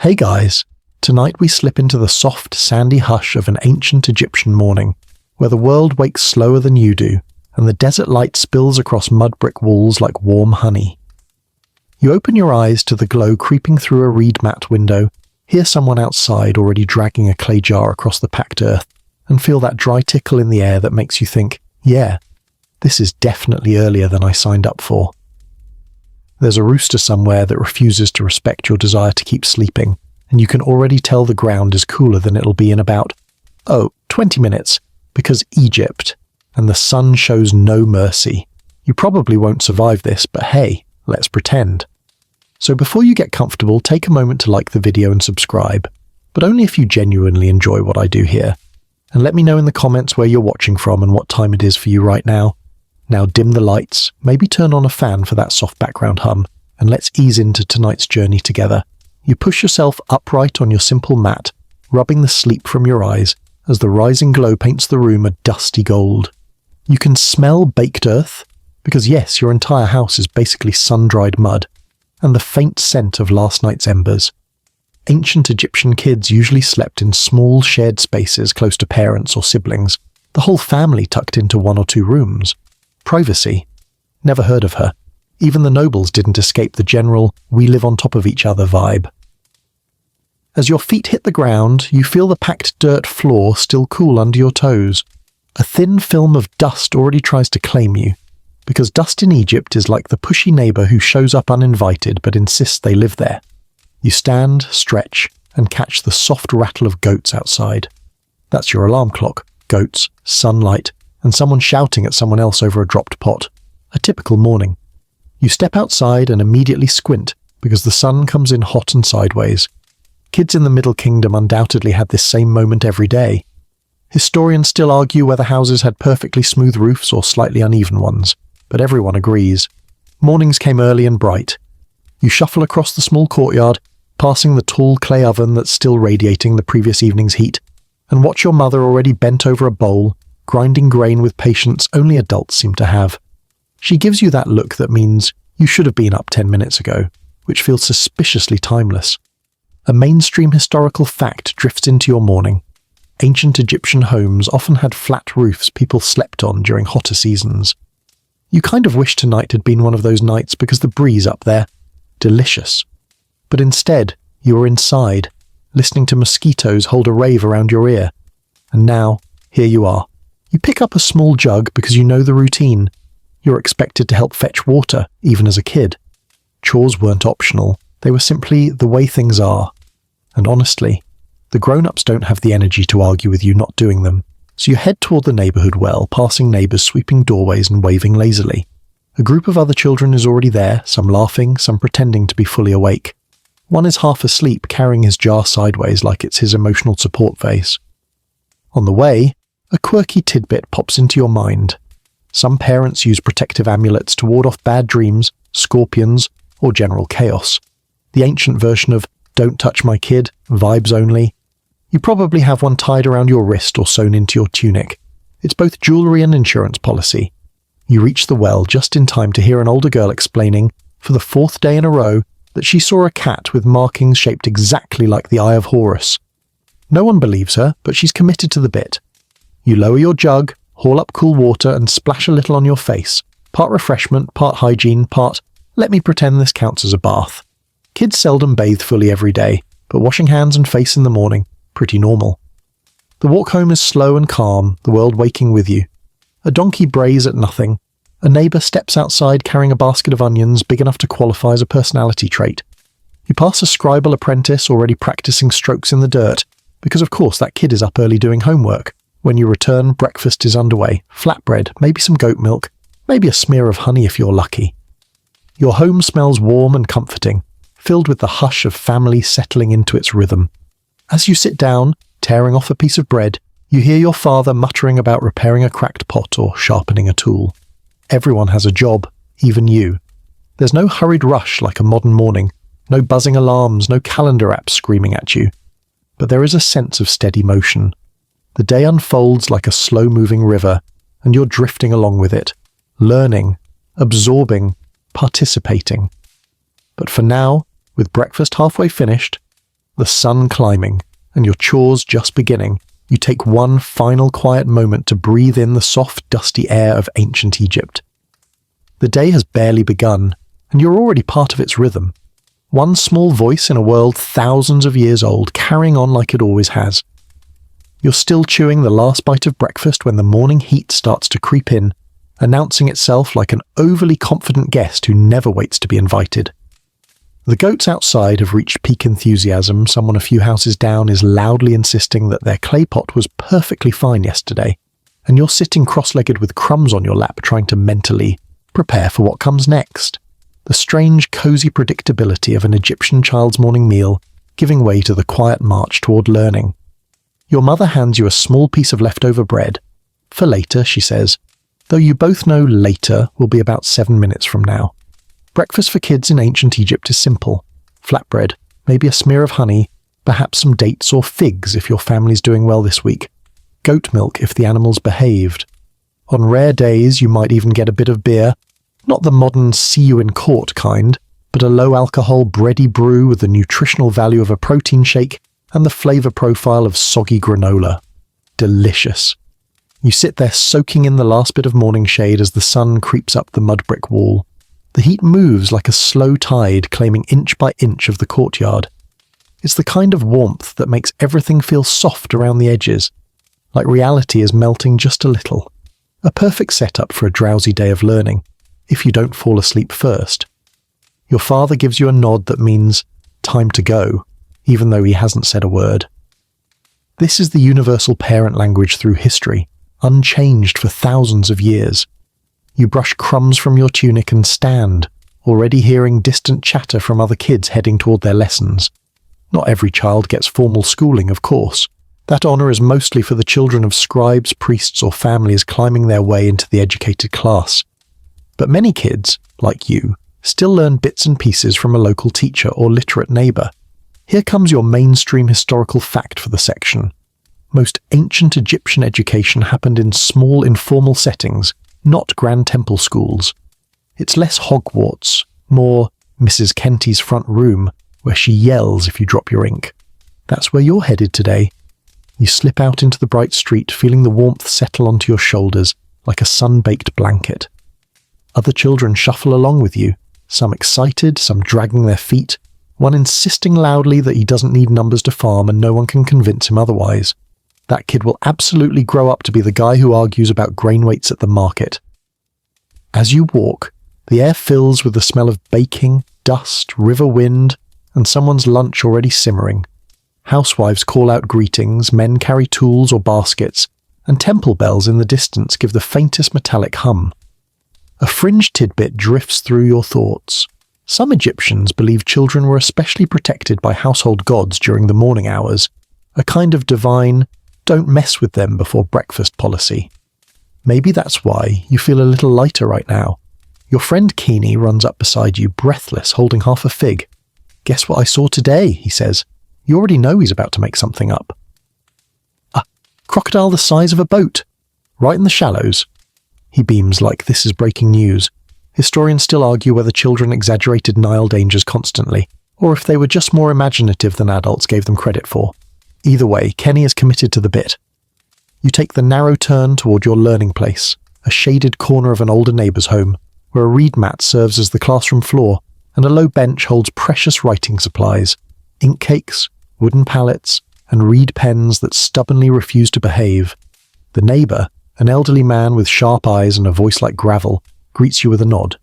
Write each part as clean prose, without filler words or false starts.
Hey guys, tonight we slip into the soft, sandy hush of an ancient Egyptian morning, where the world wakes slower than you do, and the desert light spills across mud brick walls like warm honey. You open your eyes to the glow creeping through a reed mat window, hear someone outside already dragging a clay jar across the packed earth, and feel that dry tickle in the air that makes you think, yeah, this is definitely earlier than I signed up for. There's a rooster somewhere that refuses to respect your desire to keep sleeping, and you can already tell the ground is cooler than it'll be in about, 20 minutes, because Egypt, and the sun shows no mercy. You probably won't survive this, but hey, let's pretend. So before you get comfortable, take a moment to like the video and subscribe, but only if you genuinely enjoy what I do here. And let me know in the comments where you're watching from and what time it is for you right now. Now dim the lights, maybe turn on a fan for that soft background hum, and let's ease into tonight's journey together. You push yourself upright on your simple mat, rubbing the sleep from your eyes as the rising glow paints the room a dusty gold. You can smell baked earth, because yes, your entire house is basically sun-dried mud, and the faint scent of last night's embers. Ancient Egyptian kids usually slept in small shared spaces close to parents or siblings, the whole family tucked into 1 or 2 rooms. Privacy. Never heard of her. Even the nobles didn't escape the general we live on top of each other vibe. As your feet hit the ground, you feel the packed dirt floor still cool under your toes. A thin film of dust already tries to claim you, because dust in Egypt is like the pushy neighbor who shows up uninvited but insists they live there. You stand, stretch, and catch the soft rattle of goats outside. That's your alarm clock. Goats, sunlight, and someone shouting at someone else over a dropped pot. A typical morning. You step outside and immediately squint, because the sun comes in hot and sideways. Kids in the Middle Kingdom undoubtedly had this same moment every day. Historians still argue whether houses had perfectly smooth roofs or slightly uneven ones, but everyone agrees. Mornings came early and bright. You shuffle across the small courtyard, passing the tall clay oven that's still radiating the previous evening's heat, and watch your mother already bent over a bowl, grinding grain with patience only adults seem to have. She gives you that look that means you should have been up 10 minutes ago, which feels suspiciously timeless. A mainstream historical fact drifts into your morning. Ancient Egyptian homes often had flat roofs people slept on during hotter seasons. You kind of wish tonight had been one of those nights because the breeze up there, delicious. But instead, you were inside, listening to mosquitoes hold a rave around your ear. And now, here you are. You pick up a small jug because you know the routine. You're expected to help fetch water, even as a kid. Chores weren't optional. They were simply the way things are. And honestly, the grown-ups don't have the energy to argue with you not doing them. So you head toward the neighborhood well, passing neighbors sweeping doorways and waving lazily. A group of other children is already there, some laughing, some pretending to be fully awake. One is half asleep, carrying his jar sideways like it's his emotional support vase. On the way, a quirky tidbit pops into your mind. Some parents use protective amulets to ward off bad dreams, scorpions, or general chaos. The ancient version of "don't touch my kid," vibes only. You probably have one tied around your wrist or sewn into your tunic. It's both jewelry and insurance policy. You reach the well just in time to hear an older girl explaining, for the 4th day in a row, that she saw a cat with markings shaped exactly like the Eye of Horus. No one believes her, but she's committed to the bit. You lower your jug, haul up cool water, and splash a little on your face. Part refreshment, part hygiene, part, let me pretend this counts as a bath. Kids seldom bathe fully every day, but washing hands and face in the morning, pretty normal. The walk home is slow and calm, the world waking with you. A donkey brays at nothing. A neighbor steps outside carrying a basket of onions big enough to qualify as a personality trait. You pass a scribal apprentice already practicing strokes in the dirt, because of course that kid is up early doing homework. When you return, breakfast is underway. Flatbread, maybe some goat milk, maybe a smear of honey if you're lucky. Your home smells warm and comforting, filled with the hush of family settling into its rhythm. As you sit down, tearing off a piece of bread, you hear your father muttering about repairing a cracked pot or sharpening a tool. Everyone has a job, even you. There's no hurried rush like a modern morning, no buzzing alarms, no calendar apps screaming at you. But there is a sense of steady motion. The day unfolds like a slow-moving river, and you're drifting along with it, learning, absorbing, participating. But for now, with breakfast halfway finished, the sun climbing, and your chores just beginning, you take one final quiet moment to breathe in the soft, dusty air of ancient Egypt. The day has barely begun, and you're already part of its rhythm. One small voice in a world thousands of years old, carrying on like it always has. You're still chewing the last bite of breakfast when the morning heat starts to creep in, announcing itself like an overly confident guest who never waits to be invited. The goats outside have reached peak enthusiasm. Someone a few houses down is loudly insisting that their clay pot was perfectly fine yesterday, and you're sitting cross-legged with crumbs on your lap trying to mentally prepare for what comes next. The strange, cozy predictability of an Egyptian child's morning meal giving way to the quiet march toward learning. Your mother hands you a small piece of leftover bread. For later, she says, though you both know later will be about 7 minutes from now. Breakfast for kids in ancient Egypt is simple. Flatbread, maybe a smear of honey, perhaps some dates or figs if your family's doing well this week. Goat milk if the animals behaved. On rare days, you might even get a bit of beer, not the modern see-you-in-court kind, but a low-alcohol bready brew with the nutritional value of a protein shake and the flavour profile of soggy granola. Delicious. You sit there soaking in the last bit of morning shade as the sun creeps up the mud brick wall. The heat moves like a slow tide, claiming inch by inch of the courtyard. It's the kind of warmth that makes everything feel soft around the edges, like reality is melting just a little. A perfect setup for a drowsy day of learning, if you don't fall asleep first. Your father gives you a nod that means time to go, even though he hasn't said a word. This is the universal parent language through history, unchanged for thousands of years. You brush crumbs from your tunic and stand, already hearing distant chatter from other kids heading toward their lessons. Not every child gets formal schooling, of course. That honour is mostly for the children of scribes, priests, or families climbing their way into the educated class. But many kids, like you, still learn bits and pieces from a local teacher or literate neighbour. Here comes your mainstream historical fact for the section. Most ancient Egyptian education happened in small informal settings, not grand temple schools. It's less Hogwarts, more Mrs. Kenty's front room, where she yells if you drop your ink. That's where you're headed today. You slip out into the bright street, feeling the warmth settle onto your shoulders like a sun-baked blanket. Other children shuffle along with you, some excited, some dragging their feet, one insisting loudly that he doesn't need numbers to farm and no one can convince him otherwise. That kid will absolutely grow up to be the guy who argues about grain weights at the market. As you walk, the air fills with the smell of baking, dust, river wind, and someone's lunch already simmering. Housewives call out greetings, men carry tools or baskets, and temple bells in the distance give the faintest metallic hum. A fringe tidbit drifts through your thoughts. Some Egyptians believed children were especially protected by household gods during the morning hours, a kind of divine, don't mess with them before breakfast policy. Maybe that's why you feel a little lighter right now. Your friend Keeney runs up beside you, breathless, holding half a fig. Guess what I saw today, he says. You already know he's about to make something up. A crocodile the size of a boat, right in the shallows. He beams like this is breaking news. Historians still argue whether children exaggerated Nile dangers constantly, or if they were just more imaginative than adults gave them credit for. Either way, Kenny is committed to the bit. You take the narrow turn toward your learning place, a shaded corner of an older neighbour's home, where a reed mat serves as the classroom floor, and a low bench holds precious writing supplies, ink cakes, wooden palettes, and reed pens that stubbornly refuse to behave. The neighbour, an elderly man with sharp eyes and a voice like gravel, greets you with a nod.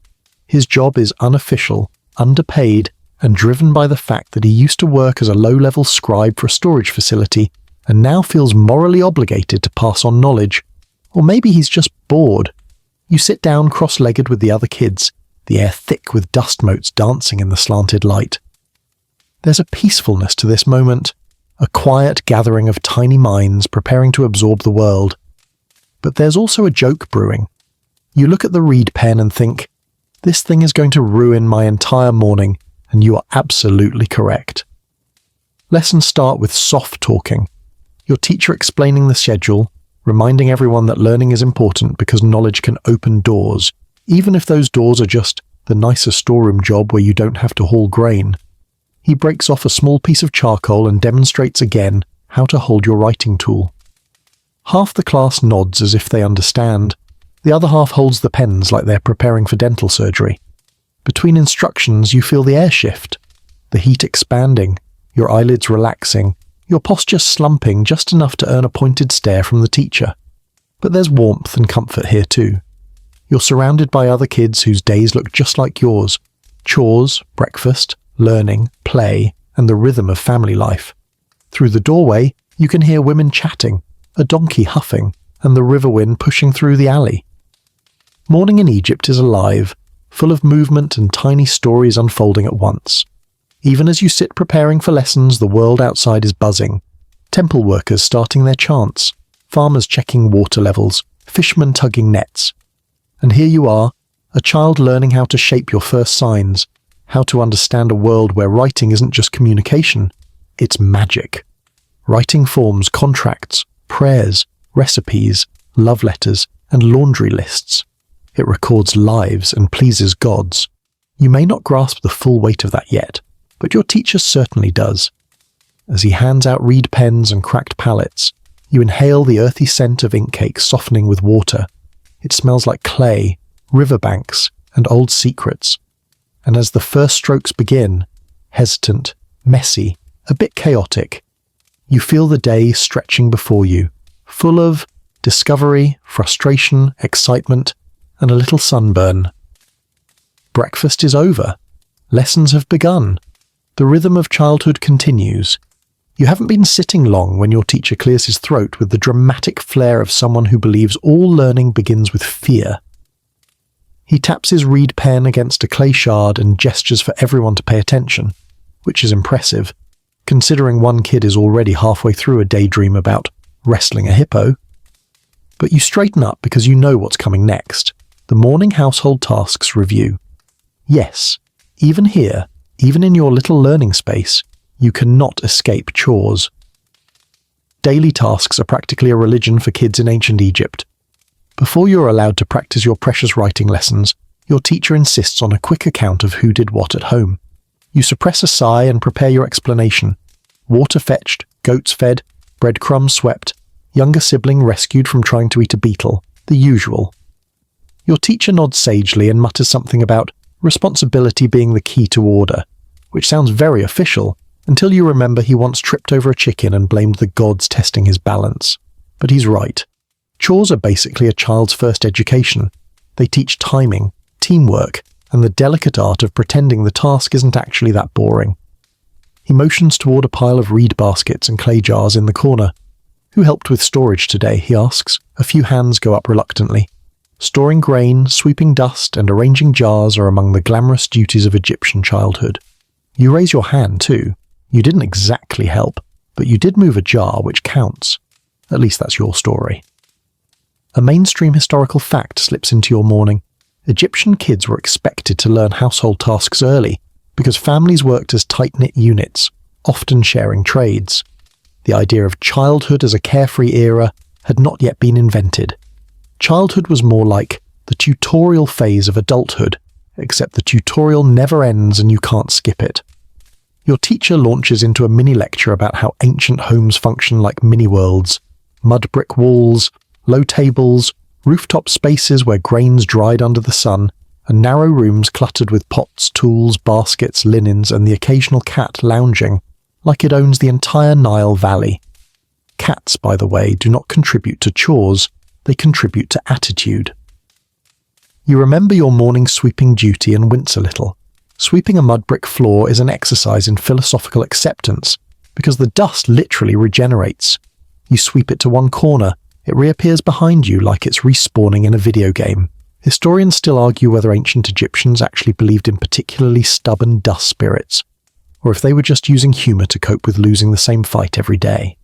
His job is unofficial, underpaid, and driven by the fact that he used to work as a low-level scribe for a storage facility and now feels morally obligated to pass on knowledge. Or maybe he's just bored. You sit down cross-legged with the other kids, the air thick with dust motes dancing in the slanted light. There's a peacefulness to this moment, a quiet gathering of tiny minds preparing to absorb the world. But there's also a joke brewing. You look at the reed pen and think, this thing is going to ruin my entire morning, and you are absolutely correct. Lessons start with soft talking. Your teacher explaining the schedule, reminding everyone that learning is important because knowledge can open doors, even if those doors are just the nicer storeroom job where you don't have to haul grain. He breaks off a small piece of charcoal and demonstrates again how to hold your writing tool. Half the class nods as if they understand. The other half holds the pens like they're preparing for dental surgery. Between instructions, you feel the air shift, the heat expanding, your eyelids relaxing, your posture slumping just enough to earn a pointed stare from the teacher. But there's warmth and comfort here too. You're surrounded by other kids whose days look just like yours. Chores, breakfast, learning, play, and the rhythm of family life. Through the doorway, you can hear women chatting, a donkey huffing, and the river wind pushing through the alley. Morning in Egypt is alive, full of movement and tiny stories unfolding at once. Even as you sit preparing for lessons, the world outside is buzzing. Temple workers starting their chants, farmers checking water levels, fishermen tugging nets. And here you are, a child learning how to shape your first signs, how to understand a world where writing isn't just communication, it's magic. Writing forms contracts, prayers, recipes, love letters, and laundry lists. It records lives and pleases gods. You may not grasp the full weight of that yet, but your teacher certainly does. As he hands out reed pens and cracked palettes, you inhale the earthy scent of ink cake softening with water. It smells like clay, riverbanks, and old secrets. And as the first strokes begin, hesitant, messy, a bit chaotic, you feel the day stretching before you, full of discovery, frustration, excitement, and a little sunburn. Breakfast is over. Lessons have begun. The rhythm of childhood continues. You haven't been sitting long when your teacher clears his throat with the dramatic flair of someone who believes all learning begins with fear. He taps his reed pen against a clay shard and gestures for everyone to pay attention, which is impressive, considering one kid is already halfway through a daydream about wrestling a hippo. But you straighten up because you know what's coming next. The morning household tasks review. Yes, even here, even in your little learning space, you cannot escape chores. Daily tasks are practically a religion for kids in ancient Egypt. Before you're allowed to practice your precious writing lessons, your teacher insists on a quick account of who did what at home. You suppress a sigh and prepare your explanation. Water fetched, goats fed, breadcrumbs swept, younger sibling rescued from trying to eat a beetle, the usual. Your teacher nods sagely and mutters something about responsibility being the key to order, which sounds very official, until you remember he once tripped over a chicken and blamed the gods testing his balance. But he's right. Chores are basically a child's first education. They teach timing, teamwork, and the delicate art of pretending the task isn't actually that boring. He motions toward a pile of reed baskets and clay jars in the corner. Who helped with storage today, he asks. A few hands go up reluctantly. Storing grain, sweeping dust, and arranging jars are among the glamorous duties of Egyptian childhood. You raise your hand too. You didn't exactly help, but you did move a jar, which counts. At least that's your story. A mainstream historical fact slips into your morning. Egyptian kids were expected to learn household tasks early because families worked as tight-knit units, often sharing trades. The idea of childhood as a carefree era had not yet been invented. Childhood was more like the tutorial phase of adulthood, except the tutorial never ends and you can't skip it. Your teacher launches into a mini-lecture about how ancient homes function like mini-worlds, mud brick walls, low tables, rooftop spaces where grains dried under the sun, and narrow rooms cluttered with pots, tools, baskets, linens, and the occasional cat lounging, like it owns the entire Nile Valley. Cats, by the way, do not contribute to chores, they contribute to attitude. You remember your morning sweeping duty and wince a little. Sweeping a mud brick floor is an exercise in philosophical acceptance, because the dust literally regenerates. You sweep it to one corner, it reappears behind you like it's respawning in a video game. Historians still argue whether ancient Egyptians actually believed in particularly stubborn dust spirits, or if they were just using humour to cope with losing the same fight every day.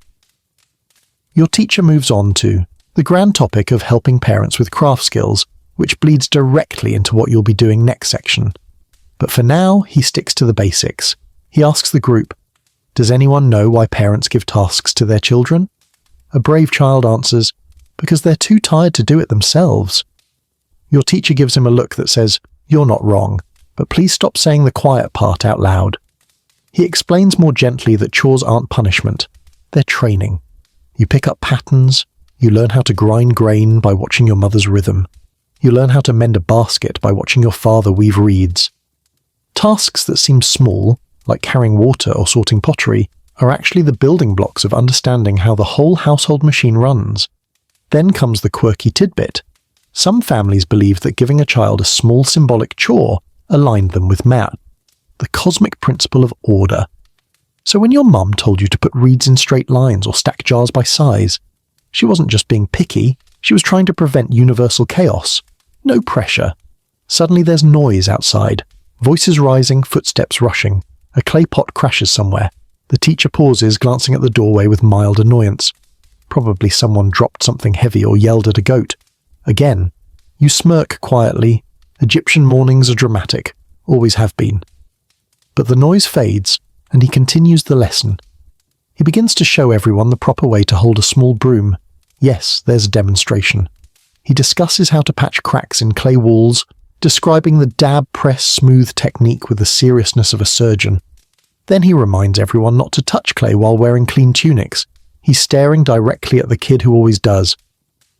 Your teacher moves on to the grand topic of helping parents with craft skills, which bleeds directly into what you'll be doing next section. But for now, he sticks to the basics. He asks the group, "Does anyone know why parents give tasks to their children?" A brave child answers, "Because they're too tired to do it themselves." Your teacher gives him a look that says, "You're not wrong, but please stop saying the quiet part out loud." He explains more gently that chores aren't punishment, they're training. You pick up patterns, you learn how to grind grain by watching your mother's rhythm. You learn how to mend a basket by watching your father weave reeds. Tasks that seem small, like carrying water or sorting pottery, are actually the building blocks of understanding how the whole household machine runs. Then comes the quirky tidbit. Some families believe that giving a child a small symbolic chore aligned them with Maat, the cosmic principle of order. So when your mum told you to put reeds in straight lines or stack jars by size, she wasn't just being picky, she was trying to prevent universal chaos. No pressure. Suddenly there's noise outside. Voices rising, footsteps rushing. A clay pot crashes somewhere. The teacher pauses, glancing at the doorway with mild annoyance. Probably someone dropped something heavy or yelled at a goat. Again. You smirk quietly. Egyptian mornings are dramatic. Always have been. But the noise fades, and he continues the lesson. He begins to show everyone the proper way to hold a small broom. Yes, there's a demonstration. He discusses how to patch cracks in clay walls, describing the dab press smooth technique with the seriousness of a surgeon. Then he reminds everyone not to touch clay while wearing clean tunics. He's staring directly at the kid who always does.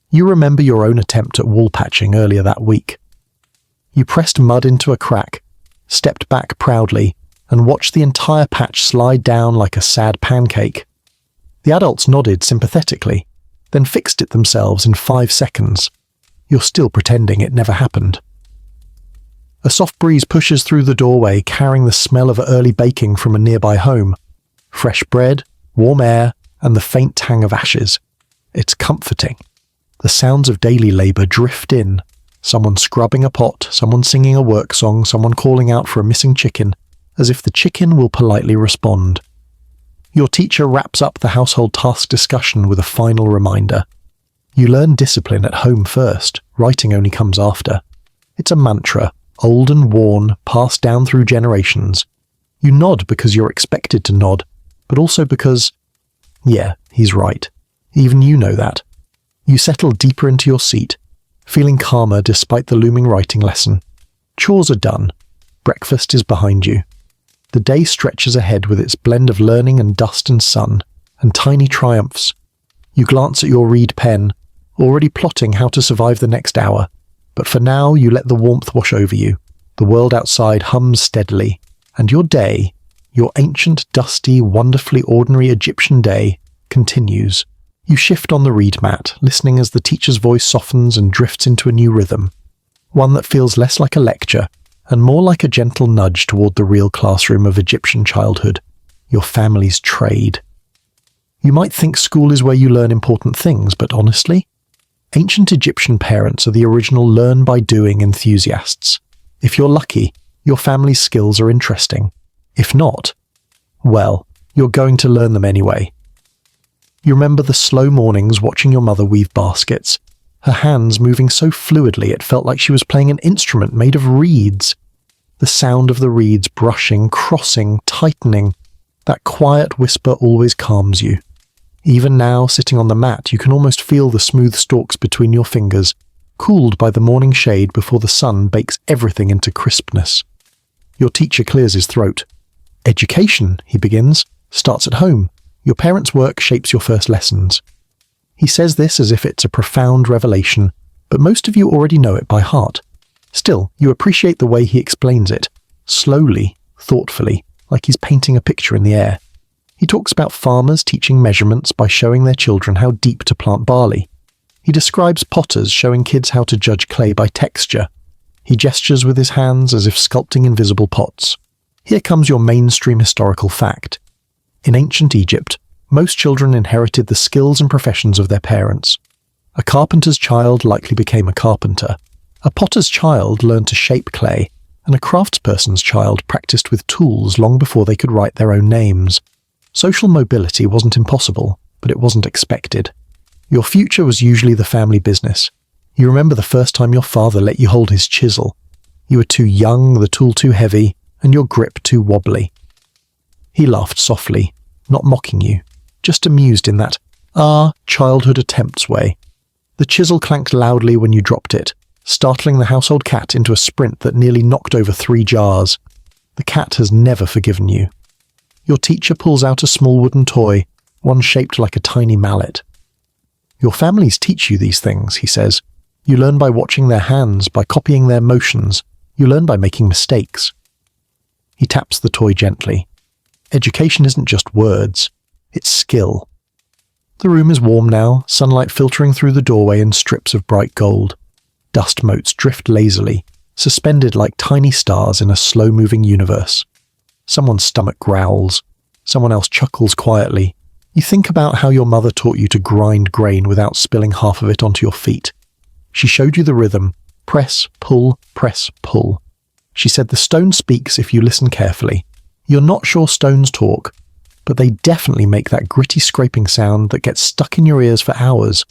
You remember your own attempt at wall patching earlier that week. You pressed mud into a crack, stepped back proudly, and watched the entire patch slide down like a sad pancake. The adults nodded sympathetically, then fixed it themselves in 5 seconds. You're still pretending it never happened. A soft breeze pushes through the doorway, carrying the smell of early baking from a nearby home. Fresh bread, warm air, and the faint tang of ashes. It's comforting. The sounds of daily labour drift in. Someone scrubbing a pot, someone singing a work song, someone calling out for a missing chicken, as if the chicken will politely respond. Your teacher wraps up the household task discussion with a final reminder. You learn discipline at home first, writing only comes after. It's a mantra, old and worn, passed down through generations. You nod because you're expected to nod, but also because, yeah, he's right. Even you know that. You settle deeper into your seat, feeling calmer despite the looming writing lesson. Chores are done. Breakfast is behind you. The day stretches ahead with its blend of learning and dust and sun, and tiny triumphs. You glance at your reed pen, already plotting how to survive the next hour, but for now you let the warmth wash over you. The world outside hums steadily, and your day, your ancient, dusty, wonderfully ordinary Egyptian day, continues. You shift on the reed mat, listening as the teacher's voice softens and drifts into a new rhythm, one that feels less like a lecture and more like a gentle nudge toward the real classroom of Egyptian childhood, your family's trade. You might think school is where you learn important things, but honestly, ancient Egyptian parents are the original learn-by-doing enthusiasts. If you're lucky, your family's skills are interesting. If not, well, you're going to learn them anyway. You remember the slow mornings watching your mother weave baskets, her hands moving so fluidly it felt like she was playing an instrument made of reeds. The sound of the reeds brushing, crossing, tightening, that quiet whisper always calms you. Even now, sitting on the mat, you can almost feel the smooth stalks between your fingers, cooled by the morning shade before the sun bakes everything into crispness. Your teacher clears his throat. Education, he begins, starts at home. Your parents' work shapes your first lessons. He says this as if it's a profound revelation, but most of you already know it by heart. Still, you appreciate the way he explains it, slowly, thoughtfully, like he's painting a picture in the air. He talks about farmers teaching measurements by showing their children how deep to plant barley. He describes potters showing kids how to judge clay by texture. He gestures with his hands as if sculpting invisible pots. Here comes your mainstream historical fact. In ancient Egypt, most children inherited the skills and professions of their parents. A carpenter's child likely became a carpenter. A potter's child learned to shape clay, and a craftsperson's child practiced with tools long before they could write their own names. Social mobility wasn't impossible, but it wasn't expected. Your future was usually the family business. You remember the first time your father let you hold his chisel. You were too young, the tool too heavy, and your grip too wobbly. He laughed softly, not mocking you, just amused in that, childhood attempts way. The chisel clanked loudly when you dropped it, startling the household cat into a sprint that nearly knocked over 3 jars. The cat has never forgiven you. Your teacher pulls out a small wooden toy, one shaped like a tiny mallet. Your families teach you these things, he says. You learn by watching their hands, by copying their motions. You learn by making mistakes. He taps the toy gently. Education isn't just words, it's skill. The room is warm now, sunlight filtering through the doorway in strips of bright gold. Dust motes drift lazily, suspended like tiny stars in a slow-moving universe. Someone's stomach growls. Someone else chuckles quietly. You think about how your mother taught you to grind grain without spilling half of it onto your feet. She showed you the rhythm. Press, pull, press, pull. She said the stone speaks if you listen carefully. You're not sure stones talk, but they definitely make that gritty scraping sound that gets stuck in your ears for hours.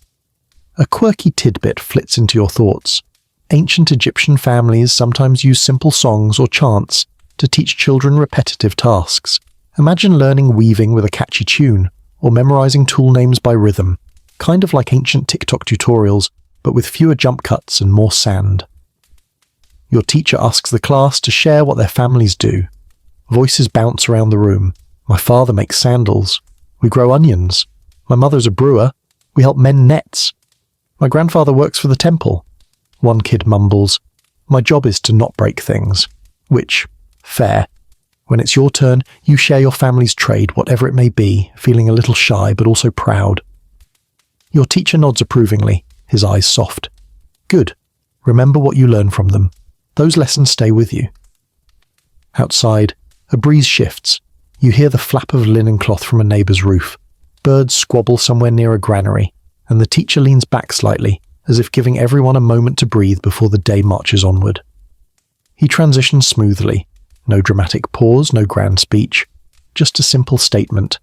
A quirky tidbit flits into your thoughts. Ancient Egyptian families sometimes use simple songs or chants to teach children repetitive tasks. Imagine learning weaving with a catchy tune, or memorizing tool names by rhythm, kind of like ancient TikTok tutorials, but with fewer jump cuts and more sand. Your teacher asks the class to share what their families do. Voices bounce around the room. My father makes sandals. We grow onions. My mother's a brewer. We help mend nets. My grandfather works for the temple. One kid mumbles, my job is to not break things. Which, fair. When it's your turn, you share your family's trade, whatever it may be, feeling a little shy but also proud. Your teacher nods approvingly, his eyes soft. Good. Remember what you learn from them. Those lessons stay with you. Outside, a breeze shifts. You hear the flap of linen cloth from a neighbour's roof. Birds squabble somewhere near a granary, and the teacher leans back slightly, as if giving everyone a moment to breathe before the day marches onward. He transitions smoothly. No dramatic pause, no grand speech. Just a simple statement.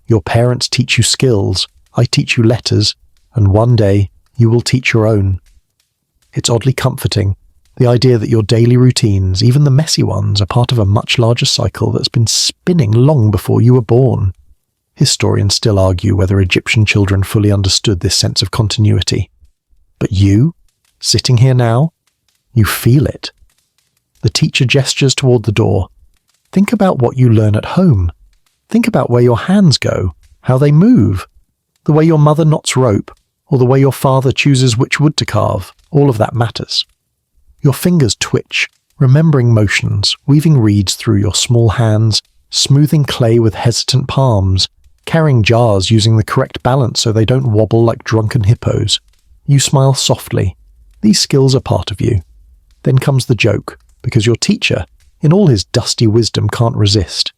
Your parents teach you skills, I teach you letters, and one day you will teach your own. It's oddly comforting, the idea that your daily routines, even the messy ones, are part of a much larger cycle that's been spinning long before you were born. Historians still argue whether Egyptian children fully understood this sense of continuity. But you, sitting here now, you feel it. The teacher gestures toward the door. Think about what you learn at home. Think about where your hands go, how they move, the way your mother knots rope, or the way your father chooses which wood to carve. All of that matters. Your fingers twitch, remembering motions, weaving reeds through your small hands, smoothing clay with hesitant palms, carrying jars using the correct balance so they don't wobble like drunken hippos. You smile softly. These skills are part of you. Then comes the joke, because your teacher, in all his dusty wisdom, can't resist.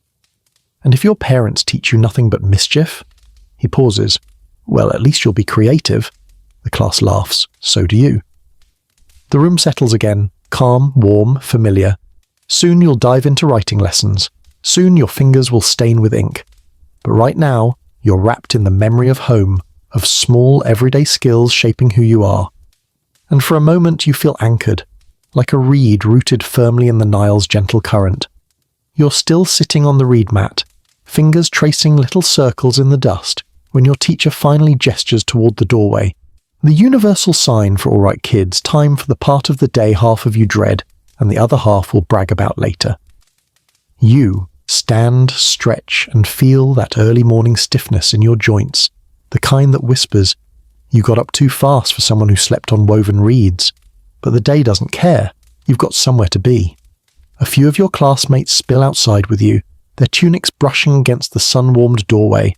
And if your parents teach you nothing but mischief? He pauses. Well, at least you'll be creative. The class laughs. So do you. The room settles again, calm, warm, familiar. Soon you'll dive into writing lessons. Soon your fingers will stain with ink. But right now, you're wrapped in the memory of home, of small, everyday skills shaping who you are. And for a moment you feel anchored, like a reed rooted firmly in the Nile's gentle current. You're still sitting on the reed mat, fingers tracing little circles in the dust, when your teacher finally gestures toward the doorway. The universal sign for all right kids, time for the part of the day half of you dread, and the other half will brag about later. You stand, stretch, and feel that early morning stiffness in your joints, the kind that whispers, you got up too fast for someone who slept on woven reeds. But the day doesn't care. You've got somewhere to be. A few of your classmates spill outside with you, their tunics brushing against the sun-warmed doorway.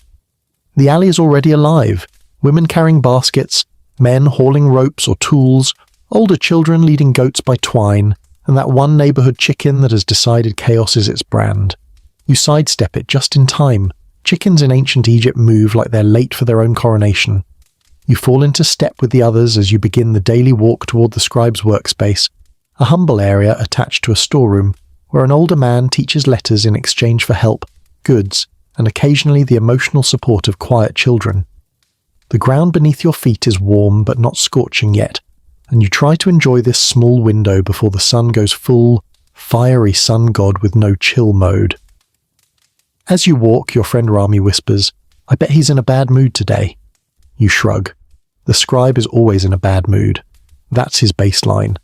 The alley is already alive, women carrying baskets, men hauling ropes or tools, older children leading goats by twine, and that one neighborhood chicken that has decided chaos is its brand. You sidestep it just in time. Chickens in ancient Egypt move like they're late for their own coronation. You fall into step with the others as you begin the daily walk toward the scribe's workspace, a humble area attached to a storeroom where an older man teaches letters in exchange for help, goods, and occasionally the emotional support of quiet children. The ground beneath your feet is warm but not scorching yet, and you try to enjoy this small window before the sun goes full, fiery sun god with no chill mode. As you walk, your friend Rami whispers, I bet he's in a bad mood today. You shrug. The scribe is always in a bad mood. That's his baseline.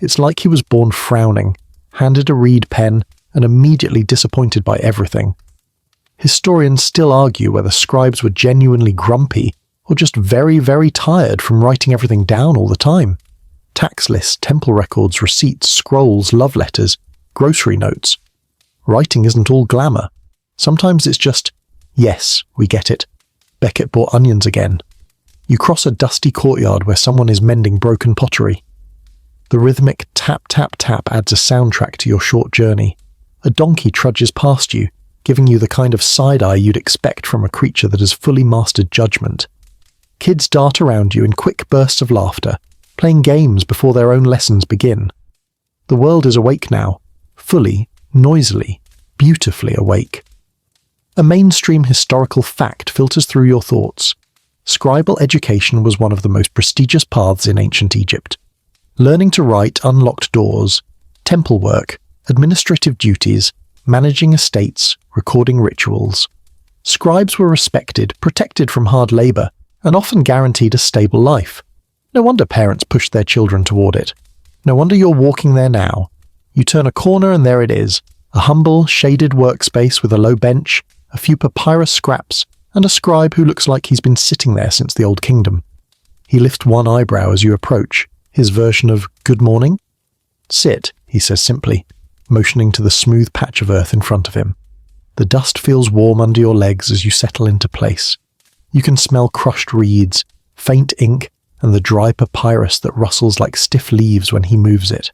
It's like he was born frowning, handed a reed pen, and immediately disappointed by everything. Historians still argue whether scribes were genuinely grumpy or just very, very tired from writing everything down all the time. Tax lists, temple records, receipts, scrolls, love letters, grocery notes. Writing isn't all glamour. Sometimes it's just, yes, we get it. Beckett bought onions again. You cross a dusty courtyard where someone is mending broken pottery. The rhythmic tap, tap, tap adds a soundtrack to your short journey. A donkey trudges past you, giving you the kind of side-eye you'd expect from a creature that has fully mastered judgment. Kids dart around you in quick bursts of laughter, playing games before their own lessons begin. The world is awake now, fully, noisily, beautifully awake. A mainstream historical fact filters through your thoughts. Scribal education was one of the most prestigious paths in ancient Egypt. Learning to write unlocked doors, temple work, administrative duties, managing estates, recording rituals. Scribes were respected, protected from hard labour, and often guaranteed a stable life. No wonder parents pushed their children toward it. No wonder you're walking there now. You turn a corner and there it is, a humble, shaded workspace with a low bench, a few papyrus scraps, and a scribe who looks like he's been sitting there since the Old Kingdom. He lifts one eyebrow as you approach, his version of "good morning." "Sit," he says simply, motioning to the smooth patch of earth in front of him. The dust feels warm under your legs as you settle into place. You can smell crushed reeds, faint ink, and the dry papyrus that rustles like stiff leaves when he moves it.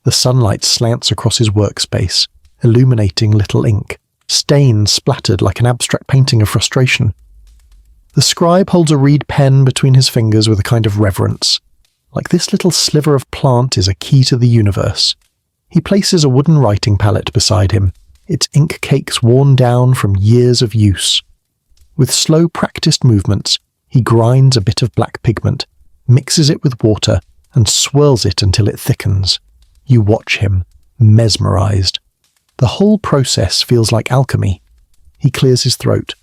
The sunlight slants across his workspace, illuminating little ink, stains splattered like an abstract painting of frustration. The scribe holds a reed pen between his fingers with a kind of reverence. Like this little sliver of plant is a key to the universe. He places a wooden writing palette beside him, its ink cakes worn down from years of use. With slow, practiced movements, he grinds a bit of black pigment, mixes it with water, and swirls it until it thickens. You watch him, mesmerized. The whole process feels like alchemy. He clears his throat.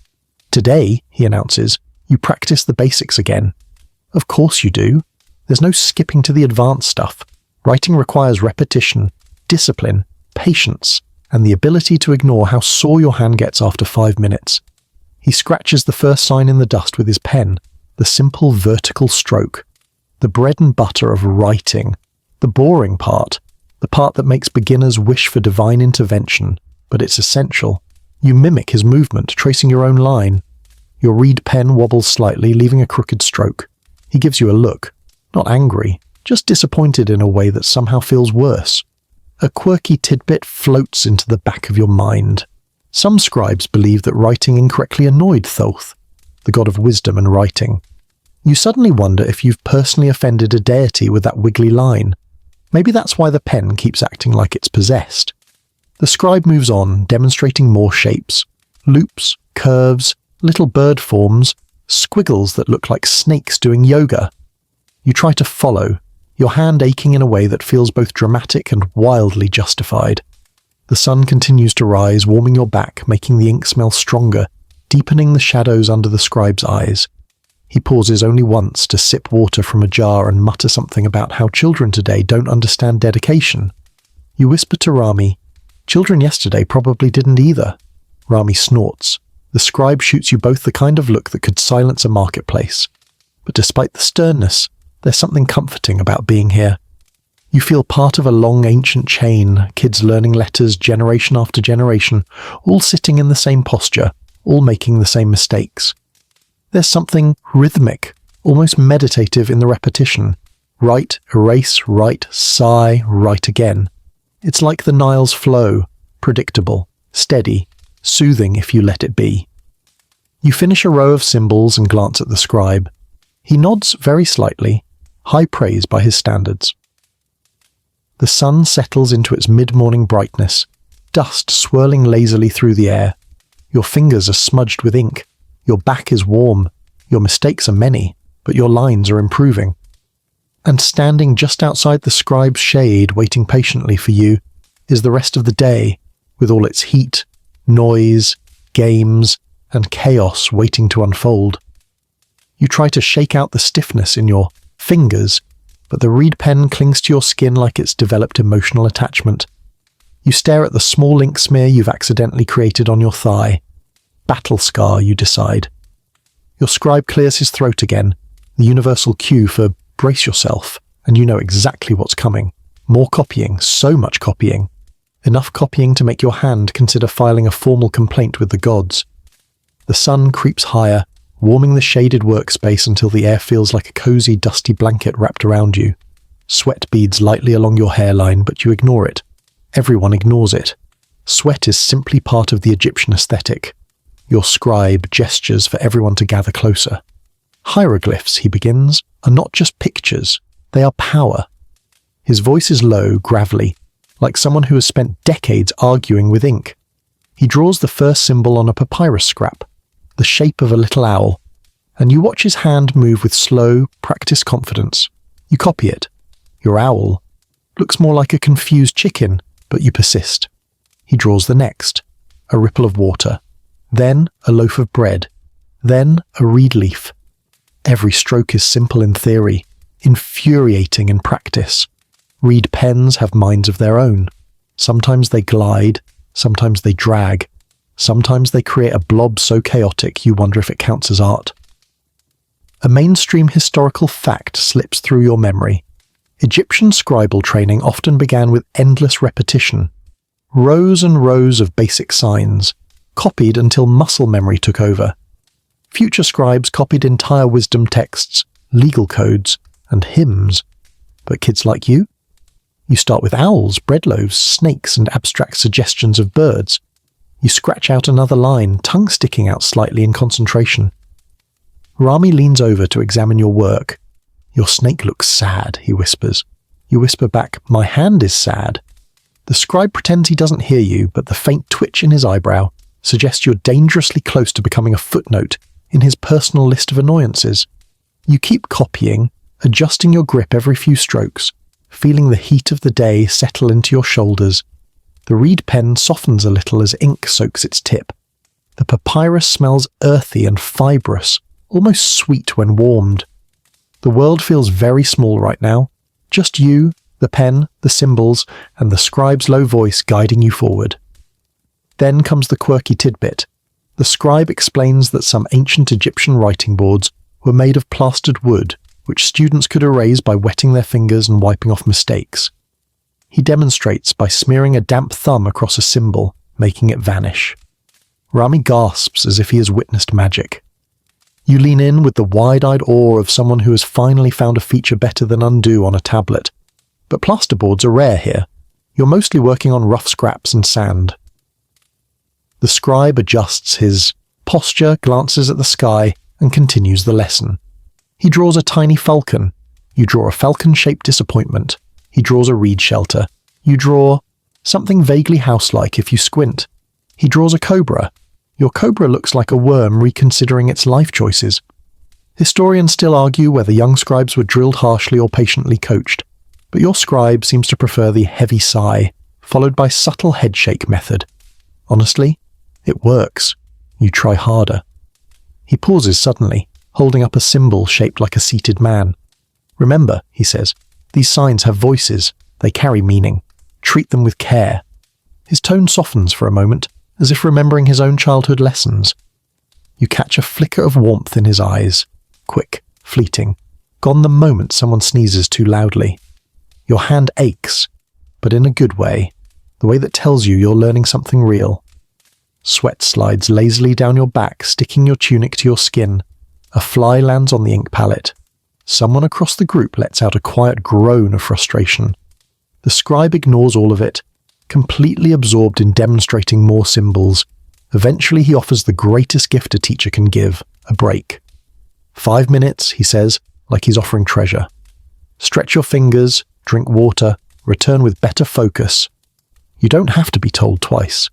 "Today," he announces, "you practice the basics again." Of course you do. There's no skipping to the advanced stuff. Writing requires repetition, discipline, patience, and the ability to ignore how sore your hand gets after 5 minutes. He scratches the first sign in the dust with his pen, the simple vertical stroke. The bread and butter of writing. The boring part. The part that makes beginners wish for divine intervention, but it's essential. You mimic his movement, tracing your own line. Your reed pen wobbles slightly, leaving a crooked stroke. He gives you a look. Not angry, just disappointed in a way that somehow feels worse. A quirky tidbit floats into the back of your mind. Some scribes believe that writing incorrectly annoyed Thoth, the god of wisdom and writing. You suddenly wonder if you've personally offended a deity with that wiggly line. Maybe that's why the pen keeps acting like it's possessed. The scribe moves on, demonstrating more shapes. Loops, curves, little bird forms, squiggles that look like snakes doing yoga. You try to follow, your hand aching in a way that feels both dramatic and wildly justified. The sun continues to rise, warming your back, making the ink smell stronger, deepening the shadows under the scribe's eyes. He pauses only once to sip water from a jar and mutter something about how children today don't understand dedication. You whisper to Rami, "Children yesterday probably didn't either." Rami snorts. The scribe shoots you both the kind of look that could silence a marketplace. But despite the sternness, there's something comforting about being here. You feel part of a long ancient chain, kids learning letters generation after generation, all sitting in the same posture, all making the same mistakes. There's something rhythmic, almost meditative in the repetition. Write, erase, write, sigh, write again. It's like the Nile's flow, predictable, steady, soothing if you let it be. You finish a row of symbols and glance at the scribe. He nods very slightly, high praise by his standards. The sun settles into its mid-morning brightness, dust swirling lazily through the air. Your fingers are smudged with ink. Your back is warm. Your mistakes are many, but your lines are improving. And standing just outside the scribe's shade, waiting patiently for you, is the rest of the day, with all its heat, noise, games, and chaos waiting to unfold. You try to shake out the stiffness in your fingers, but the reed pen clings to your skin like it's developed emotional attachment. You stare at the small ink smear you've accidentally created on your thigh. battle scar, you decide. Your scribe clears his throat again, the universal cue for brace yourself, and you know exactly what's coming. More copying, so much copying. Enough copying to make your hand consider filing a formal complaint with the gods. The sun creeps higher, warming the shaded workspace until the air feels like a cozy, dusty blanket wrapped around you. Sweat beads lightly along your hairline, but you ignore it. Everyone ignores it. Sweat is simply part of the Egyptian aesthetic. Your scribe gestures for everyone to gather closer. Hieroglyphs, he begins, are not just pictures. They are power. His voice is low, gravelly, like someone who has spent decades arguing with ink. He draws the first symbol on a papyrus scrap, the shape of a little owl, and you watch his hand move with slow, practiced confidence. You copy it. Your owl looks more like a confused chicken, but you persist. He draws the next, a ripple of water, then a loaf of bread, then a reed leaf. Every stroke is simple in theory, infuriating in practice. Reed pens have minds of their own. Sometimes they glide, sometimes they drag, sometimes they create a blob so chaotic you wonder if it counts as art. A mainstream historical fact slips through your memory. Egyptian scribal training often began with endless repetition. Rows and rows of basic signs, copied until muscle memory took over. Future scribes copied entire wisdom texts, legal codes, and hymns. But kids like you? You start with owls, bread loaves, snakes, and abstract suggestions of birds. You scratch out another line, tongue sticking out slightly in concentration. Rami leans over to examine your work. Your snake looks sad, he whispers. You whisper back, my hand is sad. The scribe pretends he doesn't hear you, but the faint twitch in his eyebrow suggests you're dangerously close to becoming a footnote in his personal list of annoyances. You keep copying, adjusting your grip every few strokes, feeling the heat of the day settle into your shoulders. The reed pen softens a little as ink soaks its tip. The papyrus smells earthy and fibrous, almost sweet when warmed. The world feels very small right now. Just you, the pen, the symbols, and the scribe's low voice guiding you forward. Then comes the quirky tidbit. The scribe explains that some ancient Egyptian writing boards were made of plastered wood, which students could erase by wetting their fingers and wiping off mistakes. He demonstrates by smearing a damp thumb across a symbol, making it vanish. Rami gasps as if he has witnessed magic. You lean in with the wide-eyed awe of someone who has finally found a feature better than undo on a tablet. But plasterboards are rare here. You're mostly working on rough scraps and sand. The scribe adjusts his posture, glances at the sky, and continues the lesson. He draws a tiny falcon. You draw a falcon-shaped disappointment. He draws a reed shelter. You draw something vaguely house-like if you squint. He draws a cobra. Your cobra looks like a worm reconsidering its life choices. Historians still argue whether young scribes were drilled harshly or patiently coached, but your scribe seems to prefer the heavy sigh, followed by subtle headshake method. Honestly, it works. You try harder. He pauses suddenly, holding up a symbol shaped like a seated man. Remember, he says, these signs have voices. They carry meaning. Treat them with care. His tone softens for a moment, as if remembering his own childhood lessons. You catch a flicker of warmth in his eyes. Quick, fleeting, gone the moment someone sneezes too loudly. Your hand aches, but in a good way, the way that tells you you're learning something real. Sweat slides lazily down your back, sticking your tunic to your skin. A fly lands on the ink palette. Someone across the group lets out a quiet groan of frustration. The scribe ignores all of it, completely absorbed in demonstrating more symbols. Eventually he offers the greatest gift a teacher can give, a break. 5 minutes, he says, like he's offering treasure. Stretch your fingers, drink water, return with better focus. You don't have to be told twice.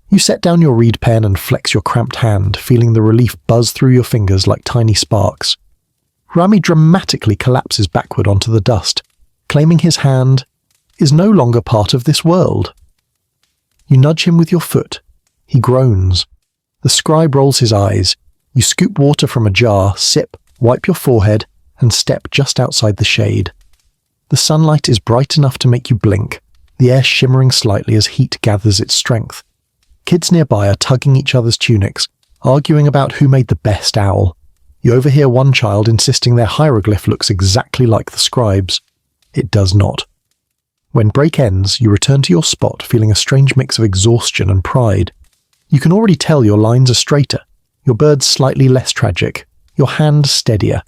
You set down your reed pen and flex your cramped hand, feeling the relief buzz through your fingers like tiny sparks. Rami dramatically collapses backward onto the dust, claiming his hand is no longer part of this world. You nudge him with your foot. He groans. The scribe rolls his eyes. You scoop water from a jar, sip, wipe your forehead, and step just outside the shade. The sunlight is bright enough to make you blink, the air shimmering slightly as heat gathers its strength. Kids nearby are tugging each other's tunics, arguing about who made the best owl. You overhear one child insisting their hieroglyph looks exactly like the scribe's. It does not. When break ends, you return to your spot feeling a strange mix of exhaustion and pride. You can already tell your lines are straighter, your birds slightly less tragic, your hand steadier.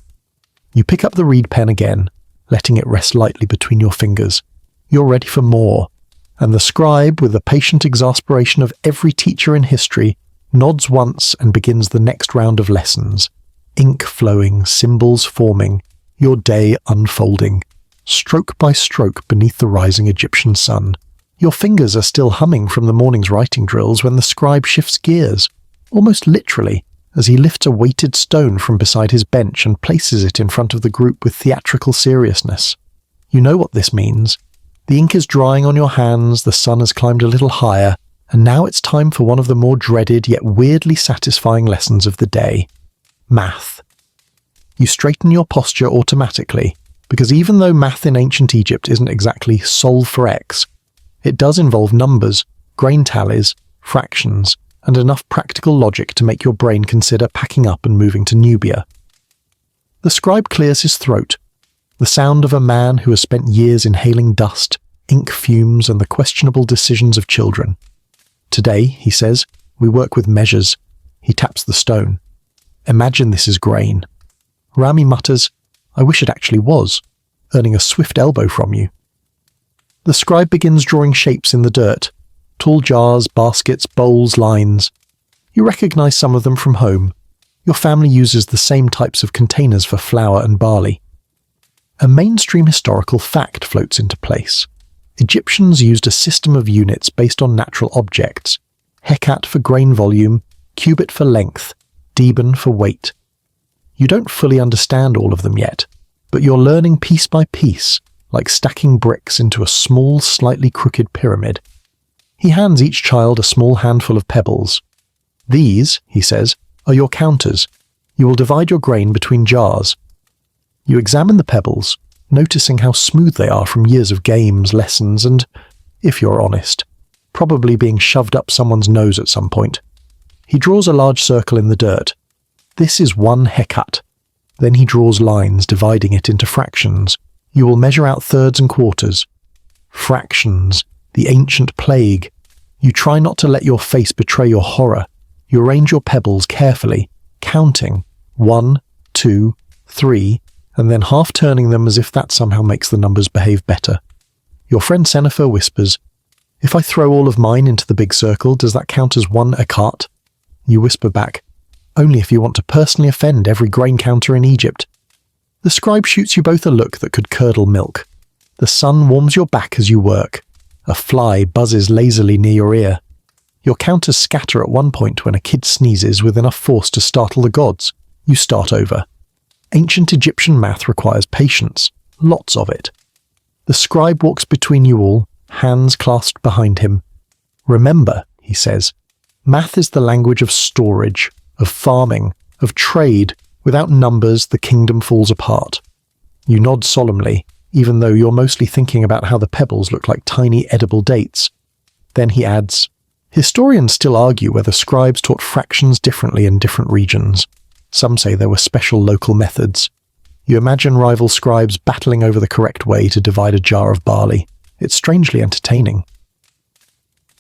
You pick up the reed pen again, letting it rest lightly between your fingers. You're ready for more, and the scribe, with the patient exasperation of every teacher in history, nods once and begins the next round of lessons. Ink flowing, symbols forming, your day unfolding, stroke by stroke beneath the rising Egyptian sun. Your fingers are still humming from the morning's writing drills when the scribe shifts gears, almost literally, as he lifts a weighted stone from beside his bench and places it in front of the group with theatrical seriousness. You know what this means. The ink is drying on your hands, the sun has climbed a little higher, and now it's time for one of the more dreaded yet weirdly satisfying lessons of the day. Math. You straighten your posture automatically, because even though math in ancient Egypt isn't exactly solve for x, it does involve numbers, grain tallies, fractions, and enough practical logic to make your brain consider packing up and moving to Nubia. The scribe clears his throat, the sound of a man who has spent years inhaling dust, ink fumes, and the questionable decisions of children. Today, he says, we work with measures. He taps the stone. Imagine this is grain. Rami mutters, I wish it actually was, earning a swift elbow from you. The scribe begins drawing shapes in the dirt, tall jars, baskets, bowls, lines. You recognize some of them from home. Your family uses the same types of containers for flour and barley. A mainstream historical fact floats into place. Egyptians used a system of units based on natural objects. Hekat for grain volume, cubit for length, deben for weight. You don't fully understand all of them yet, but you're learning piece by piece, like stacking bricks into a small, slightly crooked pyramid. He hands each child a small handful of pebbles. These, he says, are your counters. You will divide your grain between jars. You examine the pebbles, noticing how smooth they are from years of games, lessons, and, if you're honest, probably being shoved up someone's nose at some point. He draws a large circle in the dirt. This is 1 hekat. Then he draws lines, dividing it into fractions. You will measure out thirds and quarters. Fractions, the ancient plague. You try not to let your face betray your horror. You arrange your pebbles carefully, counting 1, 2, 3, and then half-turning them as if that somehow makes the numbers behave better. Your friend Senifer whispers, if I throw all of mine into the big circle, does that count as 1 hekat? You whisper back, only if you want to personally offend every grain counter in Egypt. The scribe shoots you both a look that could curdle milk. The sun warms your back as you work. A fly buzzes lazily near your ear. Your counters scatter at one point when a kid sneezes with enough force to startle the gods. You start over. Ancient Egyptian math requires patience, lots of it. The scribe walks between you all, hands clasped behind him. Remember, he says, math is the language of storage, of farming, of trade. Without numbers, the kingdom falls apart. You nod solemnly, even though you're mostly thinking about how the pebbles look like tiny edible dates. Then he adds, historians still argue whether scribes taught fractions differently in different regions. Some say there were special local methods. You imagine rival scribes battling over the correct way to divide a jar of barley. It's strangely entertaining.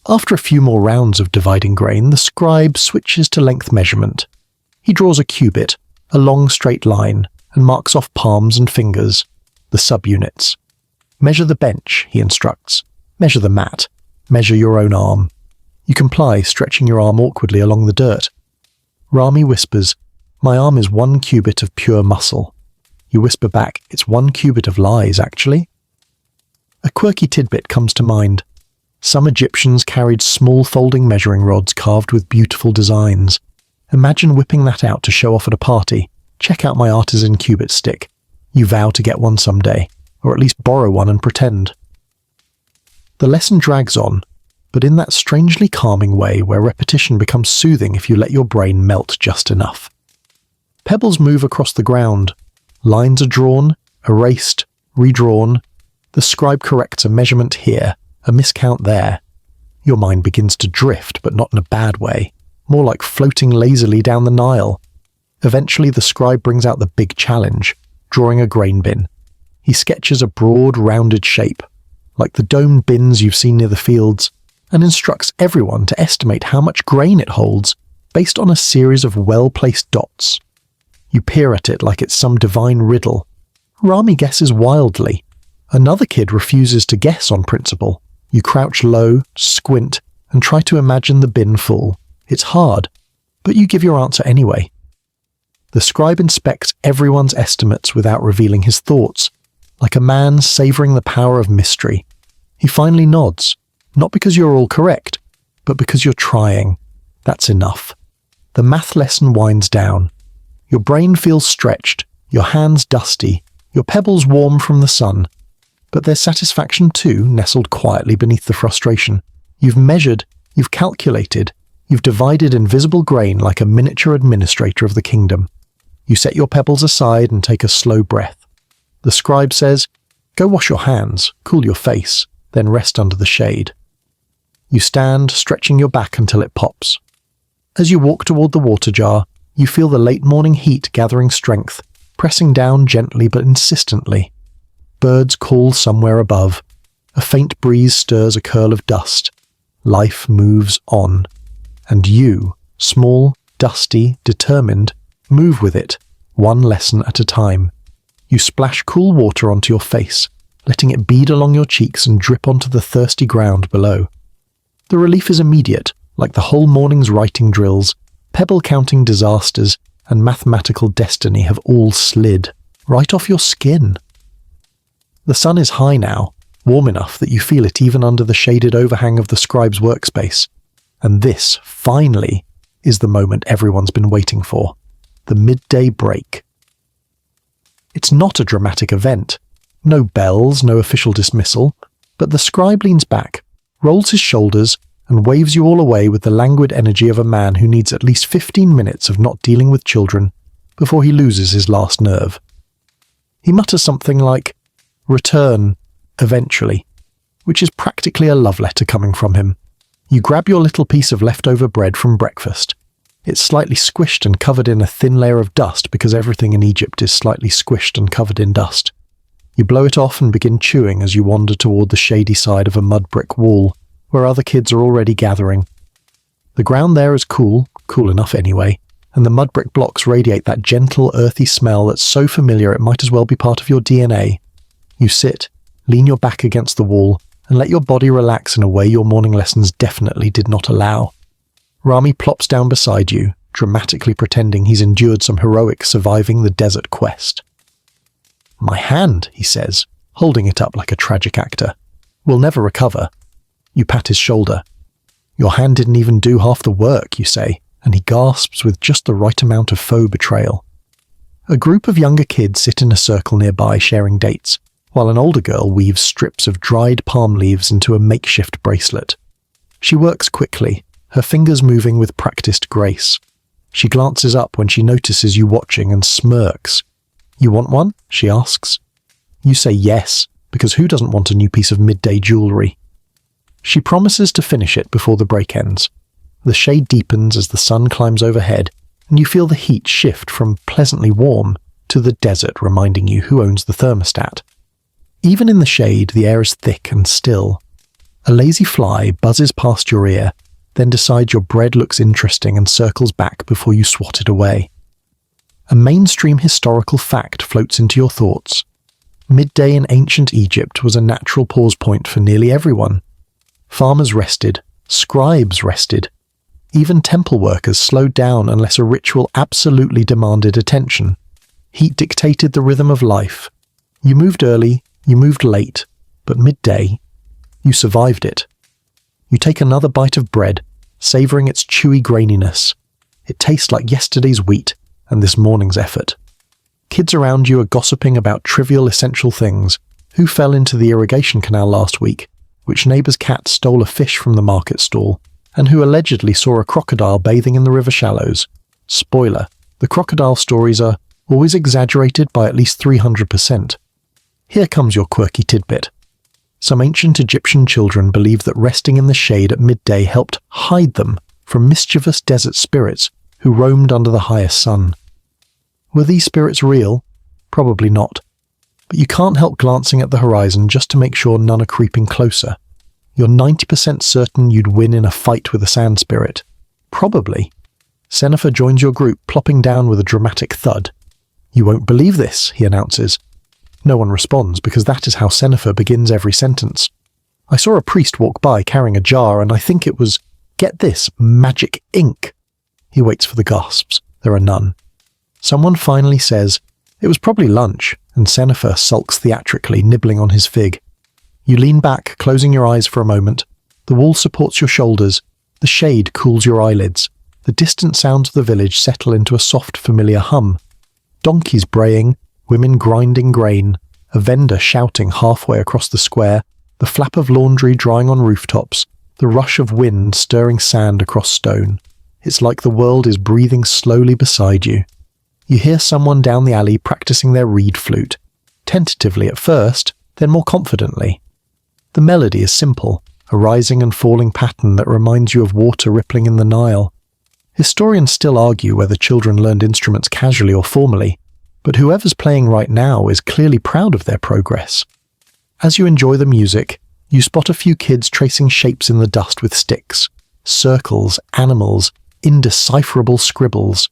After a few more rounds of dividing grain, the scribe switches to length measurement. He draws a cubit, a long straight line, and marks off palms and fingers, the subunits. Measure the bench, he instructs. Measure the mat. Measure your own arm. You comply, stretching your arm awkwardly along the dirt. Rami whispers, my arm is 1 cubit of pure muscle. You whisper back, it's 1 cubit of lies, actually. A quirky tidbit comes to mind. Some Egyptians carried small folding measuring rods carved with beautiful designs. Imagine whipping that out to show off at a party. Check out my artisan cubit stick. You vow to get one someday, or at least borrow one and pretend. The lesson drags on, but in that strangely calming way where repetition becomes soothing if you let your brain melt just enough. Pebbles move across the ground. Lines are drawn, erased, redrawn. The scribe corrects a measurement here, a miscount there. Your mind begins to drift, but not in a bad way. more like floating lazily down the Nile. Eventually the scribe brings out the big challenge, drawing a grain bin. He sketches a broad, rounded shape, like the domed bins you've seen near the fields, and instructs everyone to estimate how much grain it holds based on a series of well-placed dots. You peer at it like it's some divine riddle. Rami guesses wildly. Another kid refuses to guess on principle. You crouch low, squint, and try to imagine the bin full. It's hard, but you give your answer anyway. The scribe inspects everyone's estimates without revealing his thoughts, like a man savouring the power of mystery. He finally nods, not because you're all correct, but because you're trying. That's enough. The math lesson winds down. Your brain feels stretched, your hands dusty, your pebbles warm from the sun. But there's satisfaction too, nestled quietly beneath the frustration. You've measured, you've calculated, you've divided invisible grain like a miniature administrator of the kingdom. You set your pebbles aside and take a slow breath. The scribe says, "Go wash your hands, cool your face, then rest under the shade." You stand, stretching your back until it pops. As you walk toward the water jar, you feel the late morning heat gathering strength, pressing down gently but insistently. Birds call somewhere above. A faint breeze stirs a curl of dust. Life moves on. And you, small, dusty, determined, move with it, one lesson at a time. You splash cool water onto your face, letting it bead along your cheeks and drip onto the thirsty ground below. The relief is immediate, like the whole morning's writing drills, pebble-counting disasters, and mathematical destiny have all slid, right off your skin. The sun is high now, warm enough that you feel it even under the shaded overhang of the scribe's workspace. And this, finally, is the moment everyone's been waiting for. The midday break. It's not a dramatic event. No bells, no official dismissal, but the scribe leans back, rolls his shoulders, and waves you all away with the languid energy of a man who needs at least 15 minutes of not dealing with children before he loses his last nerve. He mutters something like, "Return, eventually," which is practically a love letter coming from him. You grab your little piece of leftover bread from breakfast. It's slightly squished and covered in a thin layer of dust because everything in Egypt is slightly squished and covered in dust. You blow it off and begin chewing as you wander toward the shady side of a mud brick wall, where other kids are already gathering. The ground there is cool enough anyway, and the mud brick blocks radiate that gentle, earthy smell that's so familiar it might as well be part of your DNA. You sit, lean your back against the wall, and let your body relax in a way your morning lessons definitely did not allow. Rami plops down beside you, dramatically pretending he's endured some heroic surviving the desert quest. "My hand," he says, holding it up like a tragic actor. "Will never recover." You pat his shoulder. "Your hand didn't even do half the work," you say, and he gasps with just the right amount of faux betrayal. A group of younger kids sit in a circle nearby sharing dates, while an older girl weaves strips of dried palm leaves into a makeshift bracelet. She works quickly, her fingers moving with practiced grace. She glances up when she notices you watching and smirks. "You want one?" she asks. You say yes, because who doesn't want a new piece of midday jewellery? She promises to finish it before the break ends. The shade deepens as the sun climbs overhead, and you feel the heat shift from pleasantly warm to the desert reminding you who owns the thermostat. Even in the shade, the air is thick and still. A lazy fly buzzes past your ear, then decides your bread looks interesting and circles back before you swat it away. A mainstream historical fact floats into your thoughts. Midday in ancient Egypt was a natural pause point for nearly everyone. Farmers rested, scribes rested. Even temple workers slowed down unless a ritual absolutely demanded attention. Heat dictated the rhythm of life. You moved early, you moved late, but midday, you survived it. You take another bite of bread, savouring its chewy graininess. It tastes like yesterday's wheat and this morning's effort. Kids around you are gossiping about trivial essential things. Who fell into the irrigation canal last week? Which neighbour's cat stole a fish from the market stall? And who allegedly saw a crocodile bathing in the river shallows? Spoiler, the crocodile stories are always exaggerated by at least 300%. Here comes your quirky tidbit. Some ancient Egyptian children believed that resting in the shade at midday helped hide them from mischievous desert spirits who roamed under the highest sun. Were these spirits real? Probably not. But you can't help glancing at the horizon just to make sure none are creeping closer. You're 90% certain you'd win in a fight with a sand spirit. Probably. Sennifer joins your group, plopping down with a dramatic thud. "You won't believe this," he announces. No one responds because that is how Sennifer begins every sentence. "I saw a priest walk by carrying a jar and I think it was, get this, magic ink." He waits for the gasps. There are none. Someone finally says, "It was probably lunch," and Sennifer sulks theatrically, nibbling on his fig. You lean back, closing your eyes for a moment. The wall supports your shoulders. The shade cools your eyelids. The distant sounds of the village settle into a soft, familiar hum. Donkeys braying, women grinding grain, a vendor shouting halfway across the square, the flap of laundry drying on rooftops, the rush of wind stirring sand across stone. It's like the world is breathing slowly beside you. You hear someone down the alley practicing their reed flute, tentatively at first, then more confidently. The melody is simple, a rising and falling pattern that reminds you of water rippling in the Nile. Historians still argue whether children learned instruments casually or formally, but whoever's playing right now is clearly proud of their progress. As you enjoy the music, you spot a few kids tracing shapes in the dust with sticks. Circles, animals, indecipherable scribbles.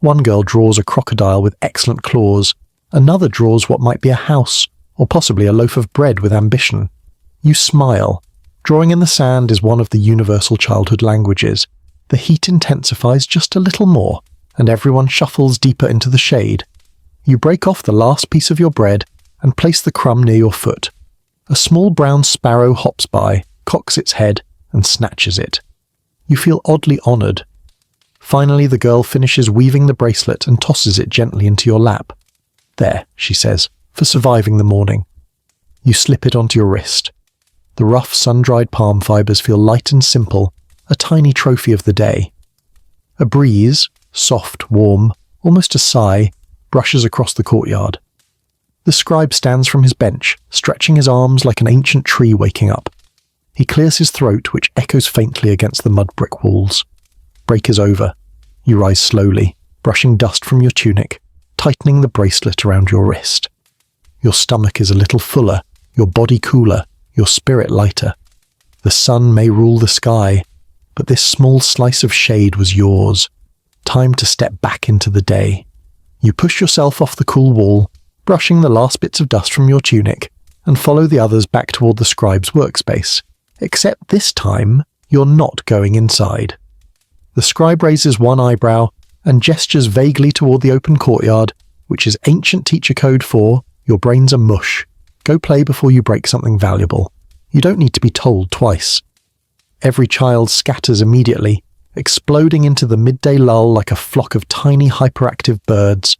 One girl draws a crocodile with excellent claws. Another draws what might be a house, or possibly a loaf of bread with ambition. You smile. Drawing in the sand is one of the universal childhood languages. The heat intensifies just a little more, and everyone shuffles deeper into the shade. You break off the last piece of your bread and place the crumb near your foot. A small brown sparrow hops by, cocks its head, and snatches it. You feel oddly honoured. Finally, the girl finishes weaving the bracelet and tosses it gently into your lap. "There," she says, "for surviving the morning." You slip it onto your wrist. The rough, sun-dried palm fibres feel light and simple, a tiny trophy of the day. A breeze, soft, warm, almost a sigh, brushes across the courtyard. The scribe stands from his bench, stretching his arms like an ancient tree waking up. He clears his throat, which echoes faintly against the mud brick walls. Break is over. You rise slowly, brushing dust from your tunic, tightening the bracelet around your wrist. Your stomach is a little fuller, your body cooler, your spirit lighter. The sun may rule the sky, but this small slice of shade was yours. Time to step back into the day. You push yourself off the cool wall, brushing the last bits of dust from your tunic, and follow the others back toward the scribe's workspace. Except this time, you're not going inside. The scribe raises one eyebrow and gestures vaguely toward the open courtyard, which is ancient teacher code for, "Your brains are mush. Go play before you break something valuable." You don't need to be told twice. Every child scatters immediately, exploding into the midday lull like a flock of tiny hyperactive birds.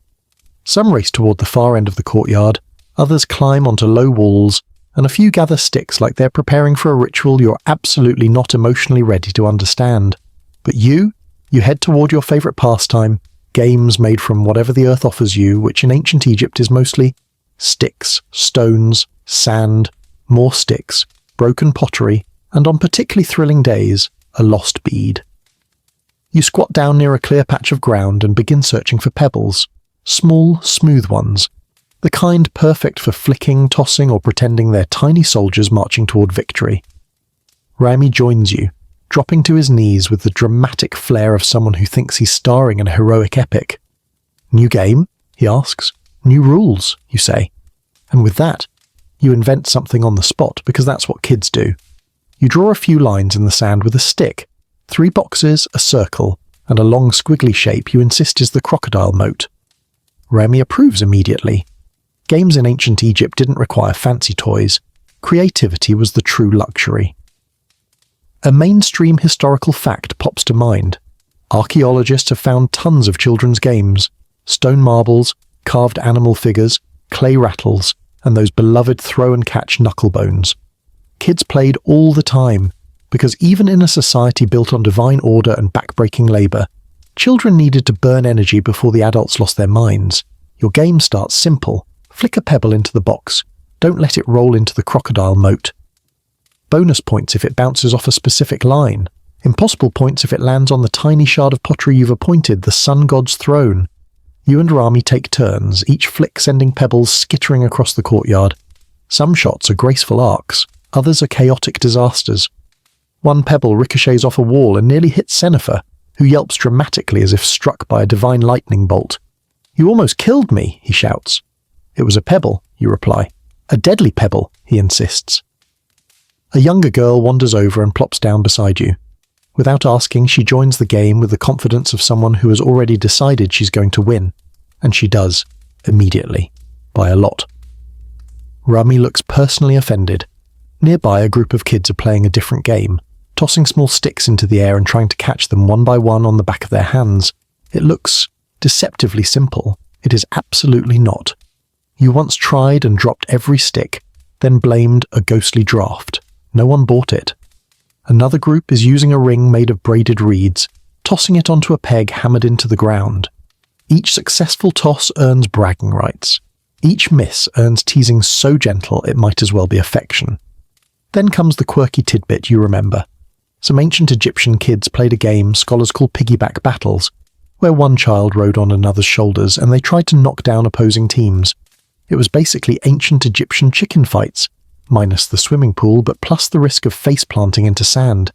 Some race toward the far end of the courtyard, others climb onto low walls, and a few gather sticks like they're preparing for a ritual you're absolutely not emotionally ready to understand. But you head toward your favourite pastime, games made from whatever the earth offers you, which in ancient Egypt is mostly sticks, stones, sand, more sticks, broken pottery, and on particularly thrilling days, a lost bead. You squat down near a clear patch of ground and begin searching for pebbles, small, smooth ones, the kind perfect for flicking, tossing, or pretending they're tiny soldiers marching toward victory. Rami joins you, dropping to his knees with the dramatic flair of someone who thinks he's starring in a heroic epic. "New game?" he asks. "New rules," you say. And with that, you invent something on the spot because that's what kids do. You draw a few lines in the sand with a stick, 3 boxes, a circle, and a long squiggly shape you insist is the crocodile moat. Rami approves immediately. Games in ancient Egypt didn't require fancy toys. Creativity was the true luxury. A mainstream historical fact pops to mind. Archaeologists have found tons of children's games. Stone marbles, carved animal figures, clay rattles, and those beloved throw-and-catch knucklebones. Kids played all the time, because even in a society built on divine order and back-breaking labour, children needed to burn energy before the adults lost their minds. Your game starts simple. Flick a pebble into the box. Don't let it roll into the crocodile moat. Bonus points if it bounces off a specific line. Impossible points if it lands on the tiny shard of pottery you've appointed, the sun god's throne. You and Rami take turns, each flick sending pebbles skittering across the courtyard. Some shots are graceful arcs, others are chaotic disasters. One pebble ricochets off a wall and nearly hits Sennefer, who yelps dramatically as if struck by a divine lightning bolt. "You almost killed me," he shouts. "It was a pebble," you reply. "A deadly pebble," he insists. A younger girl wanders over and plops down beside you. Without asking, she joins the game with the confidence of someone who has already decided she's going to win. And she does, immediately, by a lot. Rami looks personally offended. Nearby, a group of kids are playing a different game, tossing small sticks into the air and trying to catch them one by one on the back of their hands. It looks deceptively simple. It is absolutely not. You once tried and dropped every stick, then blamed a ghostly draft. No one bought it. Another group is using a ring made of braided reeds, tossing it onto a peg hammered into the ground. Each successful toss earns bragging rights. Each miss earns teasing so gentle it might as well be affection. Then comes the quirky tidbit you remember. Some ancient Egyptian kids played a game scholars call piggyback battles, where one child rode on another's shoulders and they tried to knock down opposing teams. It was basically ancient Egyptian chicken fights, minus the swimming pool, but plus the risk of face planting into sand.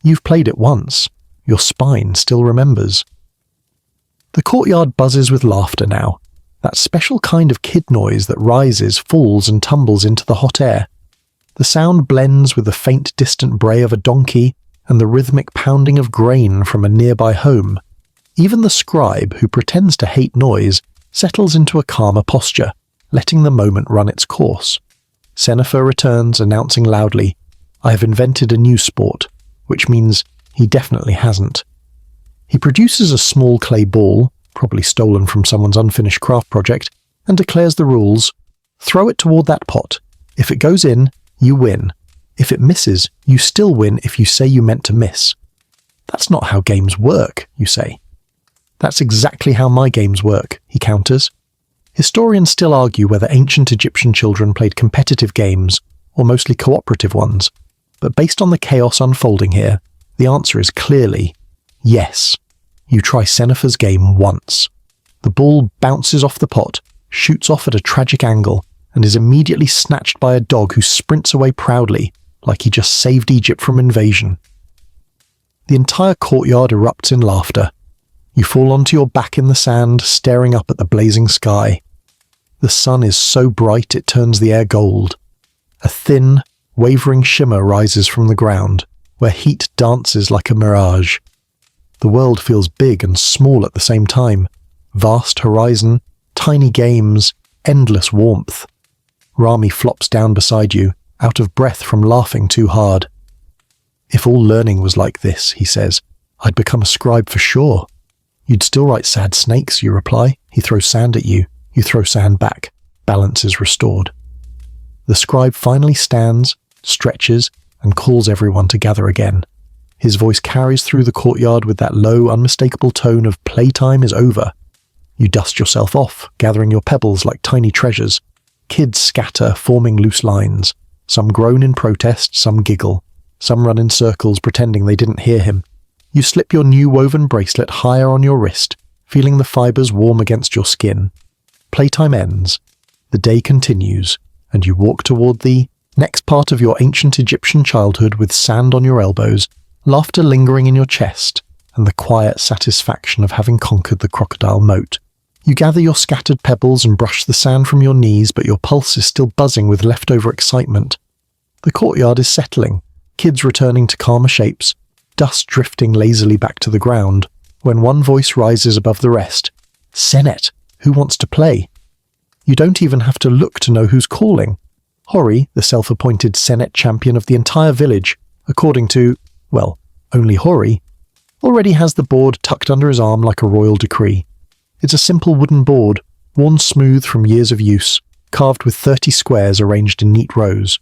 You've played it once. Your spine still remembers. The courtyard buzzes with laughter now, that special kind of kid noise that rises, falls and tumbles into the hot air. The sound blends with the faint distant bray of a donkey and the rhythmic pounding of grain from a nearby home. Even the scribe, who pretends to hate noise, settles into a calmer posture, letting the moment run its course. Sennefer returns, announcing loudly, "I have invented a new sport," which means he definitely hasn't. He produces a small clay ball, probably stolen from someone's unfinished craft project, and declares the rules. Throw it toward that pot. If it goes in, you win. If it misses, you still win if you say you meant to miss. "That's not how games work," you say. "That's exactly how my games work," he counters. Historians still argue whether ancient Egyptian children played competitive games, or mostly cooperative ones, but based on the chaos unfolding here, the answer is clearly yes. You try Sennefer's game once. The ball bounces off the pot, shoots off at a tragic angle, and is immediately snatched by a dog who sprints away proudly, like he just saved Egypt from invasion. The entire courtyard erupts in laughter. You fall onto your back in the sand, staring up at the blazing sky. The sun is so bright it turns the air gold. A thin, wavering shimmer rises from the ground, where heat dances like a mirage. The world feels big and small at the same time. Vast horizon, tiny games, endless warmth. Rami flops down beside you, out of breath from laughing too hard. "If all learning was like this," he says, "I'd become a scribe for sure." "You'd still write sad snakes," you reply. He throws sand at you. You throw sand back. Balance is restored. The scribe finally stands, stretches, and calls everyone to gather again. His voice carries through the courtyard with that low, unmistakable tone of "playtime is over." You dust yourself off, gathering your pebbles like tiny treasures. Kids scatter, forming loose lines. Some groan in protest, some giggle. Some run in circles, pretending they didn't hear him. You slip your new woven bracelet higher on your wrist, feeling the fibers warm against your skin. Playtime ends. The day continues, and you walk toward the next part of your ancient Egyptian childhood with sand on your elbows, laughter lingering in your chest, and the quiet satisfaction of having conquered the crocodile moat. You gather your scattered pebbles and brush the sand from your knees, but your pulse is still buzzing with leftover excitement. The courtyard is settling, kids returning to calmer shapes, dust drifting lazily back to the ground, when one voice rises above the rest. "Senet, who wants to play?" You don't even have to look to know who's calling. Hori, the self-appointed Senet champion of the entire village, according to, well, only Hori, already has the board tucked under his arm like a royal decree. It's a simple wooden board, worn smooth from years of use, carved with 30 squares arranged in neat rows.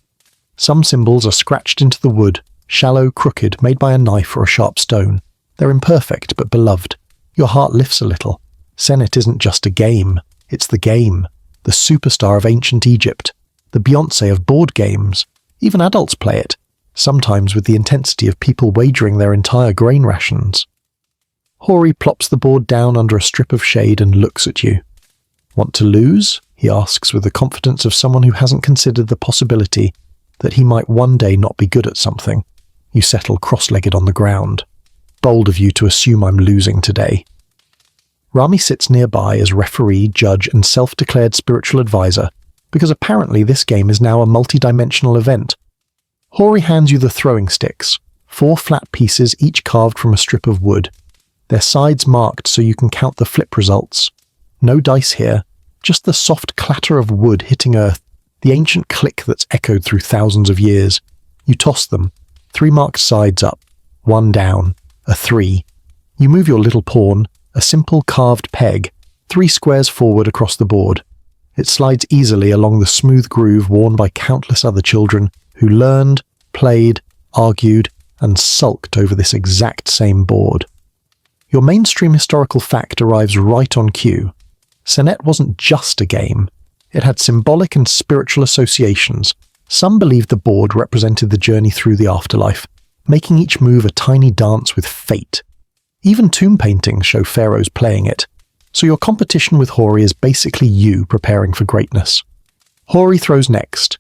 Some symbols are scratched into the wood, shallow, crooked, made by a knife or a sharp stone. They're imperfect, but beloved. Your heart lifts a little. Senet isn't just a game. It's the game. The superstar of ancient Egypt. The Beyoncé of board games. Even adults play it. sometimes with the intensity of people wagering their entire grain rations. Hori plops the board down under a strip of shade and looks at you. "Want to lose?" he asks with the confidence of someone who hasn't considered the possibility that he might one day not be good at something. You settle cross-legged on the ground. "Bold of you to assume I'm losing today." Rami sits nearby as referee, judge, and self-declared spiritual advisor, because apparently this game is now a multi-dimensional event. Hori hands you the throwing sticks, 4 flat pieces each carved from a strip of wood. Their sides marked so you can count the flip results. No dice here, just the soft clatter of wood hitting earth, the ancient click that's echoed through thousands of years. You toss them, 3 marked sides up, 1 down, a 3. You move your little pawn, a simple carved peg, 3 squares forward across the board. It slides easily along the smooth groove worn by countless other children who learned, played, argued, and sulked over this exact same board. Your mainstream historical fact arrives right on cue. Senet wasn't just a game. It had symbolic and spiritual associations. Some believed the board represented the journey through the afterlife, making each move a tiny dance with fate. Even tomb paintings show pharaohs playing it. So your competition with Hori is basically you preparing for greatness. Hori throws next.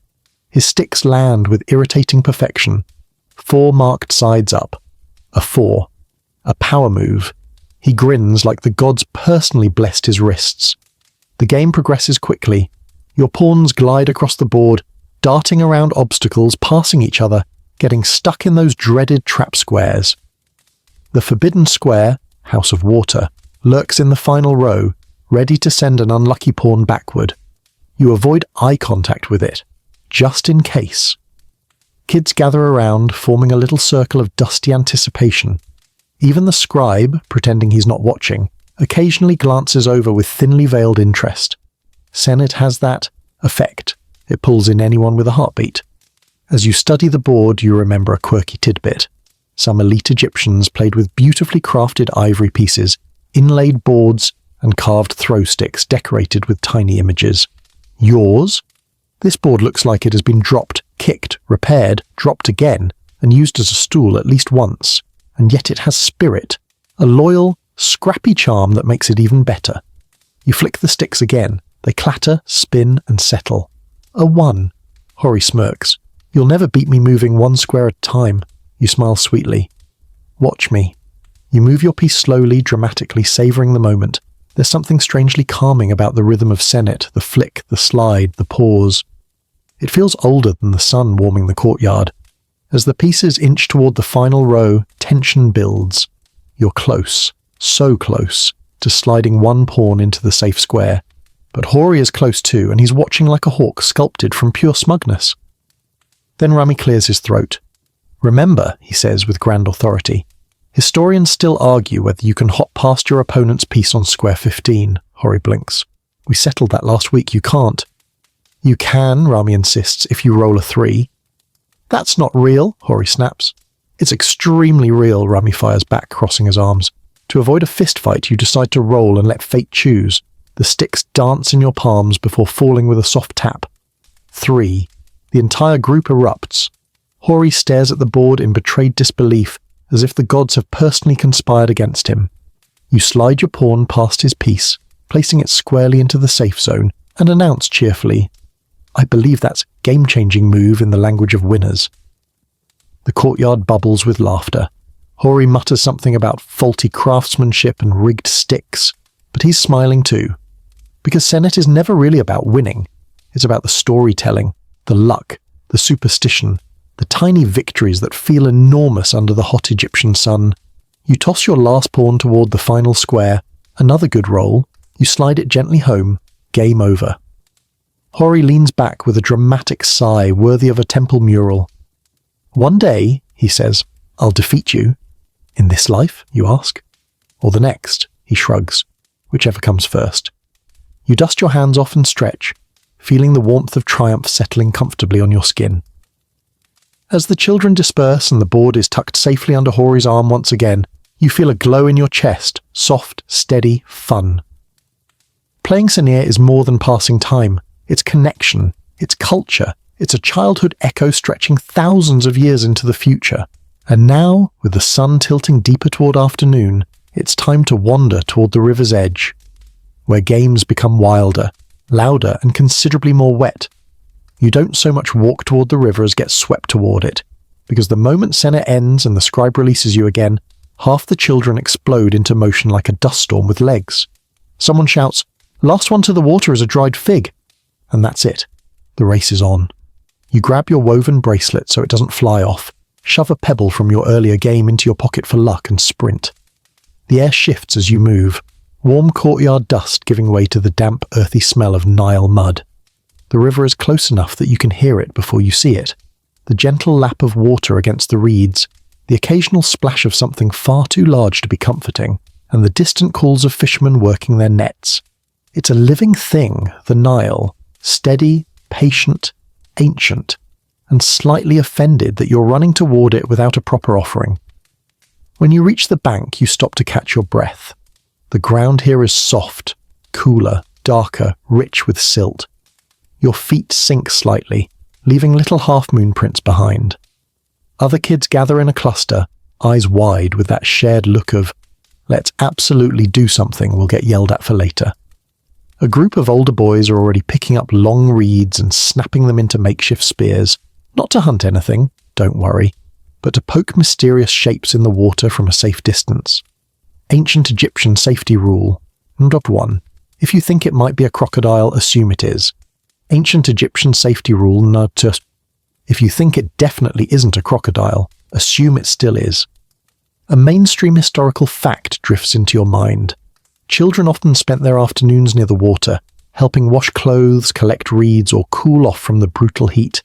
His sticks land with irritating perfection. 4 marked sides up. A 4. A power move. He grins like the gods personally blessed his wrists. The game progresses quickly. Your pawns glide across the board, darting around obstacles, passing each other, getting stuck in those dreaded trap squares. The forbidden square, House of Water, lurks in the final row, ready to send an unlucky pawn backward. You avoid eye contact with it, just in case. Kids gather around, forming a little circle of dusty anticipation. Even the scribe, pretending he's not watching, occasionally glances over with thinly veiled interest. Senet has that effect. It pulls in anyone with a heartbeat. As you study the board, you remember a quirky tidbit. Some elite Egyptians played with beautifully crafted ivory pieces, inlaid boards, and carved throw sticks decorated with tiny images. Yours? This board looks like it has been dropped, kicked, repaired, dropped again, and used as a stool at least once. And yet it has spirit, a loyal, scrappy charm that makes it even better. You flick the sticks again. They clatter, spin, and settle. A 1. Hori smirks. "You'll never beat me moving 1 square at a time." You smile sweetly. "Watch me." You move your piece slowly, dramatically, savouring the moment. There's something strangely calming about the rhythm of Senet, the flick, the slide, the pause. It feels older than the sun warming the courtyard. As the pieces inch toward the final row, tension builds. You're close, so close, to sliding 1 pawn into the safe square. But Hori is close too, and he's watching like a hawk sculpted from pure smugness. Then Rami clears his throat. "Remember," he says with grand authority, "historians still argue whether you can hop past your opponent's piece on square 15, Hori blinks. "We settled that last week, you can't." "You can," Rami insists, "if you roll a 3. "That's not real," Hori snaps. "It's extremely real," Rami fires back, crossing his arms. "To avoid a fistfight, you decide to roll and let fate choose. The sticks dance in your palms before falling with a soft tap. 3. The entire group erupts. Hori stares at the board in betrayed disbelief, as if the gods have personally conspired against him. You slide your pawn past his piece, placing it squarely into the safe zone, and announce cheerfully, "I believe that's game-changing move in the language of winners." The courtyard bubbles with laughter. Hori mutters something about faulty craftsmanship and rigged sticks, but he's smiling too. Because Senet is never really about winning. It's about the storytelling, the luck, the superstition, the tiny victories that feel enormous under the hot Egyptian sun. You toss your last pawn toward the final square, another good roll, you slide it gently home, game over. Hori leans back with a dramatic sigh worthy of a temple mural. "One day," he says, "I'll defeat you." "In this life?" you ask. "Or the next?" he shrugs. "Whichever comes first." You dust your hands off and stretch, feeling the warmth of triumph settling comfortably on your skin. As the children disperse and the board is tucked safely under Hori's arm once again, you feel a glow in your chest, soft, steady, fun. Playing Senir is more than passing time. It's connection, it's culture, It's a childhood echo stretching thousands of years into the future. And now, with the sun tilting deeper toward afternoon, it's time to wander toward the river's edge, where games become wilder, louder, and considerably more wet. You don't so much walk toward the river as get swept toward it, because the moment Senna ends and the scribe releases you again, half the children explode into motion like a dust storm with legs. Someone shouts, "Last one to the water is a dried fig," and that's it. The race is on. You grab your woven bracelet so it doesn't fly off, shove a pebble from your earlier game into your pocket for luck, and sprint. The air shifts as you move, warm courtyard dust giving way to the damp, earthy smell of Nile mud. The river is close enough that you can hear it before you see it. The gentle lap of water against the reeds, the occasional splash of something far too large to be comforting, and the distant calls of fishermen working their nets. It's a living thing, the Nile, steady, patient, ancient, and slightly offended that you're running toward it without a proper offering. When you reach the bank, you stop to catch your breath. The ground here is soft, cooler, darker, rich with silt. Your feet sink slightly, leaving little half-moon prints behind. Other kids gather in a cluster, eyes wide with that shared look of, "Let's absolutely do something we'll get yelled at for later." A group of older boys are already picking up long reeds and snapping them into makeshift spears, not to hunt anything, don't worry, but to poke mysterious shapes in the water from a safe distance. Ancient Egyptian safety rule. 1. If you think it might be a crocodile, assume it is. Ancient Egyptian safety rule. If you think it definitely isn't a crocodile, assume it still is. A mainstream historical fact drifts into your mind. Children often spent their afternoons near the water, helping wash clothes, collect reeds, or cool off from the brutal heat.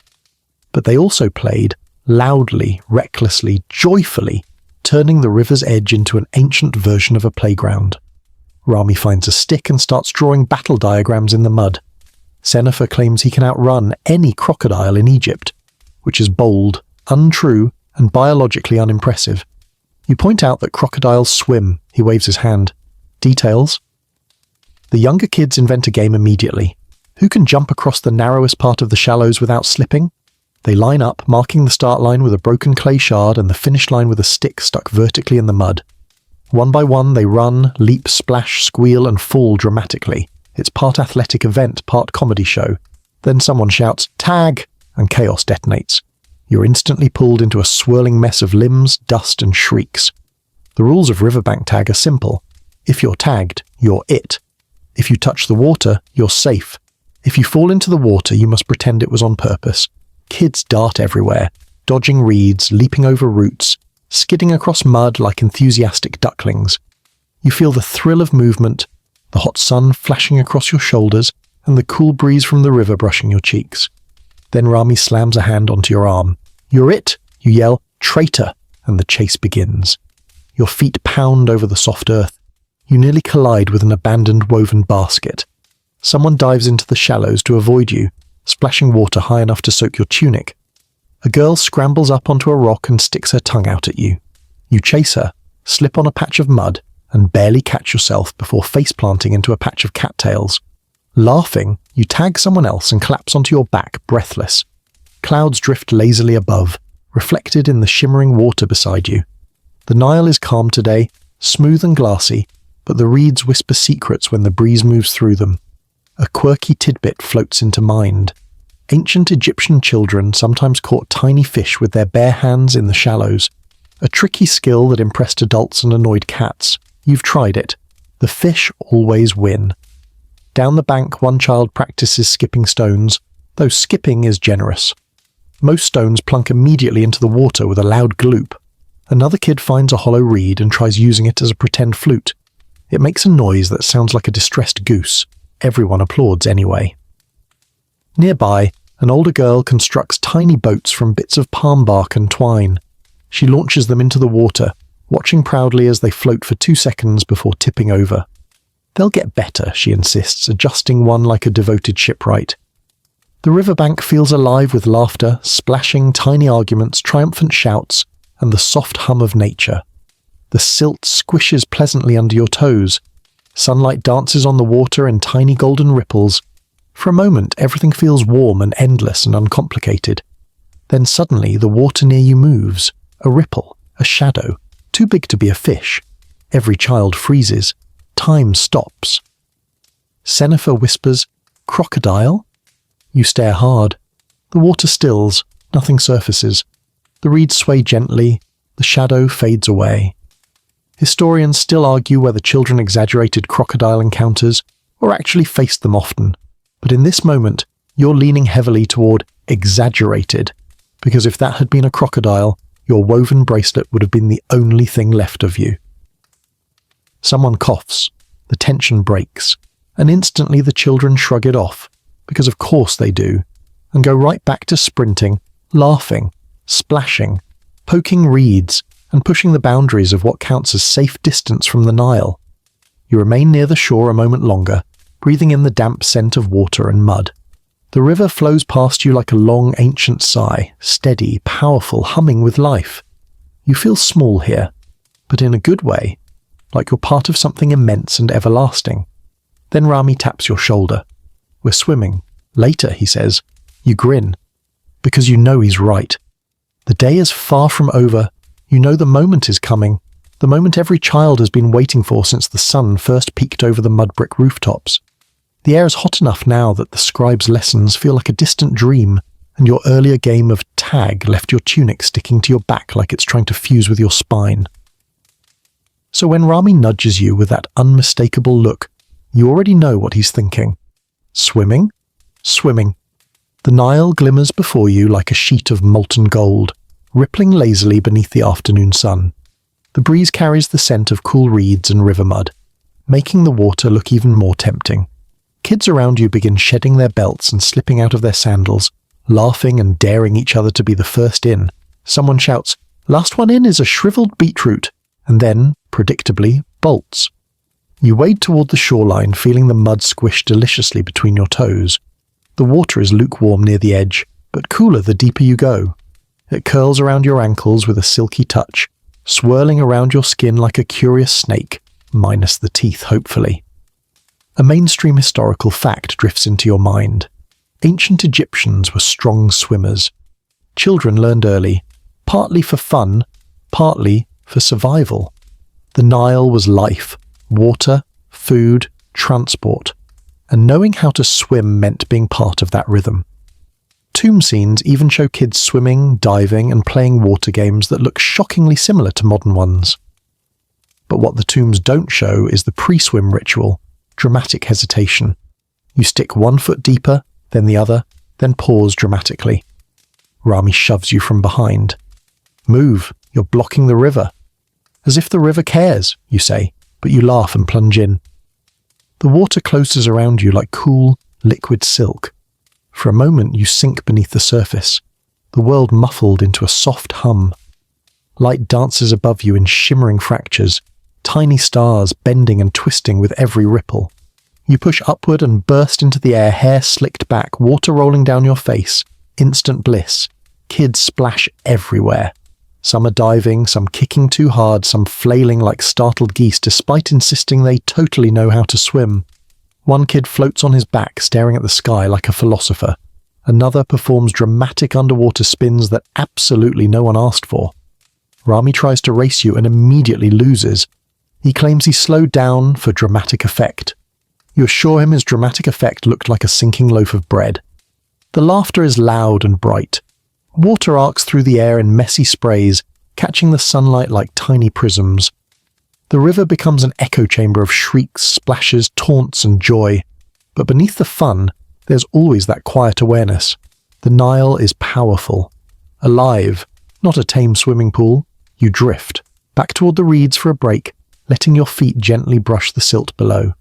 But they also played, loudly, recklessly, joyfully, turning the river's edge into an ancient version of a playground. Rami finds a stick and starts drawing battle diagrams in the mud. Senefer claims he can outrun any crocodile in Egypt, which is bold, untrue, and biologically unimpressive. You point out that crocodiles swim. He waves his hand. Details? The younger kids invent a game immediately. Who can jump across the narrowest part of the shallows without slipping? They line up, marking the start line with a broken clay shard and the finish line with a stick stuck vertically in the mud. One by one, they run, leap, splash, squeal, and fall dramatically. It's part athletic event, part comedy show. Then someone shouts, "Tag!" and chaos detonates. You're instantly pulled into a swirling mess of limbs, dust, and shrieks. The rules of riverbank tag are simple. If you're tagged, you're it. If you touch the water, you're safe. If you fall into the water, you must pretend it was on purpose. Kids dart everywhere, dodging reeds, leaping over roots, skidding across mud like enthusiastic ducklings. You feel the thrill of movement, the hot sun flashing across your shoulders, and the cool breeze from the river brushing your cheeks. Then Rami slams a hand onto your arm. "You're it!" You yell, "Traitor!" and the chase begins. Your feet pound over the soft earth. You nearly collide with an abandoned woven basket. Someone dives into the shallows to avoid you, splashing water high enough to soak your tunic. A girl scrambles up onto a rock and sticks her tongue out at you. You chase her, slip on a patch of mud, and barely catch yourself before face-planting into a patch of cattails. Laughing, you tag someone else and collapse onto your back, breathless. Clouds drift lazily above, reflected in the shimmering water beside you. The Nile is calm today, smooth and glassy, but the reeds whisper secrets when the breeze moves through them. A quirky tidbit floats into mind. Ancient Egyptian children sometimes caught tiny fish with their bare hands in the shallows, a tricky skill that impressed adults and annoyed cats. You've tried it. The fish always win. Down the bank, one child practices skipping stones, though skipping is generous. Most stones plunk immediately into the water with a loud gloop. Another kid finds a hollow reed and tries using it as a pretend flute. It makes a noise that sounds like a distressed goose. Everyone applauds anyway. Nearby, an older girl constructs tiny boats from bits of palm bark and twine. She launches them into the water, watching proudly as they float for 2 seconds before tipping over. "They'll get better," she insists, adjusting one like a devoted shipwright. The riverbank feels alive with laughter, splashing, tiny arguments, triumphant shouts, and the soft hum of nature. The silt squishes pleasantly under your toes. Sunlight dances on the water in tiny golden ripples. For a moment, everything feels warm and endless and uncomplicated. Then suddenly, the water near you moves. A ripple, a shadow, too big to be a fish. Every child freezes. Time stops. Sennifer whispers, "Crocodile?" You stare hard. The water stills. Nothing surfaces. The reeds sway gently. The shadow fades away. Historians still argue whether children exaggerated crocodile encounters or actually faced them often. But in this moment, you're leaning heavily toward exaggerated, because if that had been a crocodile, your woven bracelet would have been the only thing left of you. Someone coughs. The tension breaks, and instantly the children shrug it off, because of course they do, and go right back to sprinting, laughing, splashing, poking reeds, and pushing the boundaries of what counts as safe distance from the Nile. You remain near the shore a moment longer, breathing in the damp scent of water and mud. The river flows past you like a long ancient sigh, steady, powerful, humming with life. You feel small here, but in a good way, like you're part of something immense and everlasting. Then Rami taps your shoulder. "We're swimming. Later," he says. You grin, because you know he's right. The day is far from over. You know the moment is coming, the moment every child has been waiting for since the sun first peeked over the mud brick rooftops. The air is hot enough now that the scribe's lessons feel like a distant dream, and your earlier game of tag left your tunic sticking to your back like it's trying to fuse with your spine. So when Rami nudges you with that unmistakable look, you already know what he's thinking. Swimming? Swimming. The Nile glimmers before you like a sheet of molten gold, rippling lazily beneath the afternoon sun. The breeze carries the scent of cool reeds and river mud, making the water look even more tempting. Kids around you begin shedding their belts and slipping out of their sandals, laughing and daring each other to be the first in. Someone shouts, "Last one in is a shriveled beetroot," and then, predictably, bolts. You wade toward the shoreline, feeling the mud squish deliciously between your toes. The water is lukewarm near the edge, but cooler the deeper you go. It curls around your ankles with a silky touch, swirling around your skin like a curious snake, minus the teeth, hopefully. A mainstream historical fact drifts into your mind. Ancient Egyptians were strong swimmers. Children learned early, partly for fun, partly for survival. The Nile was life, water, food, transport, and knowing how to swim meant being part of that rhythm. Tomb scenes even show kids swimming, diving, and playing water games that look shockingly similar to modern ones. But what the tombs don't show is the pre-swim ritual, dramatic hesitation. You stick one foot deeper, then the other, then pause dramatically. Rami shoves you from behind. "Move, you're blocking the river." "As if the river cares," you say, but you laugh and plunge in. The water closes around you like cool, liquid silk. For a moment you sink beneath the surface, the world muffled into a soft hum. Light dances above you in shimmering fractures, tiny stars bending and twisting with every ripple. You push upward and burst into the air, hair slicked back, water rolling down your face. Instant bliss. Kids splash everywhere. Some are diving, some kicking too hard, some flailing like startled geese despite insisting they totally know how to swim. One kid floats on his back, staring at the sky like a philosopher. Another performs dramatic underwater spins that absolutely no one asked for. Rami tries to race you and immediately loses. He claims he slowed down for dramatic effect. You assure him his dramatic effect looked like a sinking loaf of bread. The laughter is loud and bright. Water arcs through the air in messy sprays, catching the sunlight like tiny prisms. The river becomes an echo chamber of shrieks, splashes, taunts, and joy. But beneath the fun, there's always that quiet awareness. The Nile is powerful. Alive, not a tame swimming pool. You drift, back toward the reeds for a break, letting your feet gently brush the silt below.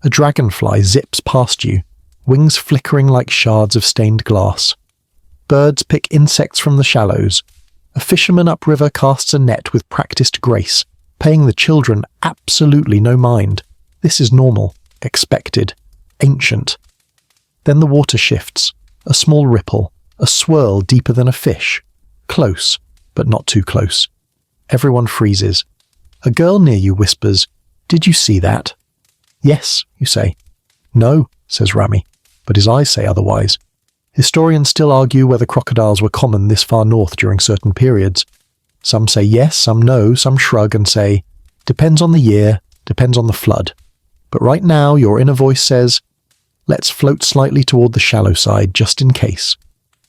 A dragonfly zips past you, wings flickering like shards of stained glass. Birds pick insects from the shallows. A fisherman upriver casts a net with practiced grace, paying the children absolutely no mind. This is normal, expected, ancient. Then the water shifts, a small ripple, a swirl deeper than a fish. Close, but not too close. Everyone freezes. A girl near you whispers, "Did you see that?" "Yes," you say. "No," says Rami. but his eyes say otherwise. Historians still argue whether crocodiles were common this far north during certain periods. Some say yes, some no, some shrug and say, depends on the year, depends on the flood. But right now your inner voice says, let's float slightly toward the shallow side just in case.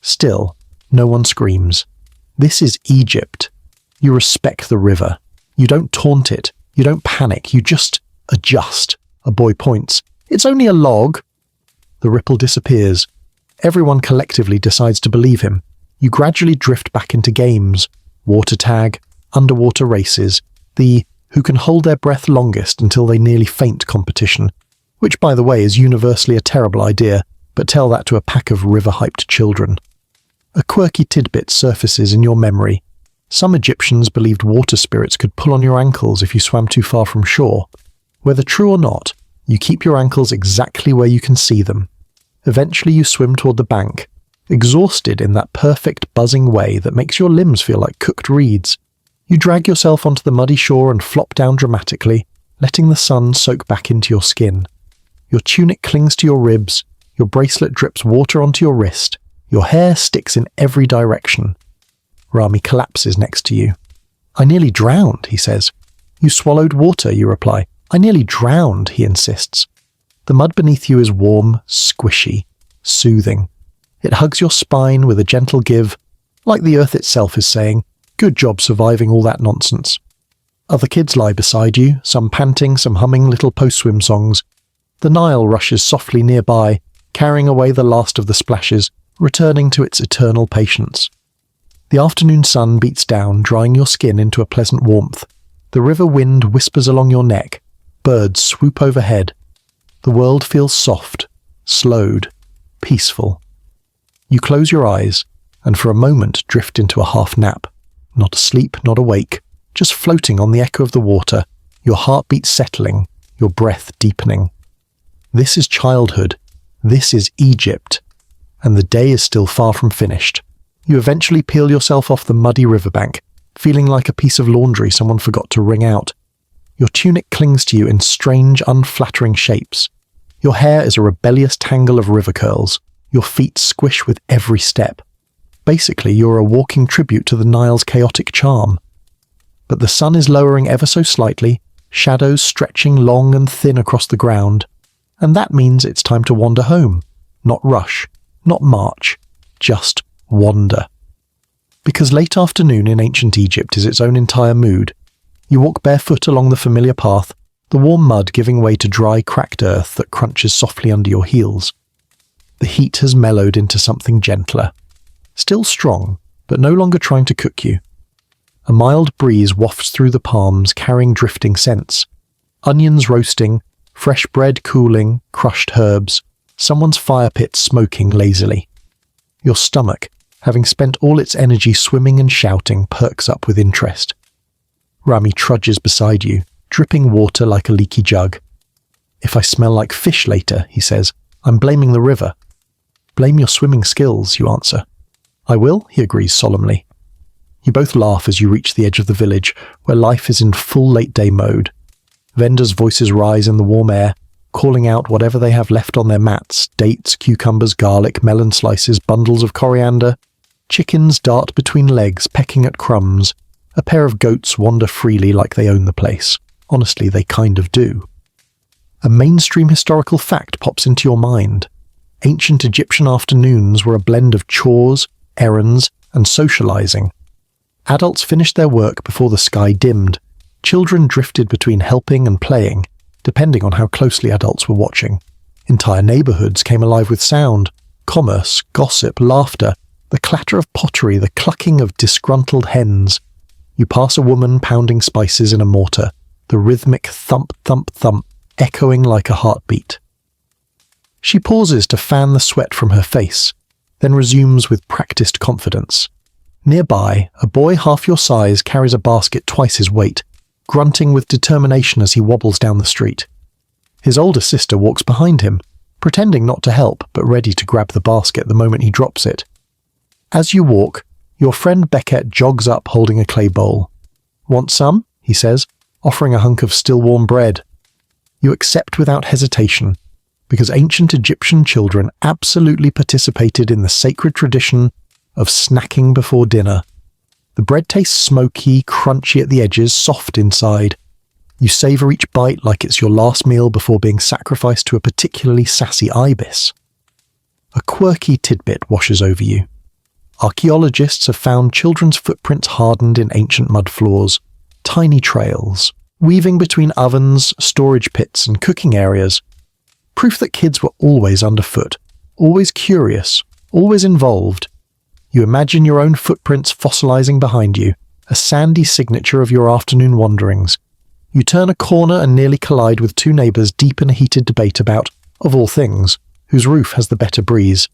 Still, no one screams. This is Egypt. You respect the river. You don't taunt it. You don't panic. You just adjust. A boy points. It's only a log. The ripple disappears. Everyone collectively decides to believe him. You gradually drift back into games. Water tag, underwater races, the who can hold their breath longest until they nearly faint competition, which by the way is universally a terrible idea, but tell that to a pack of river-hyped children. A quirky tidbit surfaces in your memory. Some Egyptians believed water spirits could pull on your ankles if you swam too far from shore. Whether true or not, you keep your ankles exactly where you can see them. Eventually you swim toward the bank, exhausted in that perfect buzzing way that makes your limbs feel like cooked reeds. You drag yourself onto the muddy shore and flop down dramatically, letting the sun soak back into your skin. Your tunic clings to your ribs, your bracelet drips water onto your wrist, your hair sticks in every direction. Rami collapses next to you. I nearly drowned, he says. You swallowed water, you reply. I nearly drowned, he insists. The mud beneath you is warm, squishy, soothing. It hugs your spine with a gentle give, like the earth itself is saying, good job surviving all that nonsense. Other kids lie beside you, some panting, some humming little post-swim songs. The Nile rushes softly nearby, carrying away the last of the splashes, returning to its eternal patience. The afternoon sun beats down, drying your skin into a pleasant warmth. The river wind whispers along your neck. Birds swoop overhead. The world feels soft, slowed, peaceful. You close your eyes, and for a moment drift into a half nap. Not asleep, not awake, just floating on the echo of the water, your heartbeat settling, your breath deepening. This is childhood. This is Egypt. And the day is still far from finished. You eventually peel yourself off the muddy riverbank, feeling like a piece of laundry someone forgot to wring out. Your tunic clings to you in strange, unflattering shapes. Your hair is a rebellious tangle of river curls. Your feet squish with every step. Basically, you're a walking tribute to the Nile's chaotic charm. But the sun is lowering ever so slightly, shadows stretching long and thin across the ground, and that means it's time to wander home. Not rush, not march, just wander. Because late afternoon in ancient Egypt is its own entire mood. You walk barefoot along the familiar path, the warm mud giving way to dry, cracked earth that crunches softly under your heels. The heat has mellowed into something gentler. Still strong, but no longer trying to cook you. A mild breeze wafts through the palms, carrying drifting scents. Onions roasting, fresh bread cooling, crushed herbs, someone's fire pit smoking lazily. Your stomach, having spent all its energy swimming and shouting, perks up with interest. Rami trudges beside you, dripping water like a leaky jug. If I smell like fish later, he says, I'm blaming the river. Blame your swimming skills, you answer. I will, he agrees solemnly. You both laugh as you reach the edge of the village, where life is in full late-day mode. Vendors' voices rise in the warm air, calling out whatever they have left on their mats, dates, cucumbers, garlic, melon slices, bundles of coriander. Chickens dart between legs, pecking at crumbs. A pair of goats wander freely like they own the place. Honestly, they kind of do. A mainstream historical fact pops into your mind. Ancient Egyptian afternoons were a blend of chores, errands, and socializing. Adults finished their work before the sky dimmed. Children drifted between helping and playing, depending on how closely adults were watching. Entire neighborhoods came alive with sound, commerce, gossip, laughter, the clatter of pottery, the clucking of disgruntled hens. You pass a woman pounding spices in a mortar, the rhythmic thump, thump, thump, echoing like a heartbeat. She pauses to fan the sweat from her face, then resumes with practiced confidence. Nearby, a boy half your size carries a basket twice his weight, grunting with determination as he wobbles down the street. His older sister walks behind him, pretending not to help but ready to grab the basket the moment he drops it. As you walk, your friend Beckett jogs up holding a clay bowl. Want some? He says, offering a hunk of still warm bread. You accept without hesitation. because ancient Egyptian children absolutely participated in the sacred tradition of snacking before dinner. The bread tastes smoky, crunchy at the edges, soft inside. You savor each bite like it's your last meal before being sacrificed to a particularly sassy ibis. A quirky tidbit washes over you. Archaeologists have found children's footprints hardened in ancient mud floors, tiny trails, weaving between ovens, storage pits, and cooking areas. Proof that kids were always underfoot, always curious, always involved. You imagine your own footprints fossilizing behind you, a sandy signature of your afternoon wanderings. You turn a corner and nearly collide with two neighbours deep in a heated debate about, of all things, whose roof has the better breeze.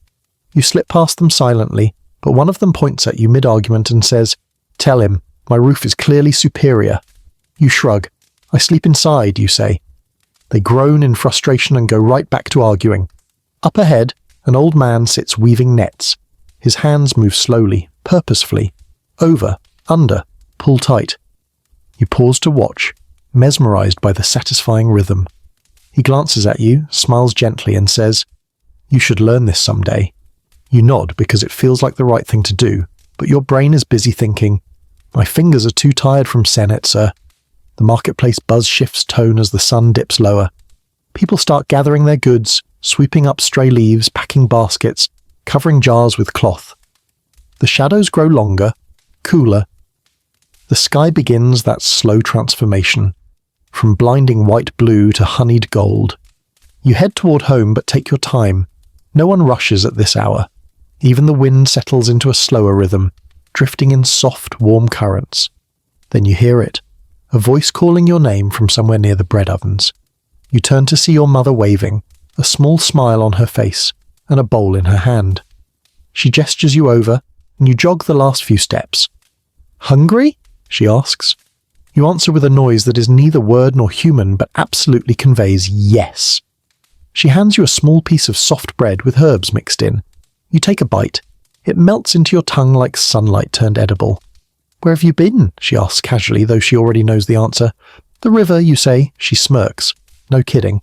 You slip past them silently, but one of them points at you mid-argument and says, "Tell him, my roof is clearly superior." You shrug. "I sleep inside," you say. They groan in frustration and go right back to arguing. Up ahead, an old man sits weaving nets. His hands move slowly, purposefully. Over, under, pull tight. You pause to watch, mesmerized by the satisfying rhythm. He glances at you, smiles gently, and says, "You should learn this someday." You nod because it feels like the right thing to do, but your brain is busy thinking, "My fingers are too tired from Senet, sir." The marketplace buzz shifts tone as the sun dips lower. People start gathering their goods, sweeping up stray leaves, packing baskets, covering jars with cloth. The shadows grow longer, cooler. The sky begins that slow transformation, from blinding white blue to honeyed gold. You head toward home but take your time. No one rushes at this hour. Even the wind settles into a slower rhythm, drifting in soft, warm currents. Then you hear it, a voice calling your name from somewhere near the bread ovens. You turn to see your mother waving, a small smile on her face, and a bowl in her hand. She gestures you over, and you jog the last few steps. "Hungry?" she asks. You answer with a noise that is neither word nor human, but absolutely conveys yes. She hands you a small piece of soft bread with herbs mixed in. You take a bite. It melts into your tongue like sunlight turned edible. "Where have you been?" she asks casually, though she already knows the answer. "The river," you say. She smirks. "No kidding."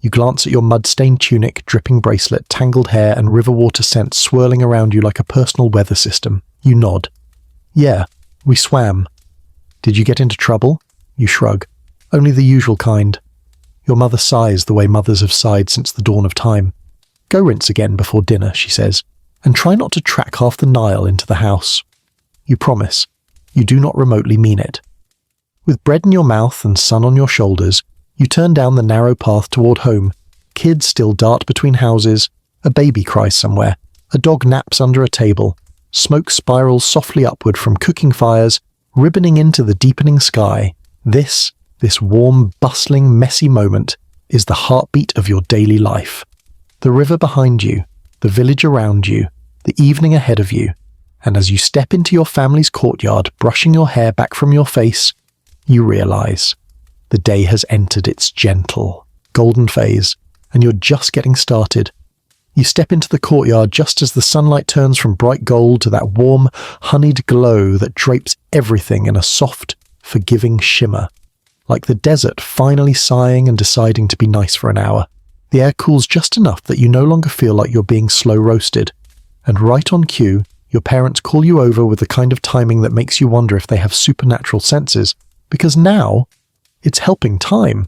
You glance at your mud-stained tunic, dripping bracelet, tangled hair, and river water scent swirling around you like a personal weather system. You nod. "Yeah, we swam." "Did you get into trouble?" You shrug. "Only the usual kind." Your mother sighs the way mothers have sighed since the dawn of time. "Go rinse again before dinner," she says, "and try not to track half the Nile into the house." You promise. You do not remotely mean it. With bread in your mouth and sun on your shoulders, you turn down the narrow path toward home. Kids still dart between houses. A baby cries somewhere. A dog naps under a table. Smoke spirals softly upward from cooking fires, ribboning into the deepening sky. This warm, bustling, messy moment is the heartbeat of your daily life. The river behind you, the village around you, the evening ahead of you. And as you step into your family's courtyard, brushing your hair back from your face, you realize the day has entered its gentle, golden phase, and you're just getting started. You step into the courtyard just as the sunlight turns from bright gold to that warm, honeyed glow that drapes everything in a soft, forgiving shimmer, like the desert finally sighing and deciding to be nice for an hour. The air cools just enough that you no longer feel like you're being slow roasted, and right on cue, your parents call you over with the kind of timing that makes you wonder if they have supernatural senses, because now it's helping time.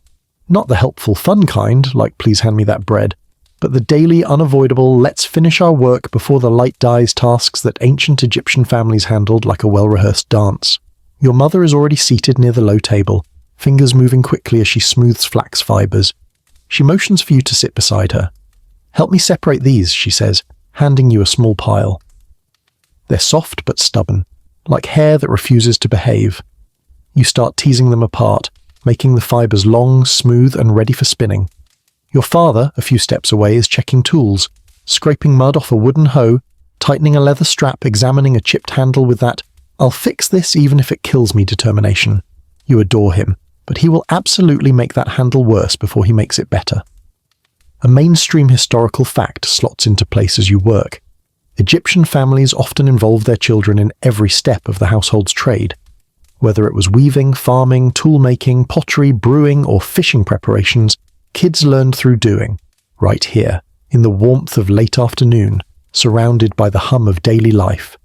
Not the helpful fun kind, like "please hand me that bread," but the daily, unavoidable, let's finish our work before the light dies tasks that ancient Egyptian families handled like a well-rehearsed dance. Your mother is already seated near the low table, fingers moving quickly as she smooths flax fibers. She motions for you to sit beside her. "Help me separate these," she says, handing you a small pile. They're soft but stubborn, like hair that refuses to behave. You start teasing them apart, making the fibers long, smooth, and ready for spinning. Your father, a few steps away, is checking tools, scraping mud off a wooden hoe, tightening a leather strap, examining a chipped handle with that "I'll fix this even if it kills me" determination. You adore him, but he will absolutely make that handle worse before he makes it better. A mainstream historical fact slots into place as you work. Egyptian families often involved their children in every step of the household's trade. Whether it was weaving, farming, tool-making, pottery, brewing, or fishing preparations, kids learned through doing. right here, in the warmth of late afternoon, surrounded by the hum of daily life.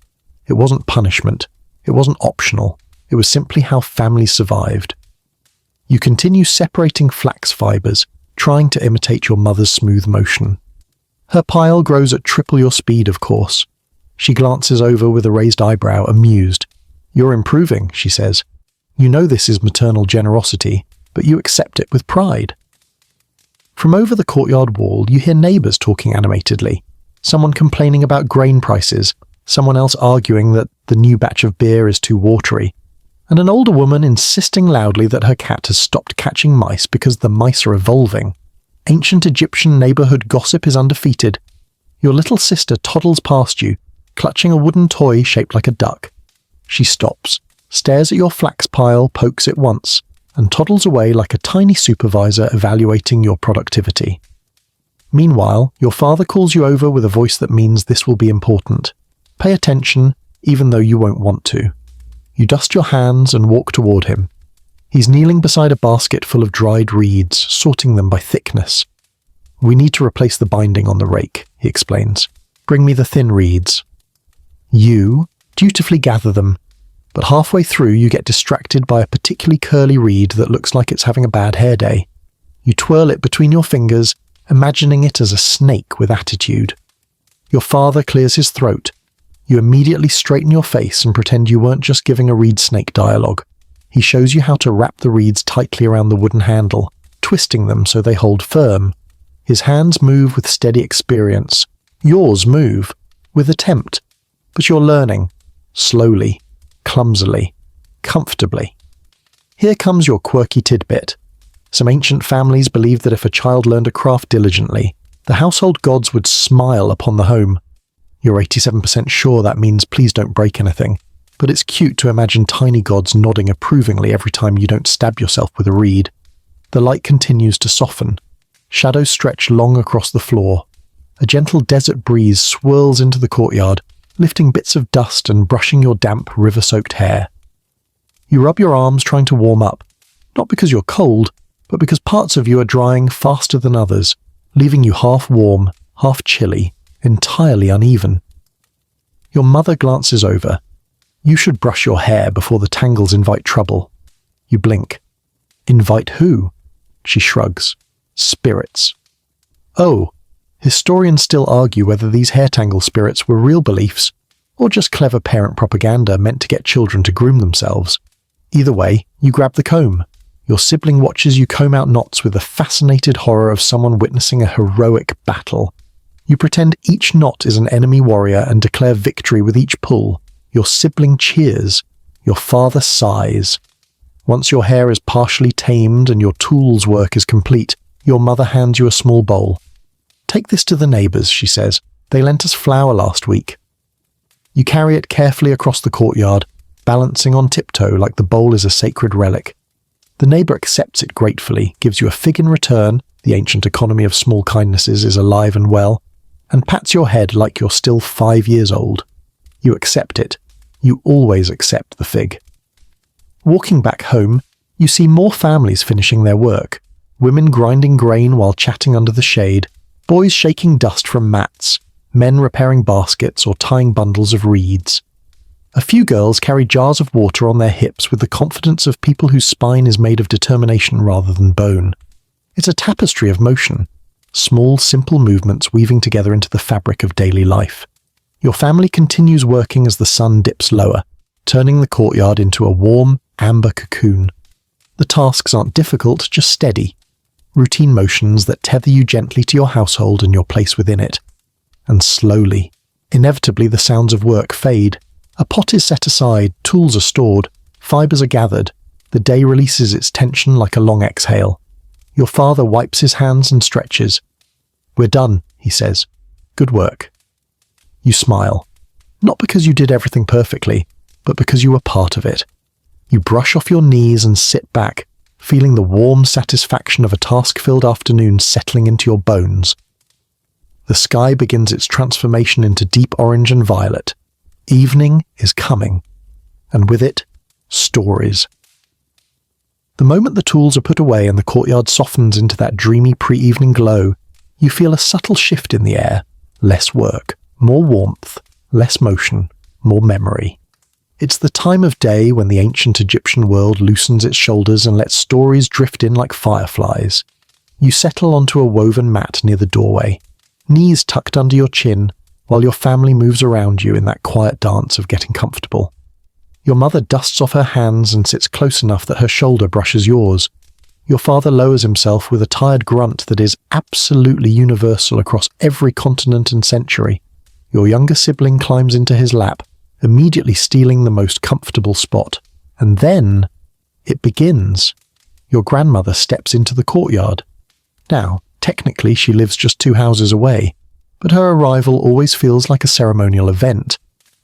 It wasn't punishment. It wasn't optional. It was simply how families survived. You continue separating flax fibers, trying to imitate your mother's smooth motion. Her pile grows at triple your speed, of course. She glances over with a raised eyebrow, amused. "You're improving," she says. "You know this is maternal generosity, but you accept it with pride." From over the courtyard wall, you hear neighbours talking animatedly. Someone complaining about grain prices, someone else arguing that the new batch of beer is too watery, and an older woman insisting loudly that her cat has stopped catching mice because the mice are evolving. Ancient Egyptian neighbourhood gossip is undefeated. Your little sister toddles past you, clutching a wooden toy shaped like a duck. She stops, stares at your flax pile, pokes it once, and toddles away like a tiny supervisor evaluating your productivity. Meanwhile, your father calls you over with a voice that means this will be important. Pay attention, even though you won't want to. You dust your hands and walk toward him. He's kneeling beside a basket full of dried reeds, sorting them by thickness. "We need to replace the binding on the rake," he explains. "Bring me the thin reeds." You dutifully gather them, but halfway through you get distracted by a particularly curly reed that looks like it's having a bad hair day. You twirl it between your fingers, imagining it as a snake with attitude. Your father clears his throat. You immediately straighten your face and pretend you weren't just giving a reed snake dialogue. He shows you how to wrap the reeds tightly around the wooden handle, twisting them so they hold firm. His hands move with steady experience. Yours move with attempt. But you're learning, slowly, clumsily, comfortably. Here comes your quirky tidbit. Some ancient families believed that if a child learned a craft diligently, the household gods would smile upon the home. You're 87% sure that means please don't break anything, but it's cute to imagine tiny gods nodding approvingly every time you don't stab yourself with a reed. The light continues to soften. Shadows stretch long across the floor. A gentle desert breeze swirls into the courtyard, lifting bits of dust and brushing your damp, river-soaked hair. You rub your arms trying to warm up, not because you're cold, but because parts of you are drying faster than others, leaving you half warm, half chilly, entirely uneven. Your mother glances over. You should brush your hair before the tangles invite trouble. You blink. Invite who? She shrugs. Spirits. Oh, historians still argue whether these hair tangle spirits were real beliefs or just clever parent propaganda meant to get children to groom themselves. Either way, you grab the comb. Your sibling watches you comb out knots with the fascinated horror of someone witnessing a heroic battle. You pretend each knot is an enemy warrior and declare victory with each pull. Your sibling cheers. Your father sighs. Once your hair is partially tamed and your tool's work is complete, your mother hands you a small bowl. "Take this to the neighbours," she says. "They lent us flour last week." You carry it carefully across the courtyard, balancing on tiptoe like the bowl is a sacred relic. The neighbour accepts it gratefully, gives you a fig in return, the ancient economy of small kindnesses is alive and well, and pats your head like you're still 5 years old. You accept it. You always accept the fig. Walking back home, you see more families finishing their work, women grinding grain while chatting under the shade, boys shaking dust from mats, men repairing baskets or tying bundles of reeds. A few girls carry jars of water on their hips with the confidence of people whose spine is made of determination rather than bone. It's a tapestry of motion, small, simple movements weaving together into the fabric of daily life. Your family continues working as the sun dips lower, turning the courtyard into a warm, amber cocoon. The tasks aren't difficult, just steady. Routine motions that tether you gently to your household and your place within it. And slowly, inevitably the sounds of work fade. A pot is set aside, tools are stored, fibres are gathered. The day releases its tension like a long exhale. Your father wipes his hands and stretches. "We're done," he says. "Good work." You smile. Not because you did everything perfectly, but because you were part of it. You brush off your knees and sit back, feeling the warm satisfaction of a task-filled afternoon settling into your bones. The sky begins its transformation into deep orange and violet. Evening is coming, and with it, stories. The moment the tools are put away and the courtyard softens into that dreamy pre-evening glow, You feel a subtle shift in the air, less work, more warmth, less motion, more memory. It's the time of day when the ancient Egyptian world loosens its shoulders and lets stories drift in like fireflies. You settle onto a woven mat near the doorway, knees tucked under your chin, while your family moves around you in that quiet dance of getting comfortable. Your mother dusts off her hands and sits close enough that her shoulder brushes yours. Your father lowers himself with a tired grunt that is absolutely universal across every continent and century. Your younger sibling climbs into his lap, immediately stealing the most comfortable spot. And then it begins. Your grandmother steps into the courtyard. Now, technically she lives just 2 houses away, but her arrival always feels like a ceremonial event,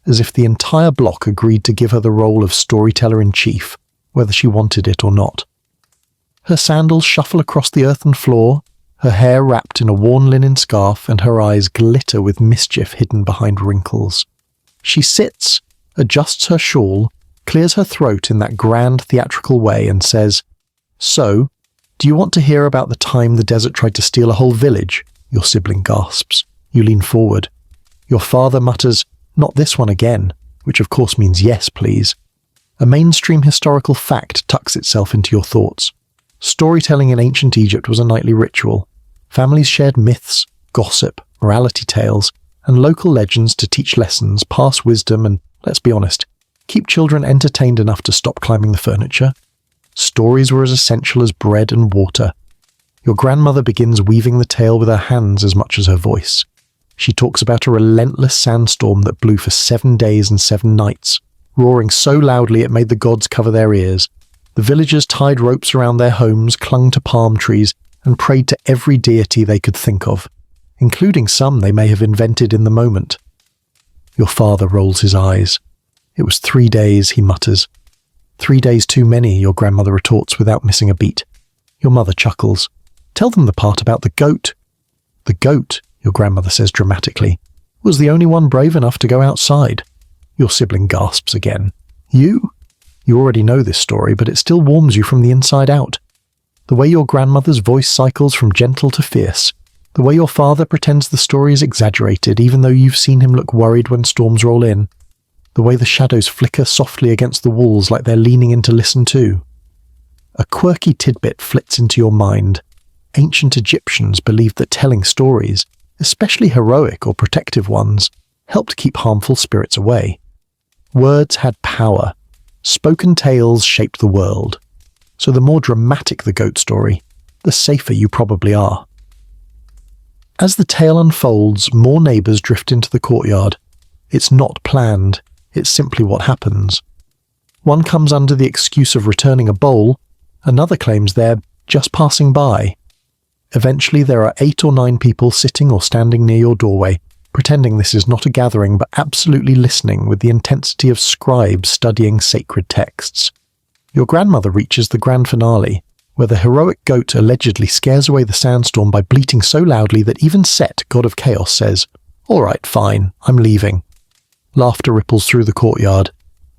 as if the entire block agreed to give her the role of storyteller-in-chief, whether she wanted it or not. Her sandals shuffle across the earthen floor, her hair wrapped in a worn linen scarf, and her eyes glitter with mischief hidden behind wrinkles. She sits, adjusts her shawl, clears her throat in that grand theatrical way and says, "So, do you want to hear about the time the desert tried to steal a whole village?" Your sibling gasps. You lean forward. Your father mutters, "Not this one again," which of course means yes, please. A mainstream historical fact tucks itself into your thoughts. Storytelling in ancient Egypt was a nightly ritual. Families shared myths, gossip, morality tales, and local legends to teach lessons, pass wisdom, and, let's be honest, keep children entertained enough to stop climbing the furniture. Stories were as essential as bread and water. Your grandmother begins weaving the tale with her hands as much as her voice. She talks about a relentless sandstorm that blew for 7 days and 7 nights, roaring so loudly it made the gods cover their ears. The villagers tied ropes around their homes, clung to palm trees, and prayed to every deity they could think of, including some they may have invented in the moment. Your father rolls his eyes. "It was 3 days," he mutters. "3 days too many," your grandmother retorts without missing a beat. Your mother chuckles. "Tell them the part about the goat." "The goat," your grandmother says dramatically, "was the only one brave enough to go outside." Your sibling gasps again. "You?" You already know this story, but it still warms you from the inside out. The way your grandmother's voice cycles from gentle to fierce. The way your father pretends the story is exaggerated, even though you've seen him look worried when storms roll in. The way the shadows flicker softly against the walls like they're leaning in to listen too. A quirky tidbit flits into your mind. Ancient Egyptians believed that telling stories, especially heroic or protective ones, helped keep harmful spirits away. Words had power. Spoken tales shaped the world. So the more dramatic the goat story, the safer you probably are. As the tale unfolds, more neighbours drift into the courtyard. It's not planned. It's simply what happens. One comes under the excuse of returning a bowl, another claims they're just passing by. Eventually there are 8 or 9 people sitting or standing near your doorway, pretending this is not a gathering but absolutely listening with the intensity of scribes studying sacred texts. Your grandmother reaches the grand finale, where the heroic goat allegedly scares away the sandstorm by bleating so loudly that even Set, god of chaos, says, "All right, fine, I'm leaving." Laughter ripples through the courtyard.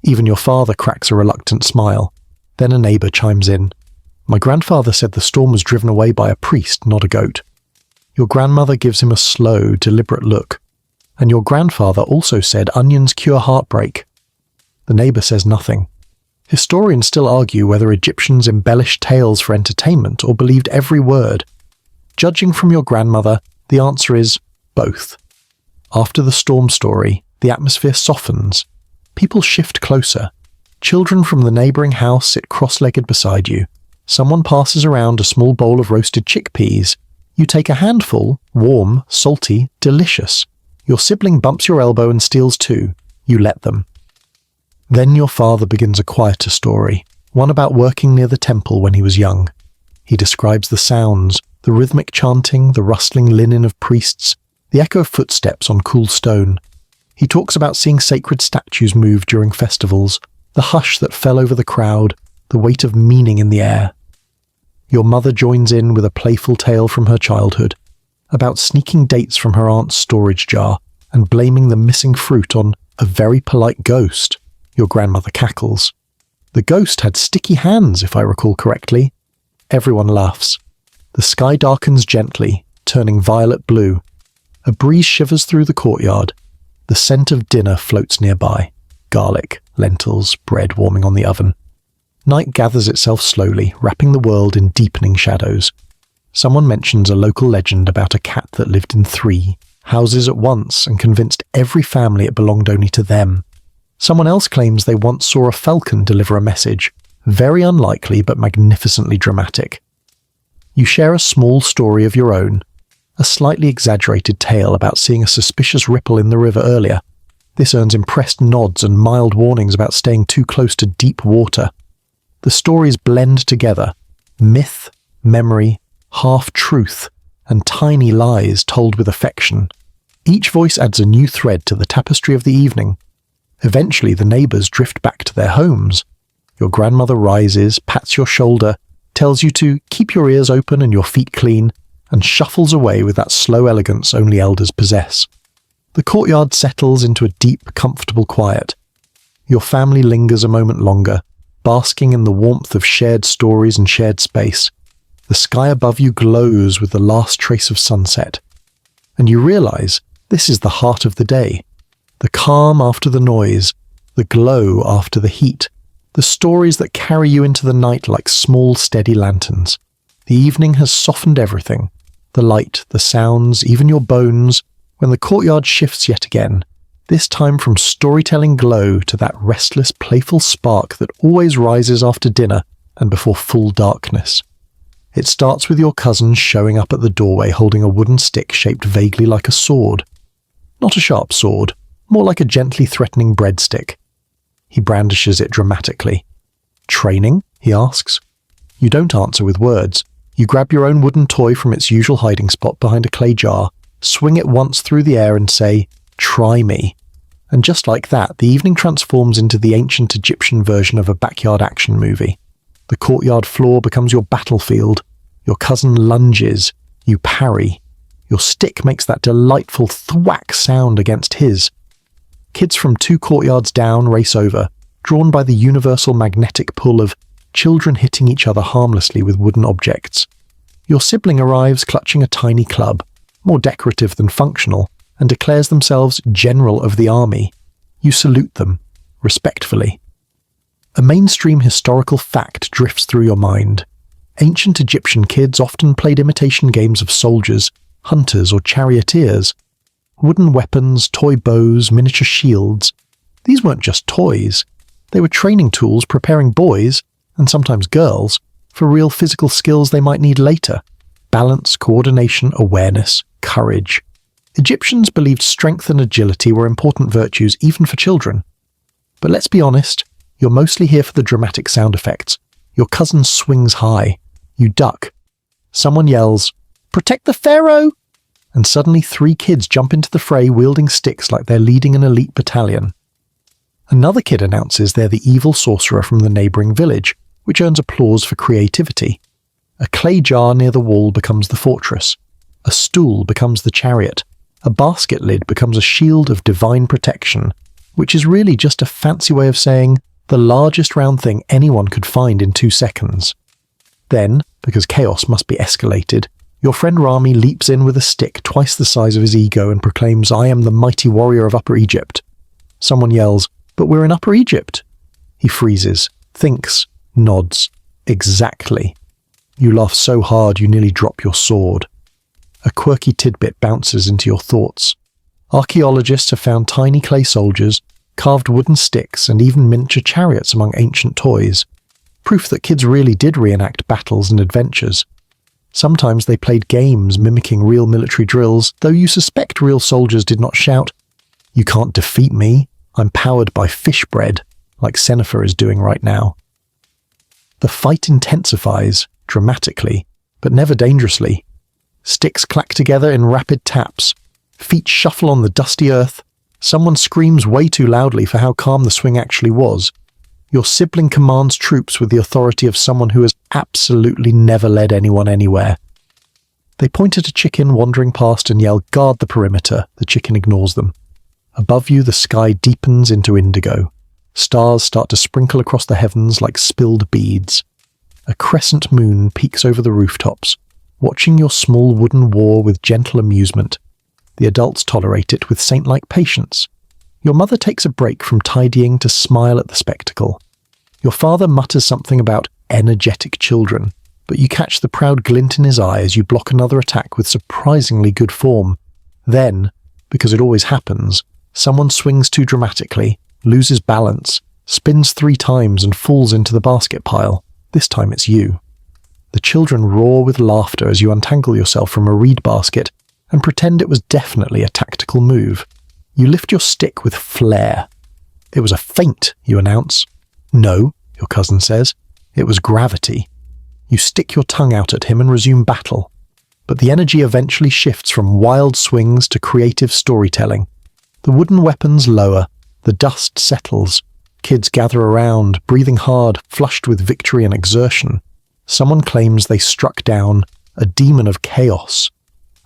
Even your father cracks a reluctant smile. Then a neighbour chimes in. "My grandfather said the storm was driven away by a priest, not a goat." Your grandmother gives him a slow, deliberate look. "And your grandfather also said onions cure heartbreak." The neighbour says nothing. Historians still argue whether Egyptians embellished tales for entertainment or believed every word. Judging from your grandmother, the answer is both. After the storm story, the atmosphere softens. People shift closer. Children from the neighbouring house sit cross-legged beside you. Someone passes around a small bowl of roasted chickpeas. You take a handful, warm, salty, delicious. Your sibling bumps your elbow and steals too. You let them. Then your father begins a quieter story, one about working near the temple when he was young. He describes the sounds, the rhythmic chanting, the rustling linen of priests, the echo of footsteps on cool stone. He talks about seeing sacred statues move during festivals, the hush that fell over the crowd, the weight of meaning in the air. Your mother joins in with a playful tale from her childhood, about sneaking dates from her aunt's storage jar and blaming the missing fruit on a very polite ghost. Your grandmother cackles. The ghost had sticky hands, if I recall correctly. Everyone laughs. The sky darkens gently, turning violet blue. A breeze shivers through the courtyard. The scent of dinner floats nearby. Garlic, lentils, bread warming on the oven. Night gathers itself slowly, wrapping the world in deepening shadows. Someone mentions a local legend about a cat that lived in 3 houses at once and convinced every family it belonged only to them. Someone else claims they once saw a falcon deliver a message, very unlikely but magnificently dramatic. You share a small story of your own, a slightly exaggerated tale about seeing a suspicious ripple in the river earlier. This earns impressed nods and mild warnings about staying too close to deep water. The stories blend together, myth, memory, half-truth, and tiny lies told with affection. Each voice adds a new thread to the tapestry of the evening. Eventually the neighbours drift back to their homes. Your grandmother rises, pats your shoulder, tells you to keep your ears open and your feet clean, and shuffles away with that slow elegance only elders possess. The courtyard settles into a deep, comfortable quiet. Your family lingers a moment longer, basking in the warmth of shared stories and shared space. The sky above you glows with the last trace of sunset. And you realise this is the heart of the day. The calm after the noise, the glow after the heat, the stories that carry you into the night like small, steady lanterns. The evening has softened everything. The light, the sounds, even your bones, when the courtyard shifts yet again, this time from storytelling glow to that restless, playful spark that always rises after dinner and before full darkness. It starts with your cousin showing up at the doorway holding a wooden stick shaped vaguely like a sword. Not a sharp sword, more like a gently threatening breadstick. He brandishes it dramatically. "Training?" he asks. You don't answer with words. You grab your own wooden toy from its usual hiding spot behind a clay jar, swing it once through the air and say, "Try me." And just like that, the evening transforms into the ancient Egyptian version of a backyard action movie. The courtyard floor becomes your battlefield. Your cousin lunges. You parry. Your stick makes that delightful thwack sound against his. Kids from 2 courtyards down race over, drawn by the universal magnetic pull of children hitting each other harmlessly with wooden objects. Your sibling arrives clutching a tiny club, more decorative than functional, and declares themselves General of the Army. You salute them, respectfully. A mainstream historical fact drifts through your mind. Ancient Egyptian kids often played imitation games of soldiers, hunters, or charioteers. Wooden weapons, toy bows, miniature shields. These weren't just toys. They were training tools preparing boys, and sometimes girls, for real physical skills they might need later. Balance, coordination, awareness, courage. Egyptians believed strength and agility were important virtues even for children. But let's be honest, you're mostly here for the dramatic sound effects. Your cousin swings high. You duck. Someone yells, "Protect the pharaoh!" And suddenly 3 kids jump into the fray wielding sticks like they're leading an elite battalion. Another kid announces they're the evil sorcerer from the neighbouring village, which earns applause for creativity. A clay jar near the wall becomes the fortress. A stool becomes the chariot. A basket lid becomes a shield of divine protection, which is really just a fancy way of saying the largest round thing anyone could find in 2 seconds. Then, because chaos must be escalated, your friend Rami leaps in with a stick twice the size of his ego and proclaims, "I am the mighty warrior of Upper Egypt." Someone yells, "But we're in Upper Egypt." He freezes, thinks, nods. Exactly. You laugh so hard you nearly drop your sword. A quirky tidbit bounces into your thoughts. Archaeologists have found tiny clay soldiers, carved wooden sticks, and even miniature chariots among ancient toys. Proof that kids really did reenact battles and adventures. Sometimes they played games mimicking real military drills, though you suspect real soldiers did not shout, "You can't defeat me, I'm powered by fish bread," like Senefer is doing right now. The fight intensifies, dramatically, but never dangerously. Sticks clack together in rapid taps. Feet shuffle on the dusty earth. Someone screams way too loudly for how calm the swing actually was. Your sibling commands troops with the authority of someone who has absolutely never led anyone anywhere. They point at a chicken wandering past and yell, "Guard the perimeter." The chicken ignores them. Above you, the sky deepens into indigo. Stars start to sprinkle across the heavens like spilled beads. A crescent moon peeks over the rooftops. watching your small wooden war with gentle amusement. The adults tolerate it with saint-like patience. Your mother takes a break from tidying to smile at the spectacle. Your father mutters something about energetic children, but you catch the proud glint in his eye as you block another attack with surprisingly good form. Then, because it always happens, someone swings too dramatically, loses balance, spins 3 times and falls into the basket pile. This time it's you. The children roar with laughter as you untangle yourself from a reed basket and pretend it was definitely a tactical move. You lift your stick with flair. It was a feint, you announce. No, your cousin says. It was gravity. You stick your tongue out at him and resume battle. But the energy eventually shifts from wild swings to creative storytelling. The wooden weapons lower. The dust settles. Kids gather around, breathing hard, flushed with victory and exertion. Someone claims they struck down a demon of chaos.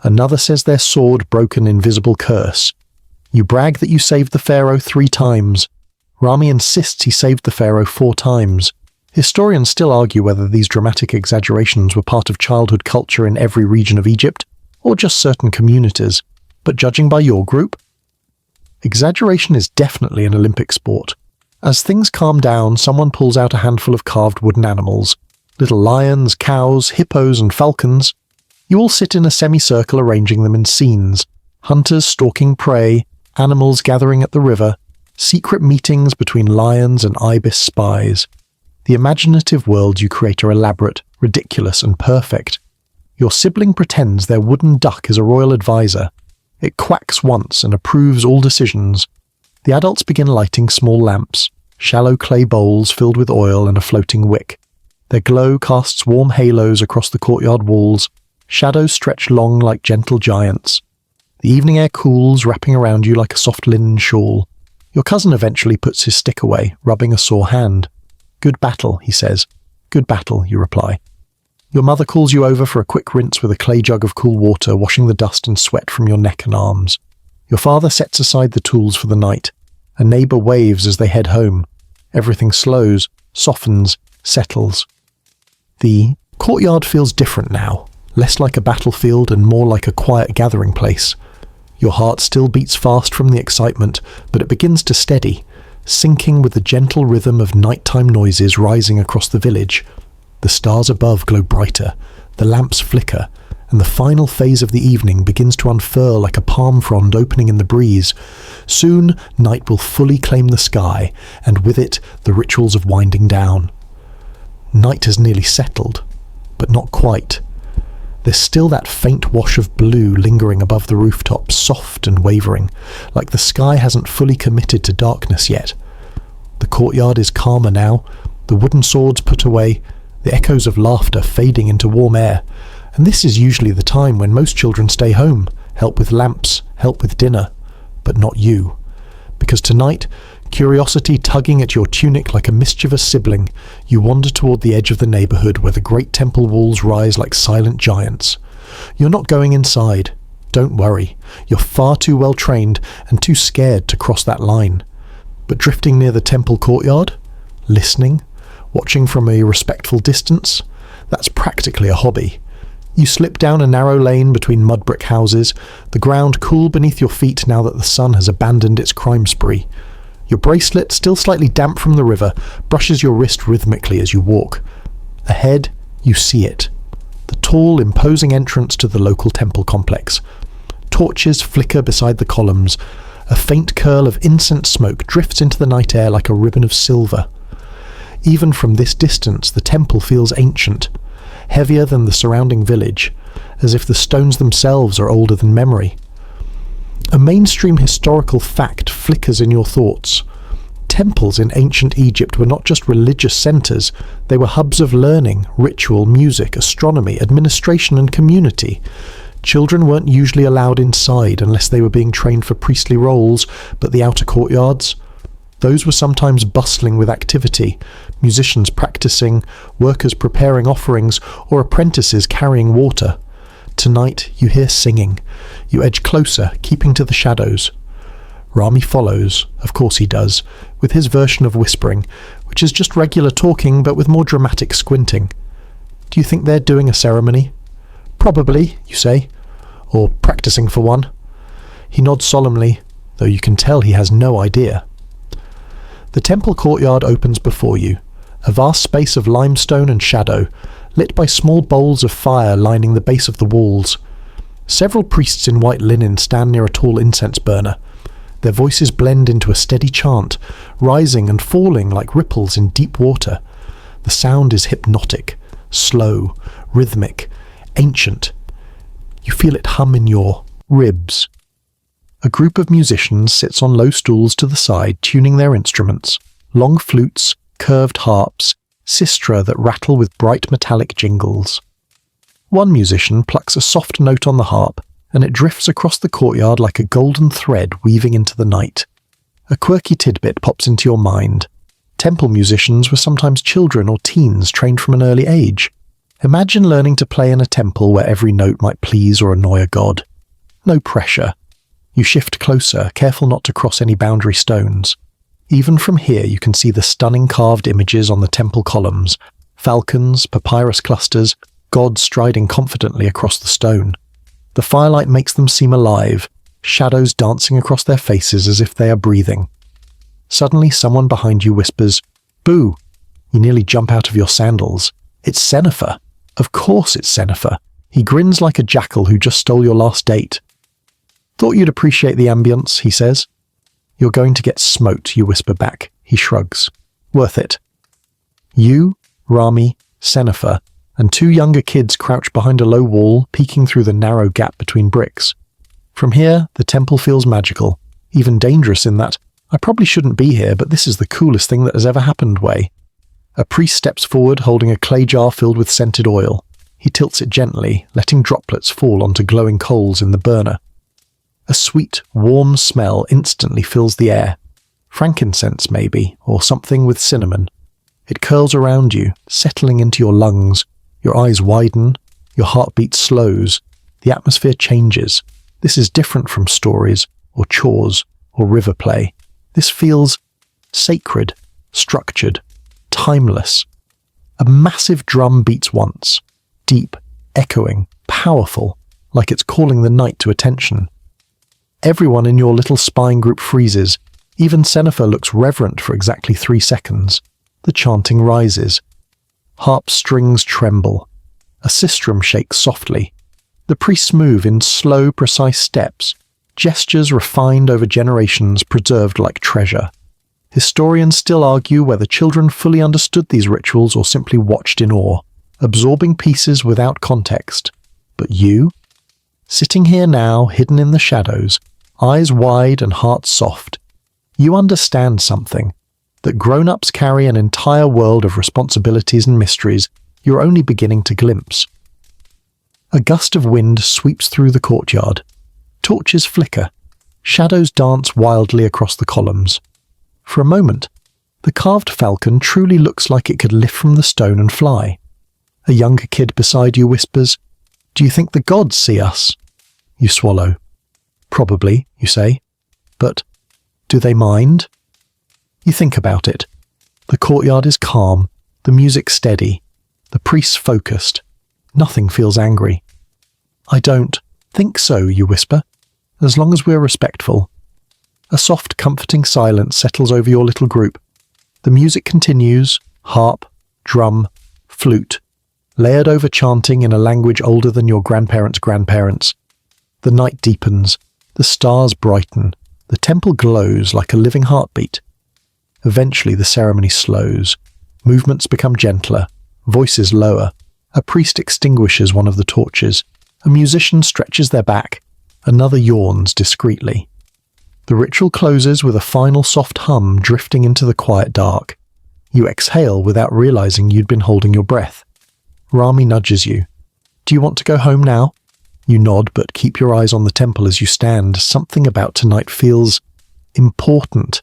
Another says their sword broke an invisible curse. You brag that you saved the pharaoh 3 times. Rami insists he saved the pharaoh 4 times. Historians still argue whether these dramatic exaggerations were part of childhood culture in every region of Egypt, or just certain communities. But judging by your group, exaggeration is definitely an Olympic sport. As things calm down, someone pulls out a handful of carved wooden animals. Little lions, cows, hippos and falcons. You all sit in a semicircle arranging them in scenes. Hunters stalking prey, animals gathering at the river, secret meetings between lions and ibis spies. The imaginative worlds you create are elaborate, ridiculous and perfect. Your sibling pretends their wooden duck is a royal advisor. It quacks once and approves all decisions. The adults begin lighting small lamps, shallow clay bowls filled with oil and a floating wick. Their glow casts warm halos across the courtyard walls. Shadows stretch long like gentle giants. The evening air cools, wrapping around you like a soft linen shawl. Your cousin eventually puts his stick away, rubbing a sore hand. "Good battle," he says. "Good battle," you reply. Your mother calls you over for a quick rinse with a clay jug of cool water, washing the dust and sweat from your neck and arms. Your father sets aside the tools for the night. A neighbour waves as they head home. Everything slows, softens, settles. The courtyard feels different now, less like a battlefield and more like a quiet gathering place. Your heart still beats fast from the excitement, but it begins to steady, syncing with the gentle rhythm of nighttime noises rising across the village. The stars above glow brighter, the lamps flicker, and the final phase of the evening begins to unfurl like a palm frond opening in the breeze. Soon, night will fully claim the sky, and with it, the rituals of winding down. Night has nearly settled, but not quite. There's still that faint wash of blue lingering above the rooftops, soft and wavering, like the sky hasn't fully committed to darkness yet. The courtyard is calmer now, the wooden swords put away, the echoes of laughter fading into warm air. And this is usually the time when most children stay home, help with lamps, help with dinner. But not you. Because tonight, curiosity tugging at your tunic like a mischievous sibling, you wander toward the edge of the neighbourhood where the great temple walls rise like silent giants. You're not going inside. Don't worry. You're far too well trained and too scared to cross that line. But drifting near the temple courtyard, listening, watching from a respectful distance, that's practically a hobby. You slip down a narrow lane between mud brick houses, the ground cool beneath your feet now that the sun has abandoned its crime spree. Your bracelet, still slightly damp from the river, brushes your wrist rhythmically as you walk. Ahead, you see it. The tall, imposing entrance to the local temple complex. Torches flicker beside the columns. A faint curl of incense smoke drifts into the night air like a ribbon of silver. Even from this distance, the temple feels ancient, heavier than the surrounding village, as if the stones themselves are older than memory. A mainstream historical fact flickers in your thoughts. Temples in ancient Egypt were not just religious centres, they were hubs of learning, ritual, music, astronomy, administration and community. Children weren't usually allowed inside unless they were being trained for priestly roles, but the outer courtyards? Those were sometimes bustling with activity, musicians practicing, workers preparing offerings, or apprentices carrying water. Tonight you hear singing. You edge closer, keeping to the shadows. Rami follows, of course he does, with his version of whispering, which is just regular talking but with more dramatic squinting. Do you think they're doing a ceremony? Probably, you say, or practicing for one. He nods solemnly, though you can tell he has no idea. The temple courtyard opens before you, a vast space of limestone and shadow, lit by small bowls of fire lining the base of the walls. Several priests in white linen stand near a tall incense burner. Their voices blend into a steady chant, rising and falling like ripples in deep water. The sound is hypnotic, slow, rhythmic, ancient. You feel it hum in your ribs. A group of musicians sits on low stools to the side, tuning their instruments. Long flutes, curved harps, sistra that rattle with bright metallic jingles. One musician plucks a soft note on the harp, and it drifts across the courtyard like a golden thread weaving into the night. A quirky tidbit pops into your mind. Temple musicians were sometimes children or teens trained from an early age. Imagine learning to play in a temple where every note might please or annoy a god. No pressure. You shift closer, careful not to cross any boundary stones. Even from here you can see the stunning carved images on the temple columns, falcons, papyrus clusters, gods striding confidently across the stone. The firelight makes them seem alive, shadows dancing across their faces as if they are breathing. Suddenly someone behind you whispers, "Boo!" You nearly jump out of your sandals. It's Sennefer. Of course it's Sennefer. He grins like a jackal who just stole your last date. "Thought you'd appreciate the ambience," he says. "You're going to get smote," you whisper back. He shrugs. "Worth it." You, Rami, Sennefer, and two younger kids crouch behind a low wall, peeking through the narrow gap between bricks. From here, the temple feels magical, even dangerous in that, I probably shouldn't be here, but this is the coolest thing that has ever happened way. A priest steps forward holding a clay jar filled with scented oil. He tilts it gently, letting droplets fall onto glowing coals in the burner. A sweet, warm smell instantly fills the air. Frankincense, maybe, or something with cinnamon. It curls around you, settling into your lungs. Your eyes widen, your heartbeat slows, the atmosphere changes. This is different from stories, or chores, or river play. This feels sacred, structured, timeless. A massive drum beats once, deep, echoing, powerful, like it's calling the night to attention. Everyone in your little spine group freezes. Even Sennefer looks reverent for exactly 3 seconds. The chanting rises. Harp strings tremble. A sistrum shakes softly. The priests move in slow, precise steps, gestures refined over generations, preserved like treasure. Historians still argue whether children fully understood these rituals or simply watched in awe, absorbing pieces without context. But you? Sitting here now, hidden in the shadows, eyes wide and heart soft, you understand something. That grown-ups carry an entire world of responsibilities and mysteries you're only beginning to glimpse. A gust of wind sweeps through the courtyard. Torches flicker. Shadows dance wildly across the columns. For a moment, the carved falcon truly looks like it could lift from the stone and fly. A younger kid beside you whispers, "Do you think the gods see us?" You swallow. "Probably," you say. "But do they mind?" You think about it. The courtyard is calm, the music steady, the priests focused. Nothing feels angry. "I don't think so," you whisper, "as long as we're respectful." A soft, comforting silence settles over your little group. The music continues, harp, drum, flute, layered over chanting in a language older than your grandparents' grandparents. The night deepens, the stars brighten, the temple glows like a living heartbeat. Eventually the ceremony slows. Movements become gentler, voices lower. A priest extinguishes one of the torches. A musician stretches their back. Another yawns discreetly. The ritual closes with a final soft hum drifting into the quiet dark. You exhale without realizing you'd been holding your breath. Rami nudges you. "Do you want to go home now?" You nod, but keep your eyes on the temple as you stand. Something about tonight feels important.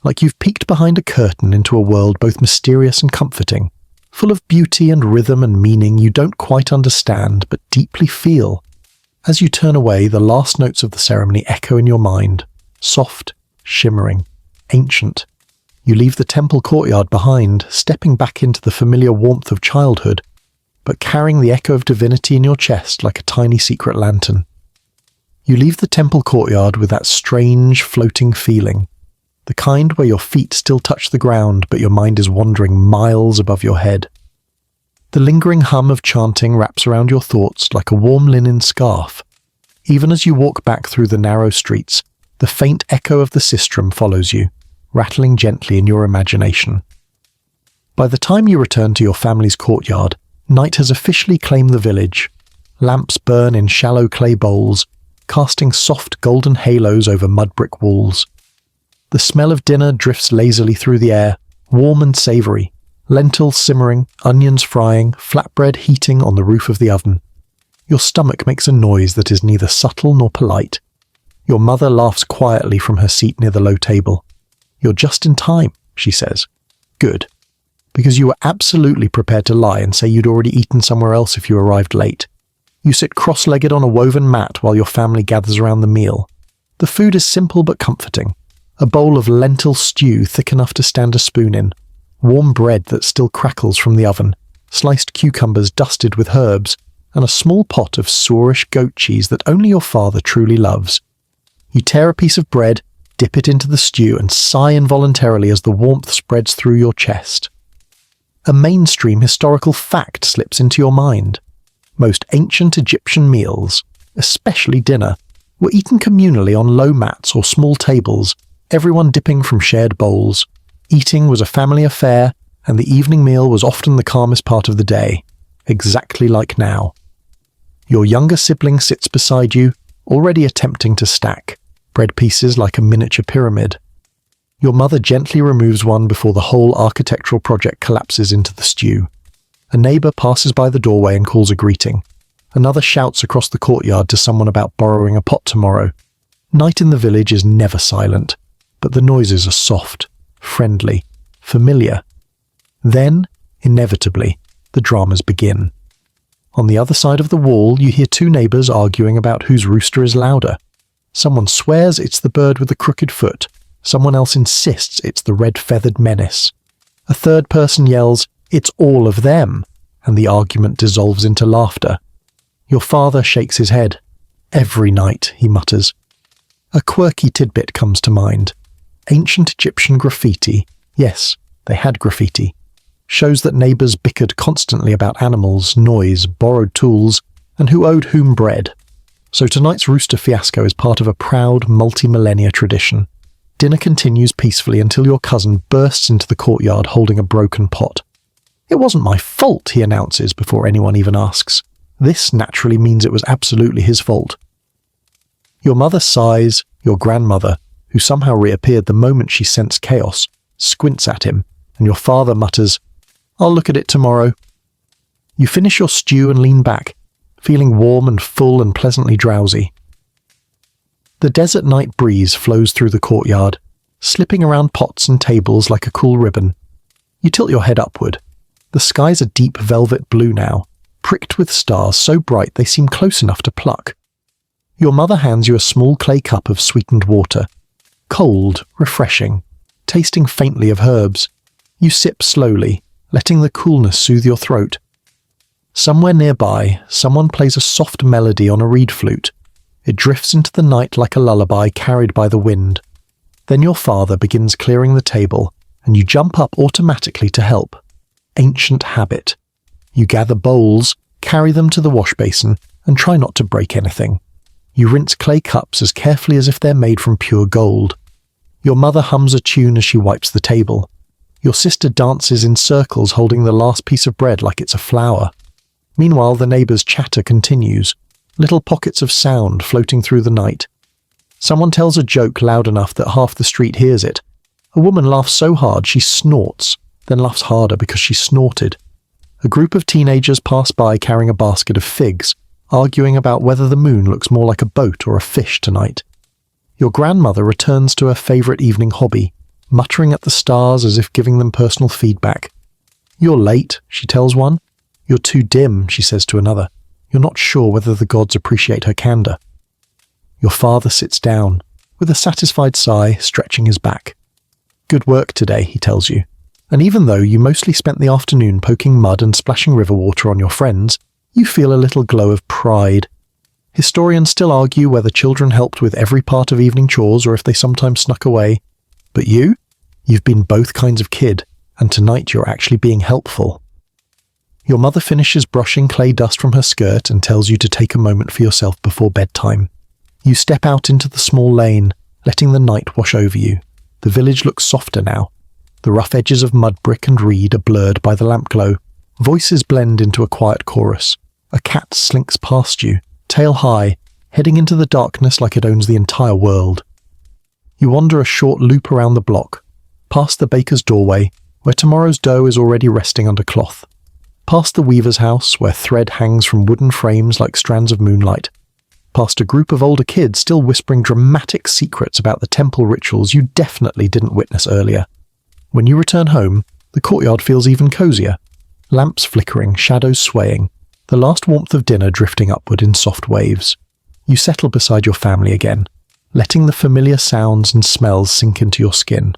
Like you've peeked behind a curtain into a world both mysterious and comforting, full of beauty and rhythm and meaning you don't quite understand but deeply feel. As you turn away, the last notes of the ceremony echo in your mind, soft, shimmering, ancient. You leave the temple courtyard behind, stepping back into the familiar warmth of childhood. but carrying the echo of divinity in your chest like a tiny secret lantern. You leave the temple courtyard with that strange, floating feeling, the kind where your feet still touch the ground but your mind is wandering miles above your head. The lingering hum of chanting wraps around your thoughts like a warm linen scarf. Even as you walk back through the narrow streets, the faint echo of the sistrum follows you, rattling gently in your imagination. By the time you return to your family's courtyard, night has officially claimed the village. Lamps burn in shallow clay bowls, casting soft golden halos over mud brick walls. The smell of dinner drifts lazily through the air, warm and savoury, lentils simmering, onions frying, flatbread heating on the roof of the oven. Your stomach makes a noise that is neither subtle nor polite. Your mother laughs quietly from her seat near the low table. "You're just in time," she says. "Good. Because you were absolutely prepared to lie and say you'd already eaten somewhere else if you arrived late. You sit cross-legged on a woven mat while your family gathers around the meal. The food is simple but comforting. A bowl of lentil stew thick enough to stand a spoon in, warm bread that still crackles from the oven, sliced cucumbers dusted with herbs, and a small pot of sourish goat cheese that only your father truly loves. You tear a piece of bread, dip it into the stew, and sigh involuntarily as the warmth spreads through your chest. A mainstream historical fact slips into your mind. Most ancient Egyptian meals, especially dinner, were eaten communally on low mats or small tables, everyone dipping from shared bowls. Eating was a family affair, and the evening meal was often the calmest part of the day, exactly like now. Your younger sibling sits beside you, already attempting to stack bread pieces like a miniature pyramid. Your mother gently removes one before the whole architectural project collapses into the stew. A neighbour passes by the doorway and calls a greeting. Another shouts across the courtyard to someone about borrowing a pot tomorrow. Night in the village is never silent, but the noises are soft, friendly, familiar. Then, inevitably, the dramas begin. On the other side of the wall, you hear two neighbours arguing about whose rooster is louder. Someone swears it's the bird with the crooked foot. Someone else insists it's the red-feathered menace. A third person yells, "It's all of them," and the argument dissolves into laughter. Your father shakes his head. "Every night," he mutters. A quirky tidbit comes to mind. Ancient Egyptian graffiti, yes, they had graffiti, shows that neighbours bickered constantly about animals, noise, borrowed tools, and who owed whom bread. So tonight's rooster fiasco is part of a proud multi-millennia tradition. Dinner continues peacefully until your cousin bursts into the courtyard holding a broken pot. "It wasn't my fault," he announces before anyone even asks. This naturally means it was absolutely his fault. Your mother sighs. Your grandmother, who somehow reappeared the moment she sensed chaos, squints at him, and your father mutters, "I'll look at it tomorrow." You finish your stew and lean back, feeling warm and full and pleasantly drowsy. The desert night breeze flows through the courtyard, slipping around pots and tables like a cool ribbon. You tilt your head upward. The skies are deep velvet blue now, pricked with stars so bright they seem close enough to pluck. Your mother hands you a small clay cup of sweetened water. Cold, refreshing, tasting faintly of herbs. You sip slowly, letting the coolness soothe your throat. Somewhere nearby, someone plays a soft melody on a reed flute. It drifts into the night like a lullaby carried by the wind. Then your father begins clearing the table, and you jump up automatically to help. Ancient habit. You gather bowls, carry them to the wash basin, and try not to break anything. You rinse clay cups as carefully as if they're made from pure gold. Your mother hums a tune as she wipes the table. Your sister dances in circles holding the last piece of bread like it's a flower. Meanwhile, the neighbours' chatter continues, little pockets of sound floating through the night. Someone tells a joke loud enough that half the street hears it. A woman laughs so hard she snorts, then laughs harder because she snorted. A group of teenagers pass by carrying a basket of figs, arguing about whether the moon looks more like a boat or a fish tonight. Your grandmother returns to her favourite evening hobby, muttering at the stars as if giving them personal feedback. "You're late," she tells one. "You're too dim," she says to another. You're not sure whether the gods appreciate her candour. Your father sits down, with a satisfied sigh, stretching his back. "Good work today," he tells you. And even though you mostly spent the afternoon poking mud and splashing river water on your friends, you feel a little glow of pride. Historians still argue whether children helped with every part of evening chores or if they sometimes snuck away. But you've been both kinds of kid, and tonight you're actually being helpful. Your mother finishes brushing clay dust from her skirt and tells you to take a moment for yourself before bedtime. You step out into the small lane, letting the night wash over you. The village looks softer now. The rough edges of mud brick and reed are blurred by the lamp glow. Voices blend into a quiet chorus. A cat slinks past you, tail high, heading into the darkness like it owns the entire world. You wander a short loop around the block, past the baker's doorway, where tomorrow's dough is already resting under cloth, past the weaver's house, where thread hangs from wooden frames like strands of moonlight, past a group of older kids still whispering dramatic secrets about the temple rituals you definitely didn't witness earlier. When you return home, the courtyard feels even cozier. Lamps flickering, shadows swaying, the last warmth of dinner drifting upward in soft waves. You settle beside your family again, letting the familiar sounds and smells sink into your skin.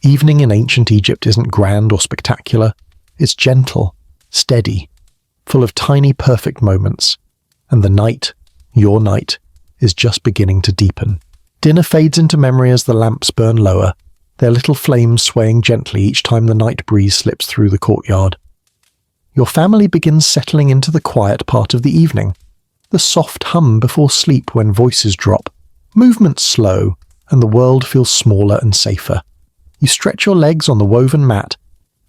Evening in ancient Egypt isn't grand or spectacular. It's gentle, steady, full of tiny perfect moments. And the night, your night, is just beginning to deepen. Dinner fades into memory as the lamps burn lower, their little flames swaying gently each time the night breeze slips through the courtyard. Your family begins settling into the quiet part of the evening, the soft hum before sleep when voices drop, movements slow, and the world feels smaller and safer. You stretch your legs on the woven mat,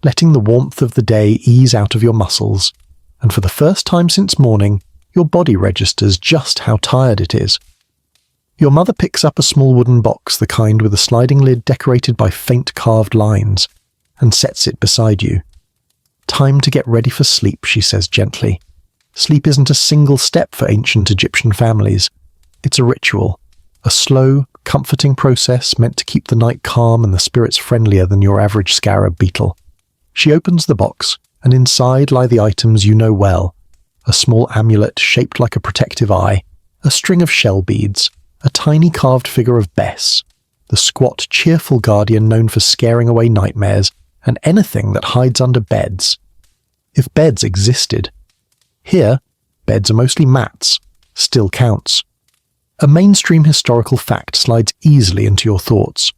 letting the warmth of the day ease out of your muscles, and for the first time since morning, your body registers just how tired it is. Your mother picks up a small wooden box, the kind with a sliding lid decorated by faint carved lines, and sets it beside you. Time to get ready for sleep, she says gently. Sleep isn't a single step for ancient Egyptian families. It's a ritual, a slow, comforting process meant to keep the night calm and the spirits friendlier than your average scarab beetle. She opens the box, and inside lie the items you know well. A small amulet shaped like a protective eye, a string of shell beads, a tiny carved figure of Bess, the squat, cheerful guardian known for scaring away nightmares and anything that hides under beds. If beds existed. Here, beds are mostly mats. Still counts. A mainstream historical fact slides easily into your thoughts.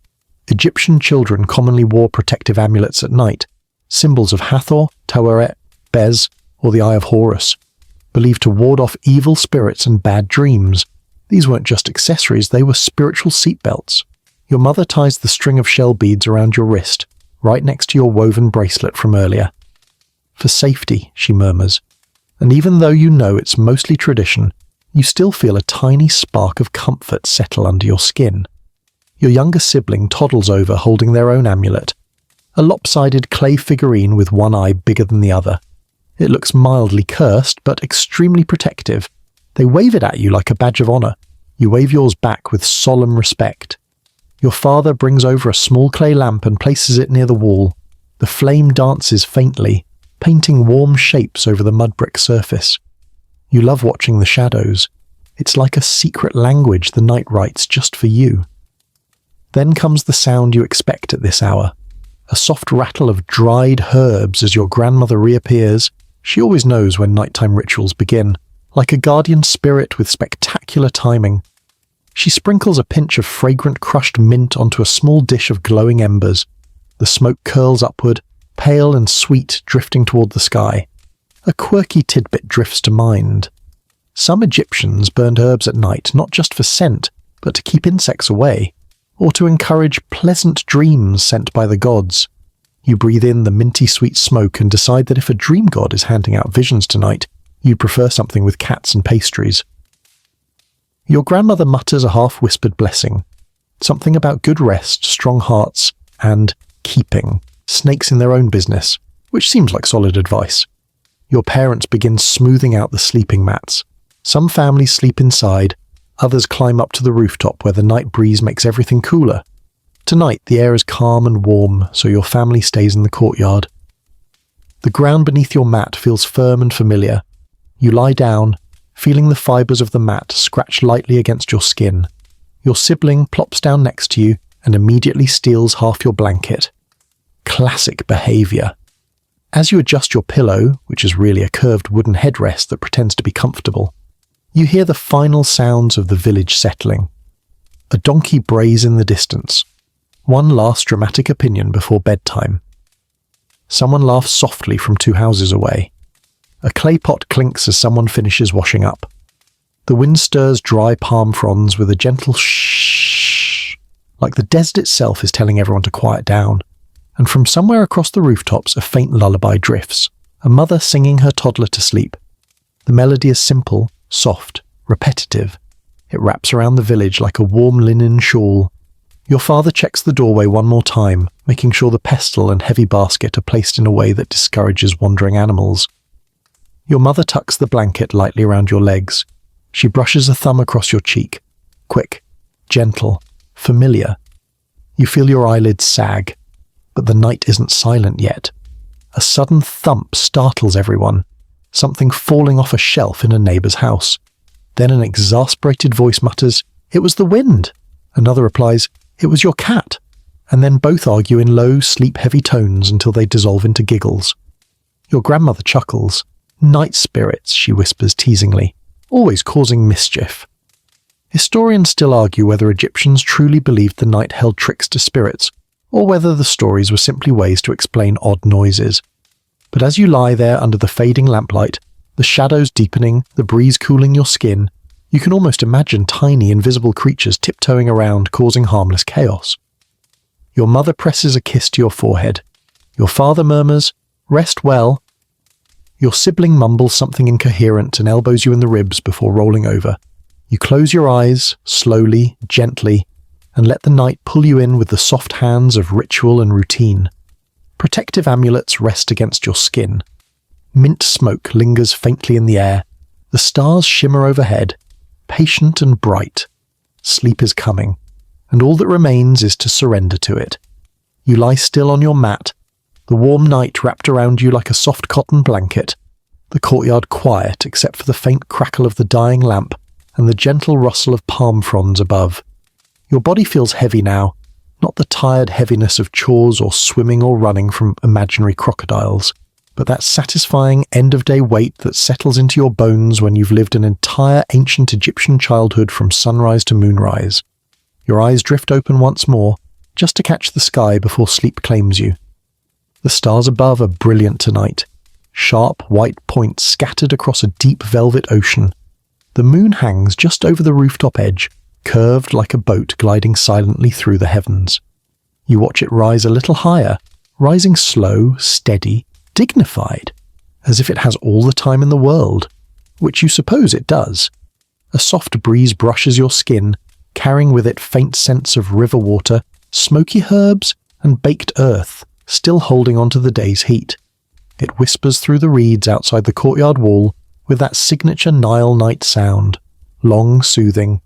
Egyptian children commonly wore protective amulets at night, symbols of Hathor, Taweret, Bez, or the Eye of Horus, believed to ward off evil spirits and bad dreams. These weren't just accessories, they were spiritual seatbelts. Your mother ties the string of shell beads around your wrist, right next to your woven bracelet from earlier. For safety, she murmurs, and even though you know it's mostly tradition, you still feel a tiny spark of comfort settle under your skin. Your younger sibling toddles over holding their own amulet, a lopsided clay figurine with one eye bigger than the other. It looks mildly cursed, but extremely protective. They wave it at you like a badge of honor. You wave yours back with solemn respect. Your father brings over a small clay lamp and places it near the wall. The flame dances faintly, painting warm shapes over the mud brick surface. You love watching the shadows. It's like a secret language the night writes just for you. Then comes the sound you expect at this hour. A soft rattle of dried herbs as your grandmother reappears. She always knows when nighttime rituals begin, like a guardian spirit with spectacular timing. She sprinkles a pinch of fragrant crushed mint onto a small dish of glowing embers. The smoke curls upward, pale and sweet, drifting toward the sky. A quirky tidbit drifts to mind. Some Egyptians burned herbs at night not just for scent, but to keep insects away, or to encourage pleasant dreams sent by the gods. You breathe in the minty sweet smoke and decide that if a dream god is handing out visions tonight, you'd prefer something with cats and pastries. Your grandmother mutters a half-whispered blessing, something about good rest, strong hearts, and keeping snakes in their own business, which seems like solid advice. Your parents begin smoothing out the sleeping mats. Some families sleep inside, others climb up to the rooftop where the night breeze makes everything cooler. Tonight, the air is calm and warm, so your family stays in the courtyard. The ground beneath your mat feels firm and familiar. You lie down, feeling the fibers of the mat scratch lightly against your skin. Your sibling plops down next to you and immediately steals half your blanket. Classic behavior. As you adjust your pillow, which is really a curved wooden headrest that pretends to be comfortable, you hear the final sounds of the village settling. A donkey brays in the distance. One last dramatic opinion before bedtime. Someone laughs softly from 2 houses away. A clay pot clinks as someone finishes washing up. The wind stirs dry palm fronds with a gentle shh, like the desert itself is telling everyone to quiet down. And from somewhere across the rooftops, a faint lullaby drifts, a mother singing her toddler to sleep. The melody is simple, soft, repetitive. It wraps around the village like a warm linen shawl. Your father checks the doorway one more time, making sure the pestle and heavy basket are placed in a way that discourages wandering animals. Your mother tucks the blanket lightly around your legs. She brushes a thumb across your cheek. Quick, gentle, familiar. You feel your eyelids sag, but the night isn't silent yet. A sudden thump startles everyone, something falling off a shelf in a neighbour's house. Then an exasperated voice mutters, "It was the wind." Another replies, "It was your cat." And then both argue in low, sleep-heavy tones until they dissolve into giggles. Your grandmother chuckles. "Night spirits," she whispers teasingly, always causing mischief. Historians still argue whether Egyptians truly believed the night held tricks to spirits, or whether the stories were simply ways to explain odd noises. But as you lie there under the fading lamplight, the shadows deepening, the breeze cooling your skin, you can almost imagine tiny invisible creatures tiptoeing around causing harmless chaos. Your mother presses a kiss to your forehead. Your father murmurs, "Rest well." Your sibling mumbles something incoherent and elbows you in the ribs before rolling over. You close your eyes, slowly, gently, and let the night pull you in with the soft hands of ritual and routine. Protective amulets rest against your skin. Mint smoke lingers faintly in the air. The stars shimmer overhead, patient and bright. Sleep is coming, and all that remains is to surrender to it. You lie still on your mat, the warm night wrapped around you like a soft cotton blanket, the courtyard quiet except for the faint crackle of the dying lamp and the gentle rustle of palm fronds above. Your body feels heavy now, not the tired heaviness of chores or swimming or running from imaginary crocodiles, but that satisfying end-of-day weight that settles into your bones when you've lived an entire ancient Egyptian childhood from sunrise to moonrise. Your eyes drift open once more, just to catch the sky before sleep claims you. The stars above are brilliant tonight, sharp white points scattered across a deep velvet ocean. The moon hangs just over the rooftop edge, curved like a boat gliding silently through the heavens. You watch it rise a little higher, rising slow, steady, dignified, as if it has all the time in the world, which you suppose it does. A soft breeze brushes your skin, carrying with it faint scents of river water, smoky herbs, and baked earth, still holding on to the day's heat. It whispers through the reeds outside the courtyard wall with that signature Nile night sound, long, soothing,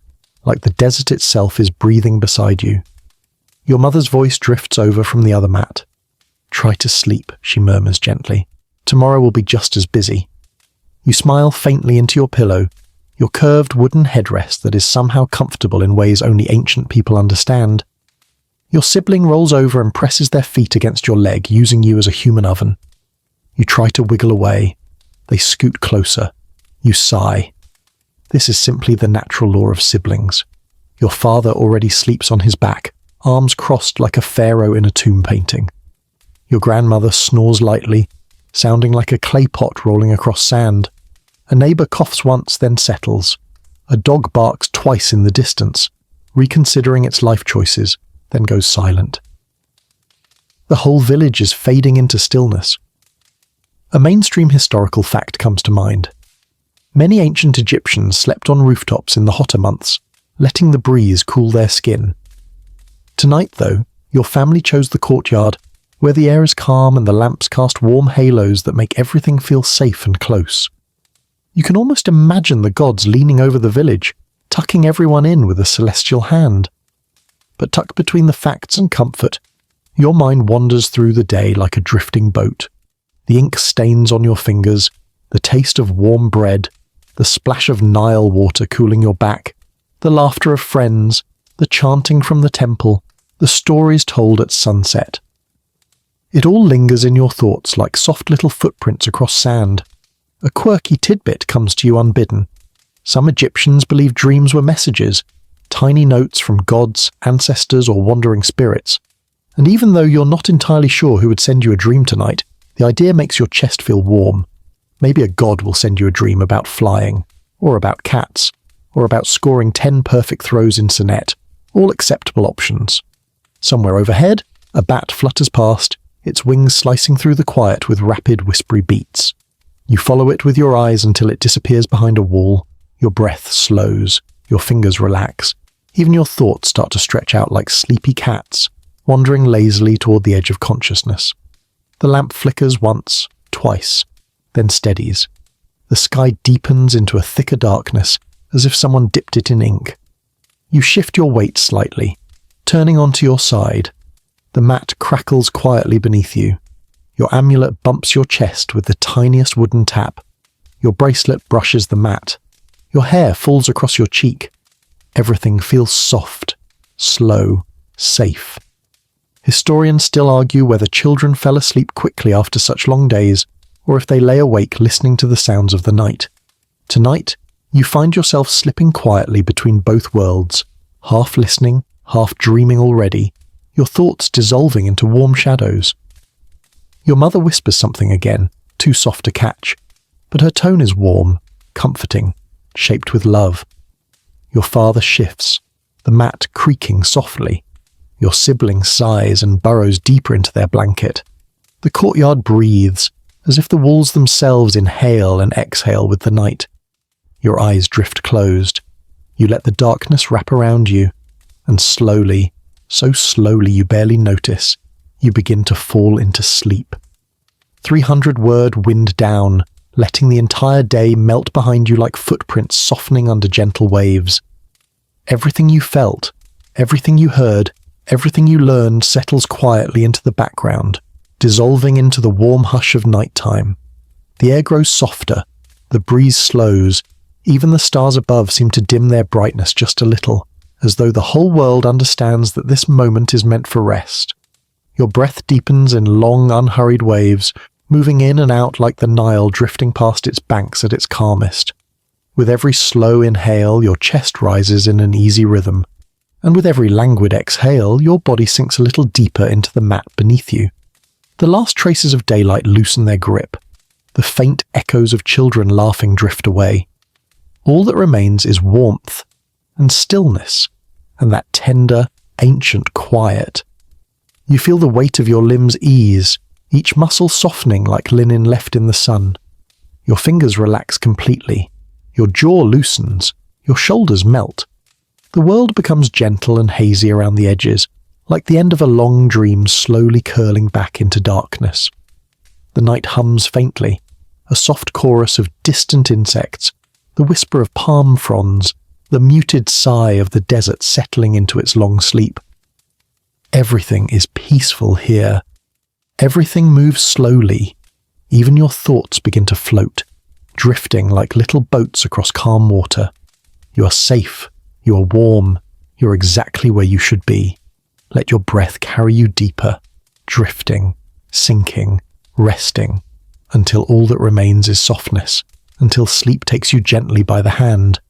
like the desert itself is breathing beside you. Your mother's voice drifts over from the other mat. "Try to sleep," she murmurs gently. "Tomorrow will be just as busy." You smile faintly into your pillow, your curved wooden headrest that is somehow comfortable in ways only ancient people understand. Your sibling rolls over and presses their feet against your leg, using you as a human oven. You try to wiggle away. They scoot closer. You sigh. This is simply the natural law of siblings. Your father already sleeps on his back, arms crossed like a pharaoh in a tomb painting. Your grandmother snores lightly, sounding like a clay pot rolling across sand. A neighbour coughs once, then settles. A dog barks twice in the distance, reconsidering its life choices, then goes silent. The whole village is fading into stillness. A mainstream historical fact comes to mind. Many ancient Egyptians slept on rooftops in the hotter months, letting the breeze cool their skin. Tonight, though, your family chose the courtyard, where the air is calm and the lamps cast warm halos that make everything feel safe and close. You can almost imagine the gods leaning over the village, tucking everyone in with a celestial hand. But tucked between the facts and comfort, your mind wanders through the day like a drifting boat. The ink stains on your fingers, the taste of warm bread, the splash of Nile water cooling your back, the laughter of friends, the chanting from the temple, the stories told at sunset. It all lingers in your thoughts like soft little footprints across sand. A quirky tidbit comes to you unbidden. Some Egyptians believed dreams were messages, tiny notes from gods, ancestors, or wandering spirits. And even though you're not entirely sure who would send you a dream tonight, the idea makes your chest feel warm. Maybe a god will send you a dream about flying, or about cats, or about scoring 10 perfect throws in Sonnet, all acceptable options. Somewhere overhead, a bat flutters past, its wings slicing through the quiet with rapid, whispery beats. You follow it with your eyes until it disappears behind a wall. Your breath slows, your fingers relax, even your thoughts start to stretch out like sleepy cats, wandering lazily toward the edge of consciousness. The lamp flickers once, twice, then steadies. The sky deepens into a thicker darkness, as if someone dipped it in ink. You shift your weight slightly, turning onto your side. The mat crackles quietly beneath you. Your amulet bumps your chest with the tiniest wooden tap. Your bracelet brushes the mat. Your hair falls across your cheek. Everything feels soft, slow, safe. Historians still argue whether children fell asleep quickly after such long days, or if they lay awake listening to the sounds of the night. Tonight, you find yourself slipping quietly between both worlds, half listening, half dreaming already, your thoughts dissolving into warm shadows. Your mother whispers something again, too soft to catch, but her tone is warm, comforting, shaped with love. Your father shifts, the mat creaking softly. Your sibling sighs and burrows deeper into their blanket. The courtyard breathes, as if the walls themselves inhale and exhale with the night. Your eyes drift closed. You let the darkness wrap around you, and slowly, so slowly you barely notice, you begin to fall into sleep. 300-word wind down, letting the entire day melt behind you like footprints softening under gentle waves. Everything you felt, everything you heard, everything you learned settles quietly into the background, dissolving into the warm hush of nighttime. The air grows softer, the breeze slows, even the stars above seem to dim their brightness just a little, as though the whole world understands that this moment is meant for rest. Your breath deepens in long, unhurried waves, moving in and out like the Nile drifting past its banks at its calmest. With every slow inhale, your chest rises in an easy rhythm, and with every languid exhale, your body sinks a little deeper into the mat beneath you. The last traces of daylight loosen their grip. The faint echoes of children laughing drift away. All that remains is warmth and stillness, and that tender, ancient quiet. You feel the weight of your limbs ease, each muscle softening like linen left in the sun. Your fingers relax completely. Your jaw loosens. Your shoulders melt. The world becomes gentle and hazy around the edges, like the end of a long dream slowly curling back into darkness. The night hums faintly, a soft chorus of distant insects, the whisper of palm fronds, the muted sigh of the desert settling into its long sleep. Everything is peaceful here. Everything moves slowly. Even your thoughts begin to float, drifting like little boats across calm water. You are safe. You are warm. You're exactly where you should be. Let your breath carry you deeper, drifting, sinking, resting, until all that remains is softness, until sleep takes you gently by the hand